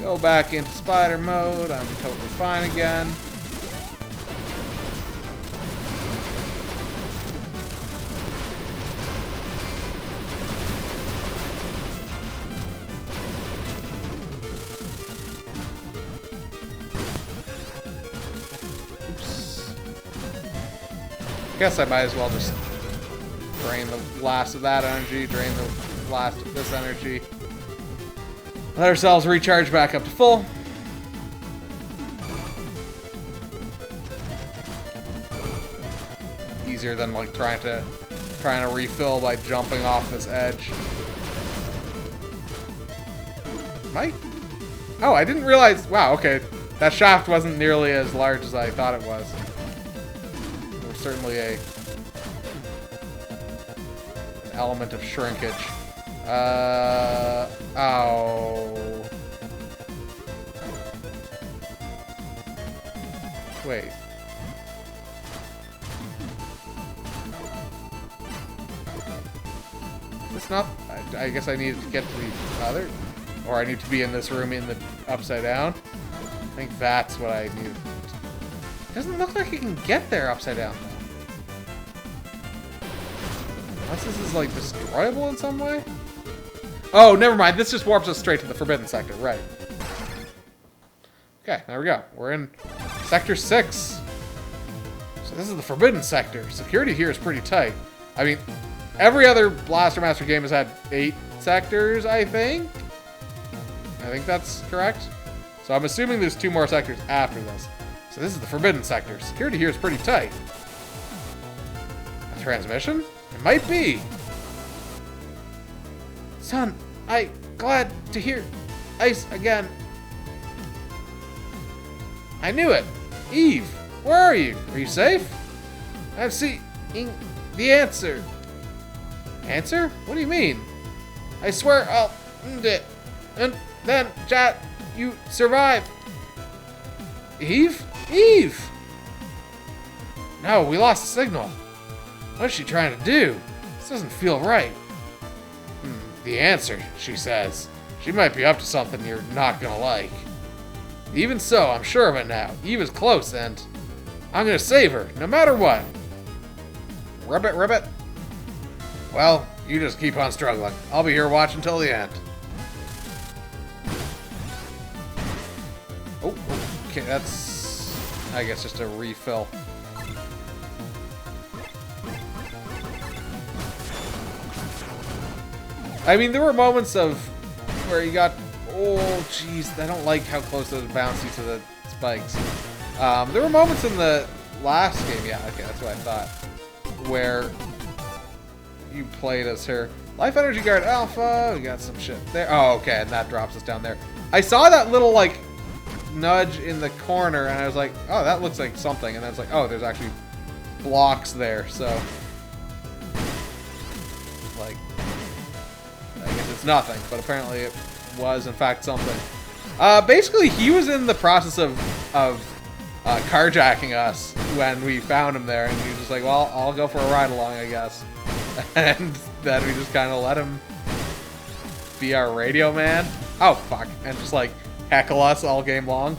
go back into spider mode, I'm totally fine again. Guess I might as well just drain the last of that energy, drain the last of this energy. Let ourselves recharge back up to full. Easier than like trying to refill by jumping off this edge. Might? Oh, I didn't realize. Wow, okay. That shaft wasn't nearly as large as I thought it was. Certainly an element of shrinkage. Oh. Wait. It's not... I guess I needed to get to the other... Or I need to be in this room in the upside down. I think that's what I need. It doesn't look like you can get there upside down, though. Unless this is, like, destroyable in some way? Oh, never mind. This just warps us straight to the Forbidden Sector. Right. Okay, there we go. We're in Sector 6. So this is the Forbidden Sector. Security here is pretty tight. I mean, every other Blaster Master game has had 8 sectors, I think? I think that's correct. So I'm assuming there's 2 more sectors after this. So this is the Forbidden Sector. Security here is pretty tight. A transmission? It might be. Son, glad to hear ice again. I knew it. Eve, where are you? Are you safe? I'm seeing the answer. Answer? What do you mean? I swear I'll end it. And then, chat, you survive. Eve? Eve! No, we lost the signal. What's she trying to do? This doesn't feel right. The answer, she says. She might be up to something you're not gonna like. Even so, I'm sure of it now. Eve is close, and I'm gonna save her, no matter what. Ribbit, ribbit. Well, you just keep on struggling. I'll be here watching till the end. Oh, okay, that's, I guess, just a refill. I mean, there were moments of where you got, oh, jeez, I don't like how close those bouncy to the spikes. There were moments in the last game, yeah, okay, that's what I thought, where you played as her. Life Energy Guard Alpha, we got some shit there. Oh, okay, and that drops us down there. I saw that little, like, nudge in the corner, and I was like, oh, that looks like something, and then it's like, oh, there's actually blocks there, so, like, I guess it's nothing, but apparently it was, in fact, something. Basically, he was in the process of carjacking us when we found him there, and he was just like, well, I'll go for a ride along, I guess. And then we just kind of let him be our radio man. Oh, fuck. And just, like, heckle us all game long.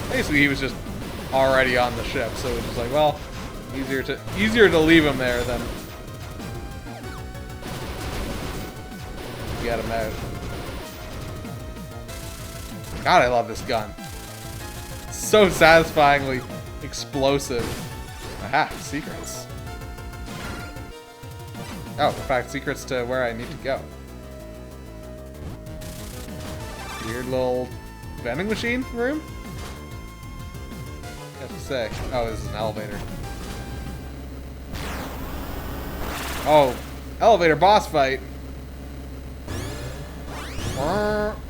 Basically, he was just already on the ship, so it was just like, well, easier to leave him there than get him out. God, I love this gun. It's so satisfyingly explosive. Aha, secrets. Oh, in fact, secrets to where I need to go. Weird little vending machine room? What to say? Oh, this is an elevator. Oh, elevator boss fight.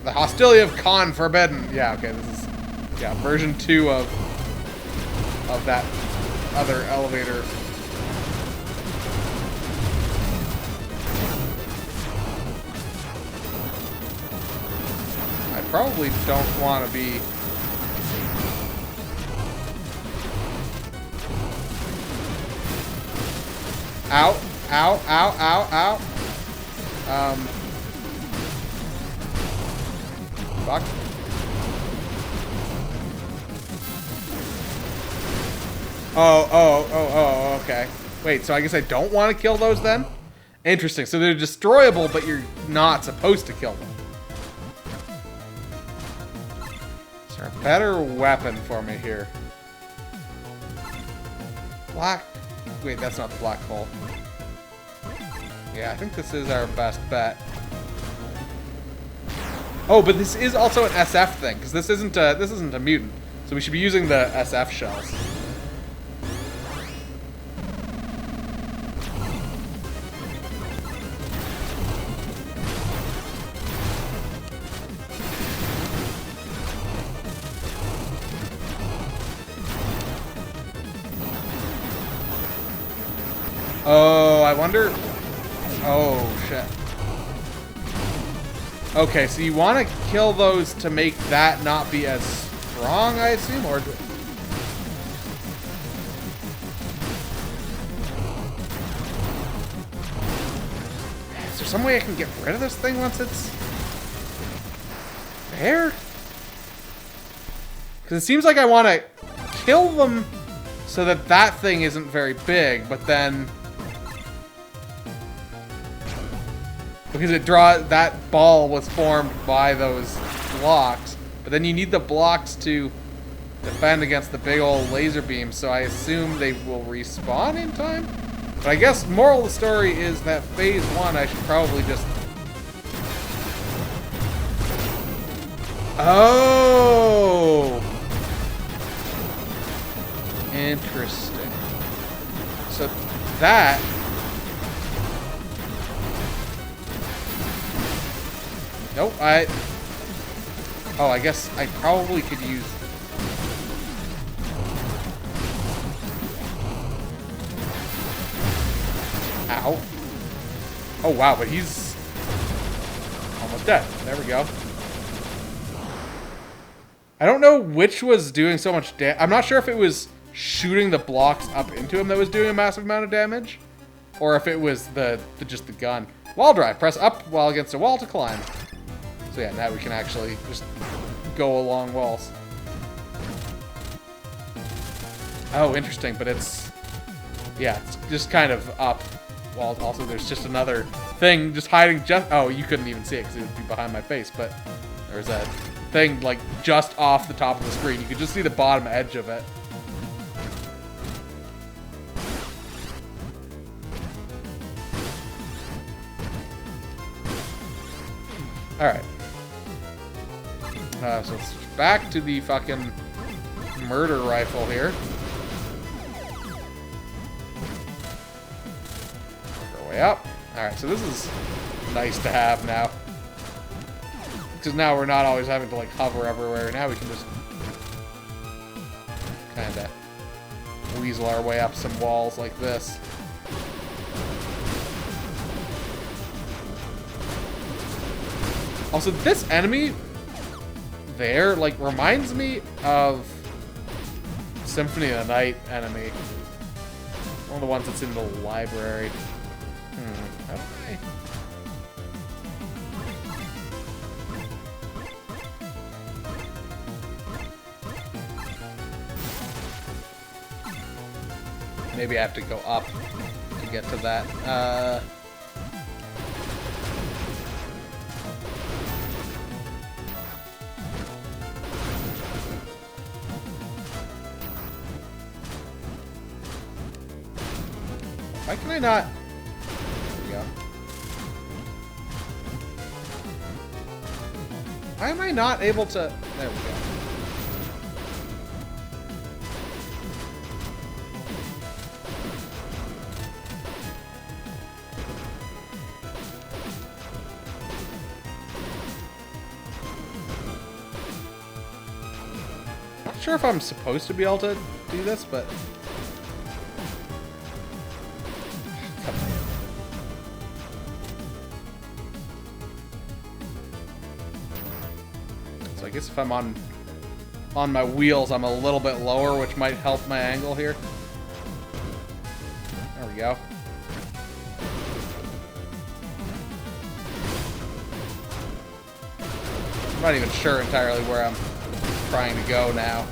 The hostility of Khan Forbidden. Yeah, okay, this is, yeah, version 2 of that other elevator. I probably don't want to be... Ow, ow, ow, ow, ow. Fuck. Oh, okay. Wait, so I guess I don't want to kill those then? Interesting, so they're destroyable, but you're not supposed to kill them. Is there a better weapon for me here? Black... Wait, that's not the black hole. Yeah, I think this is our best bet. Oh, but this is also an SF thing, because this isn't a mutant. So we should be using the SF shells. Oh, I wonder... Oh, shit. Okay, so you want to kill those to make that not be as strong, I assume? Or... Is there some way I can get rid of this thing once it's... there? Because it seems like I want to kill them so that that thing isn't very big, but then... Because it that ball was formed by those blocks, but then you need the blocks to defend against the big old laser beams, so I assume they will respawn in time? But I guess moral of the story is that phase 1 I should probably just... Oh! Interesting. So that... Nope, oh, I guess I probably could use... Ow. Oh, wow, but he's... almost dead. There we go. I don't know which was doing so much damage. I'm not sure if it was shooting the blocks up into him that was doing a massive amount of damage, or if it was just the gun. Wall drive. Press up while against a wall to climb. So yeah, now we can actually just go along walls. Oh, interesting, but it's... yeah, it's just kind of up. Well, also there's just another thing just hiding just... oh, you couldn't even see it because it would be behind my face, but there's a thing like just off the top of the screen. You could just see the bottom edge of it. Alright. So let's switch back to the fucking murder rifle here. Work our way up. Alright, so this is nice to have now. Because now we're not always having to like hover everywhere. Now we can just kind of weasel our way up some walls like this. Also, this enemy there, like, reminds me of Symphony of the Night enemy. One of the ones that's in the library. Okay. Maybe I have to go up to get to that. Why can I not? There we go. Why am I not able to? There we go. Not sure if I'm supposed to be able to do this, but. I guess if I'm on my wheels, I'm a little bit lower, which might help my angle here. There we go. I'm not even sure entirely where I'm trying to go now.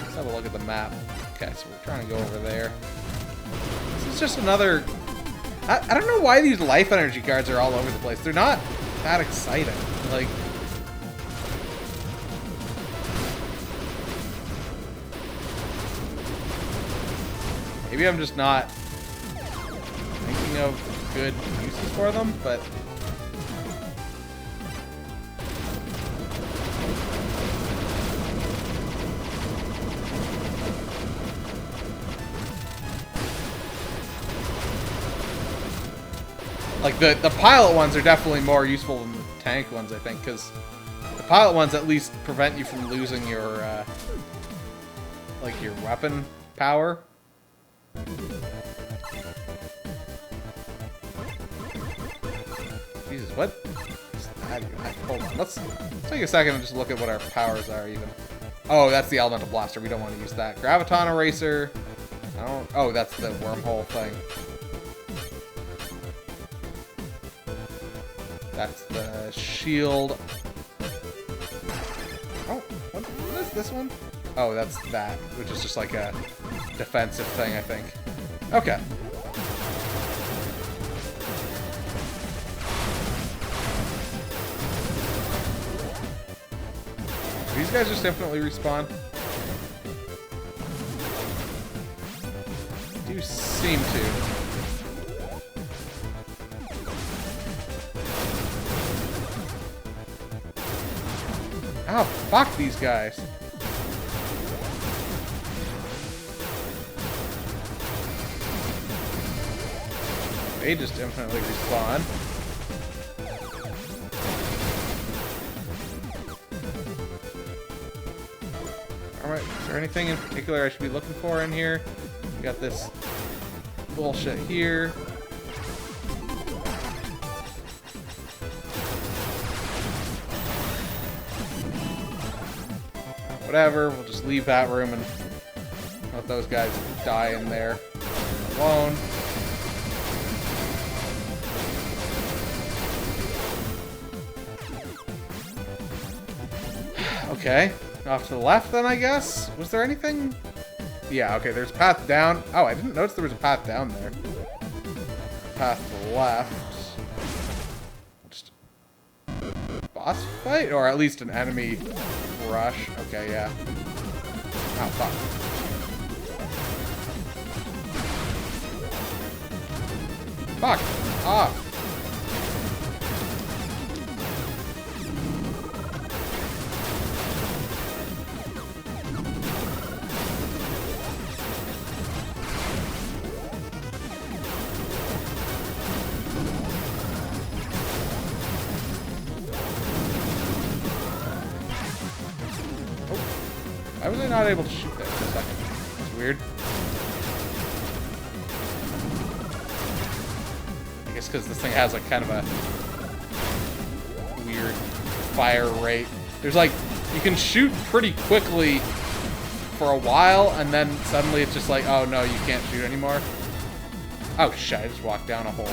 Let's have a look at the map. Okay, so we're trying to go over there. This is just another... I don't know why these life energy cards are all over the place. They're not that exciting. Like... maybe I'm just not thinking of good uses for them, but... like, the pilot ones are definitely more useful than the tank ones, I think, because the pilot ones at least prevent you from losing your, like, your weapon power. what? Hold on. Let's take a second and just look at what our powers are even. Oh, that's the Elemental Blaster. We don't want to use that. Graviton Eraser. I don't... Oh, that's the wormhole thing. That's the shield. Oh, what is this one? Oh, that's that, which is just like a defensive thing, I think. Okay. These guys just infinitely respawn? Do seem to. Oh, fuck these guys. They just infinitely respawn. Alright, is there anything in particular I should be looking for in here? We got this bullshit here. Whatever, we'll just leave that room and let those guys die in there alone. Okay, off to the left then, I guess? Was there anything? Yeah, okay, there's a path down. Oh, I didn't notice there was a path down there. Path to the left. Just boss fight? Or at least an enemy rush. Okay, yeah. Oh, fuck. Fuck off. Why was I not able to shoot there for a second? That's weird. I guess because this thing has like kind of a weird fire rate. There's like, you can shoot pretty quickly for a while, and then suddenly it's just like, oh no, you can't shoot anymore. Oh shit, I just walked down a hole.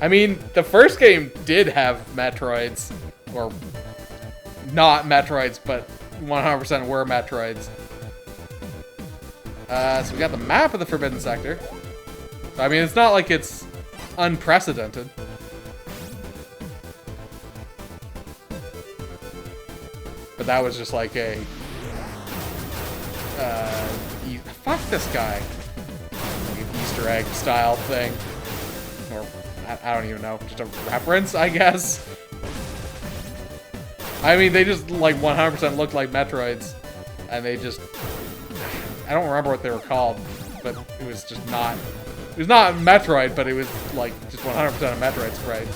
I mean, the first game did have Metroids, or not Metroids, but 100% were Metroids. So we got the map of the Forbidden Sector. So, I mean, it's not like it's unprecedented. But that was just like a... fuck this guy. Like an Easter egg style thing. Or... I don't even know. Just a reference, I guess. I mean, they just, like, 100% looked like Metroids. And they just... I don't remember what they were called. But it was just not... It was not Metroid, but it was, like, just 100% a Metroid sprite.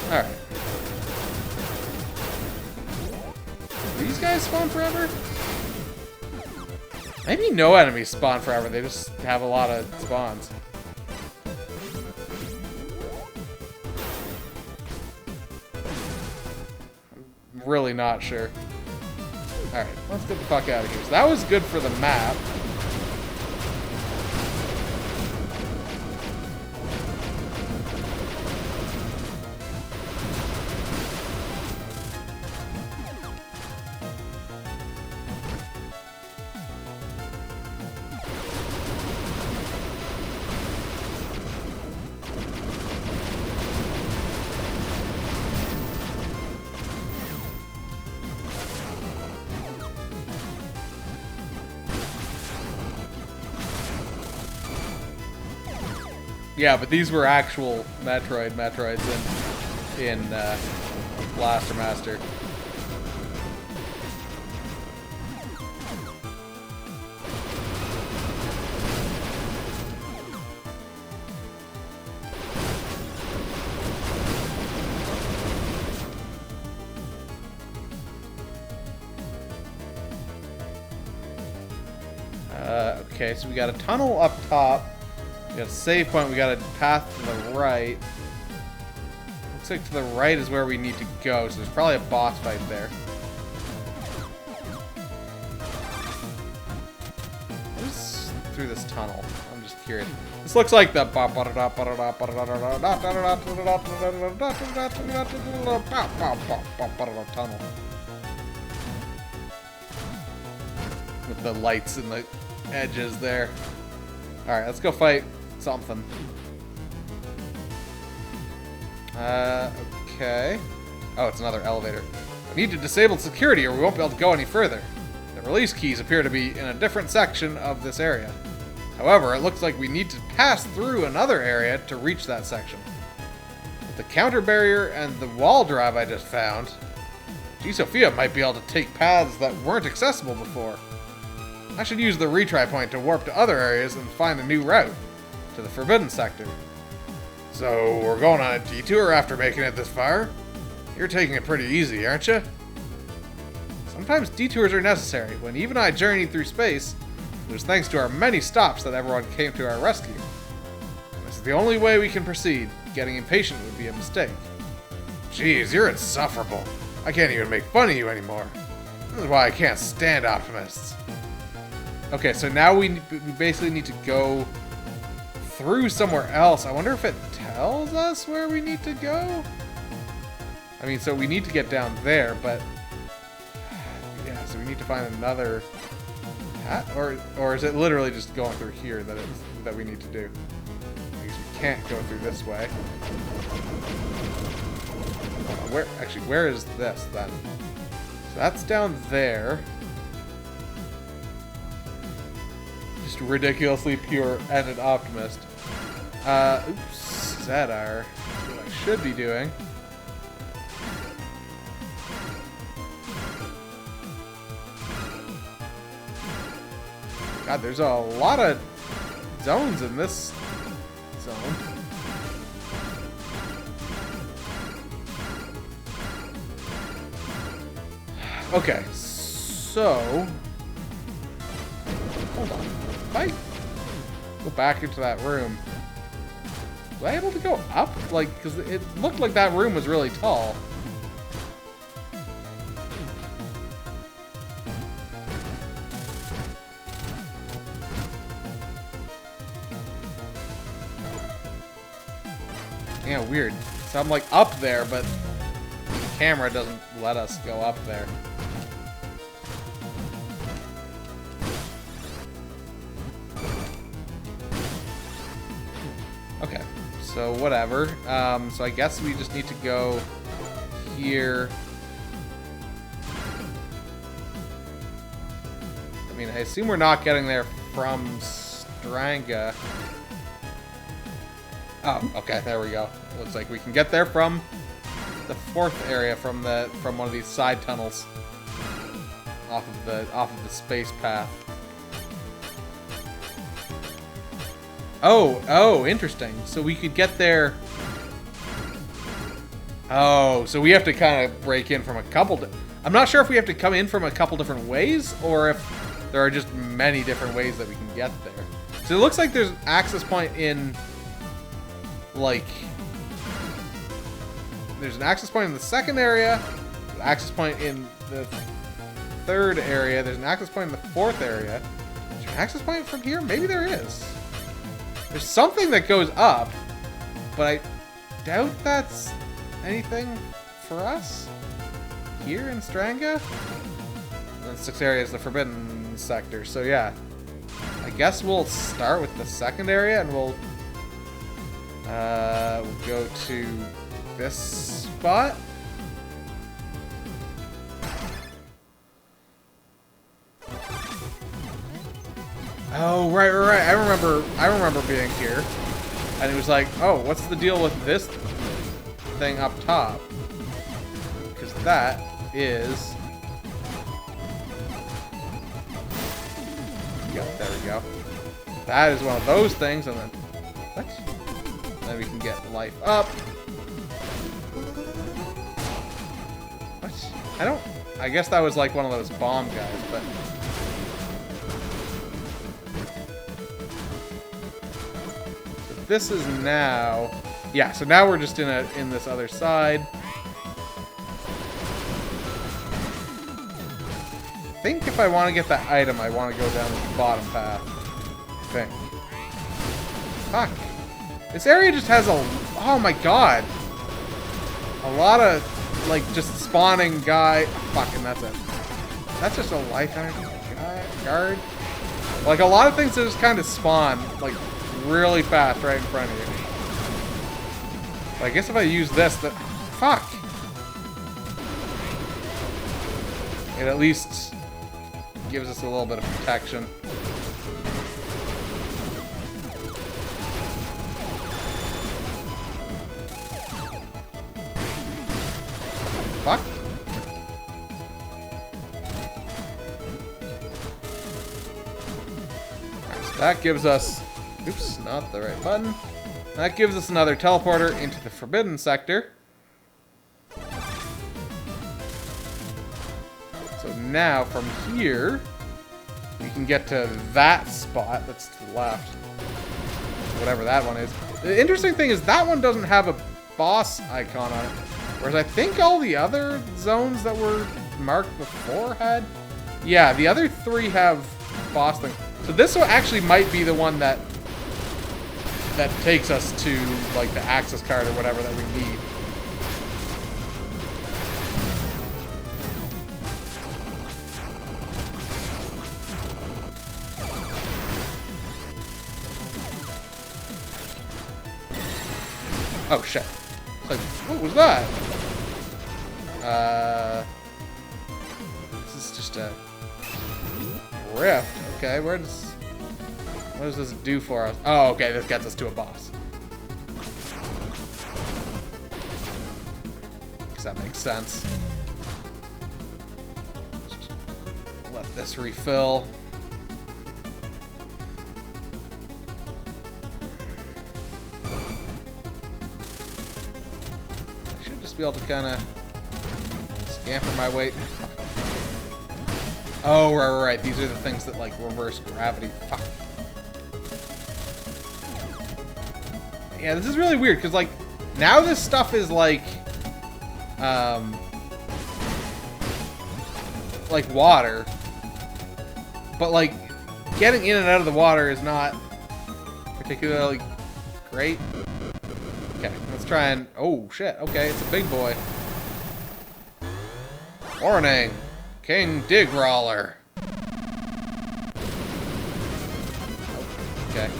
Alright. These guys spawn forever? Maybe no enemies spawn forever, they just have a lot of spawns. I'm really not sure. Alright, let's get the fuck out of here. So that was good for the map. Yeah, but these were actual Metroids in Blaster Master. Okay, so we got a tunnel up top. We got a save point. We got a path to the right. Looks like to the right is where we need to go, so there's probably a boss fight there. What is through this tunnel? I'm just curious. This looks like the tunnel. With the lights and the edges there. Alright, let's go fight something. Okay. Oh, it's another elevator. I need to disable security or we won't be able to go any further. The release keys appear to be in a different section of this area. However, it looks like we need to pass through another area to reach that section. With the counter barrier and the wall drive I just found, G. Sophia might be able to take paths that weren't accessible before. I should use the retry point to warp to other areas and find a new route to the Forbidden Sector. So, we're going on a detour after making it this far? You're taking it pretty easy, aren't you? Sometimes detours are necessary. When Eve and I journeyed through space, it was thanks to our many stops that everyone came to our rescue. This is the only way we can proceed. Getting impatient would be a mistake. Jeez, you're insufferable. I can't even make fun of you anymore. This is why I can't stand optimists. Okay, so now we basically need to go through somewhere else. I wonder if it tells us where we need to go? I mean, so we need to get down there, but... yeah, so we need to find another... Or is it literally just going through here that we need to do? I guess we can't go through this way. Where is this then? So that's down there. Just ridiculously pure and an optimist. Oops, Zadar. What I should be doing. God, there's a lot of zones in this zone. Okay, so... hold on. If I go back into that room, was I able to go up? Like, because it looked like that room was really tall. Yeah, weird. So I'm like up there, but the camera doesn't let us go up there. Okay, so whatever. So I guess we just need to go here. I mean, I assume we're not getting there from Stranga. Oh, okay, there we go. Looks like we can get there from the fourth area, from one of these side tunnels off of the space path. Oh, interesting. So we could get there. Oh, so we have to kind of break in from a couple. I'm not sure if we have to come in from a couple different ways, or if there are just many different ways that we can get there. So it looks like there's an access point in. Like, there's an access point in the second area, an access point in the third area, there's an access point in the fourth area. Is there an access point from here? Maybe there is. There's something that goes up, but I doubt that's anything for us here in Stranga. And then 6th area is the Forbidden Sector, so yeah. I guess we'll start with the second area and we'll go to this spot. Oh, right. I remember being here. And it was like, oh, what's the deal with this thing up top? Because that is... Yep, there we go. That is one of those things, and then... What? Then we can get life up. What? I guess that was like one of those bomb guys, but... this is now... Yeah, so now we're just in this other side. I think if I want to get that item, I want to go down the bottom path. I think. Fuck. This area just has a... Oh my god. A lot of, like, just spawning guy... Fucking, that's it. That's just a life energy guard. Like, a lot of things that just kind of spawn, like, really fast right in front of you. But I guess if I use this, that... Fuck! It at least gives us a little bit of protection. Fuck? That gives us... Oops, not the right button. That gives us another teleporter into the Forbidden Sector. So now, from here, we can get to that spot that's to the left. Whatever that one is. The interesting thing is that one doesn't have a boss icon on it. Whereas I think all the other zones that were marked before had... Yeah, the other three have boss things. So this one actually might be the one that takes us to, like, the access card or whatever that we need. Oh, shit. Like, what was that? This is just a rift. Okay, what does this do for us? Oh, okay, this gets us to a boss. Guess that makes sense. Just let this refill. I should just be able to kind of scamper my way. Oh, right. These are the things that, like, reverse gravity. Fuck. Yeah, this is really weird, because, like, now this stuff is, like water. But, like, getting in and out of the water is not particularly great. Okay, let's try and... Oh, shit. Okay, it's a big boy. Warning. King Digrawler. Okay.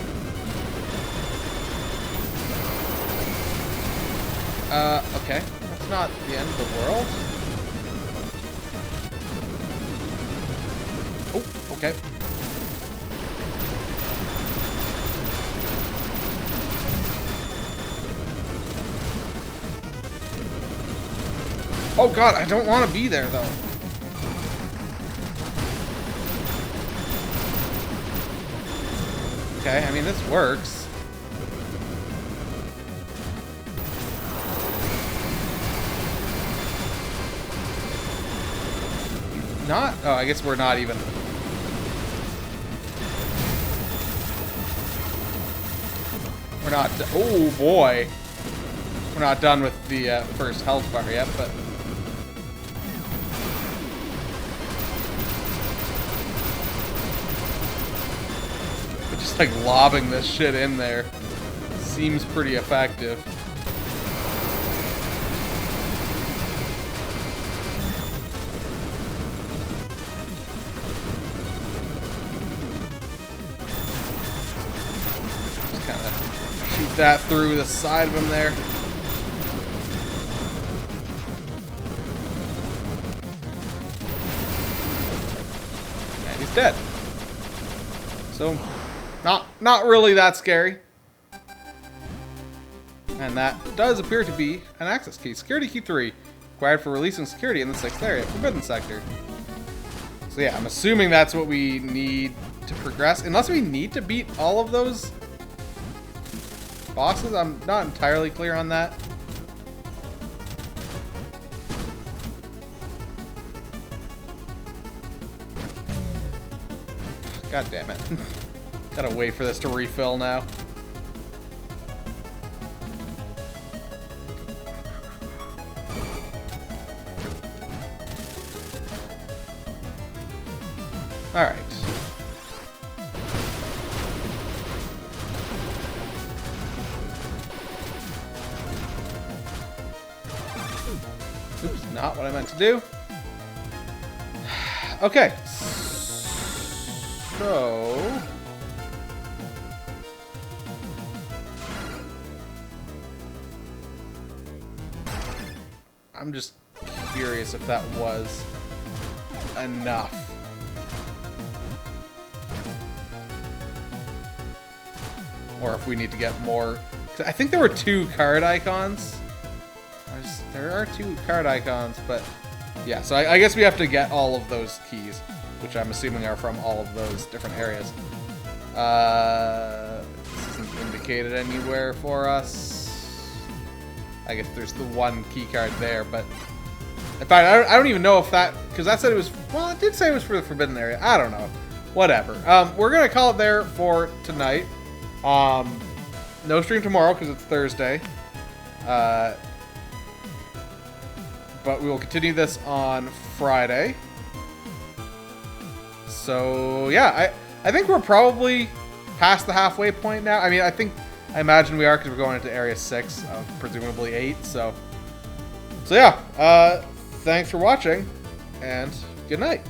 Okay. That's not the end of the world. Oh, okay. Oh god, I don't want to be there though. Okay, I mean, this works. Not... Oh, I guess we're not even... We're not... Oh, boy. We're not done with the first health bar yet, but... Just like lobbing this shit in there seems pretty effective. Just kind of shoot that through the side of him there. And he's dead. So... Not really that scary. And that does appear to be an access key. Security key 3. Required for releasing security in the 6th area. Forbidden Sector. So yeah, I'm assuming that's what we need to progress. Unless we need to beat all of those bosses. I'm not entirely clear on that. God damn it. Gotta wait for this to refill now. Alright. Oops, not what I meant to do. Okay. So... I'm just curious if that was enough. Or if we need to get more. I think there were 2 card icons. There are 2 card icons, but yeah, so I guess we have to get all of those keys, which I'm assuming are from all of those different areas. This isn't indicated anywhere for us. I guess there's the 1 key card there, but in fact, I don't even know if that, because that said it was, well, it did say it was for the forbidden area. I don't know. Whatever. We're going to call it there for tonight. No stream tomorrow because it's Thursday. But we will continue this on Friday. So, yeah, I think we're probably past the halfway point now. I mean, I imagine we are because we're going into Area 6 of presumably 8. So yeah, thanks for watching, and good night.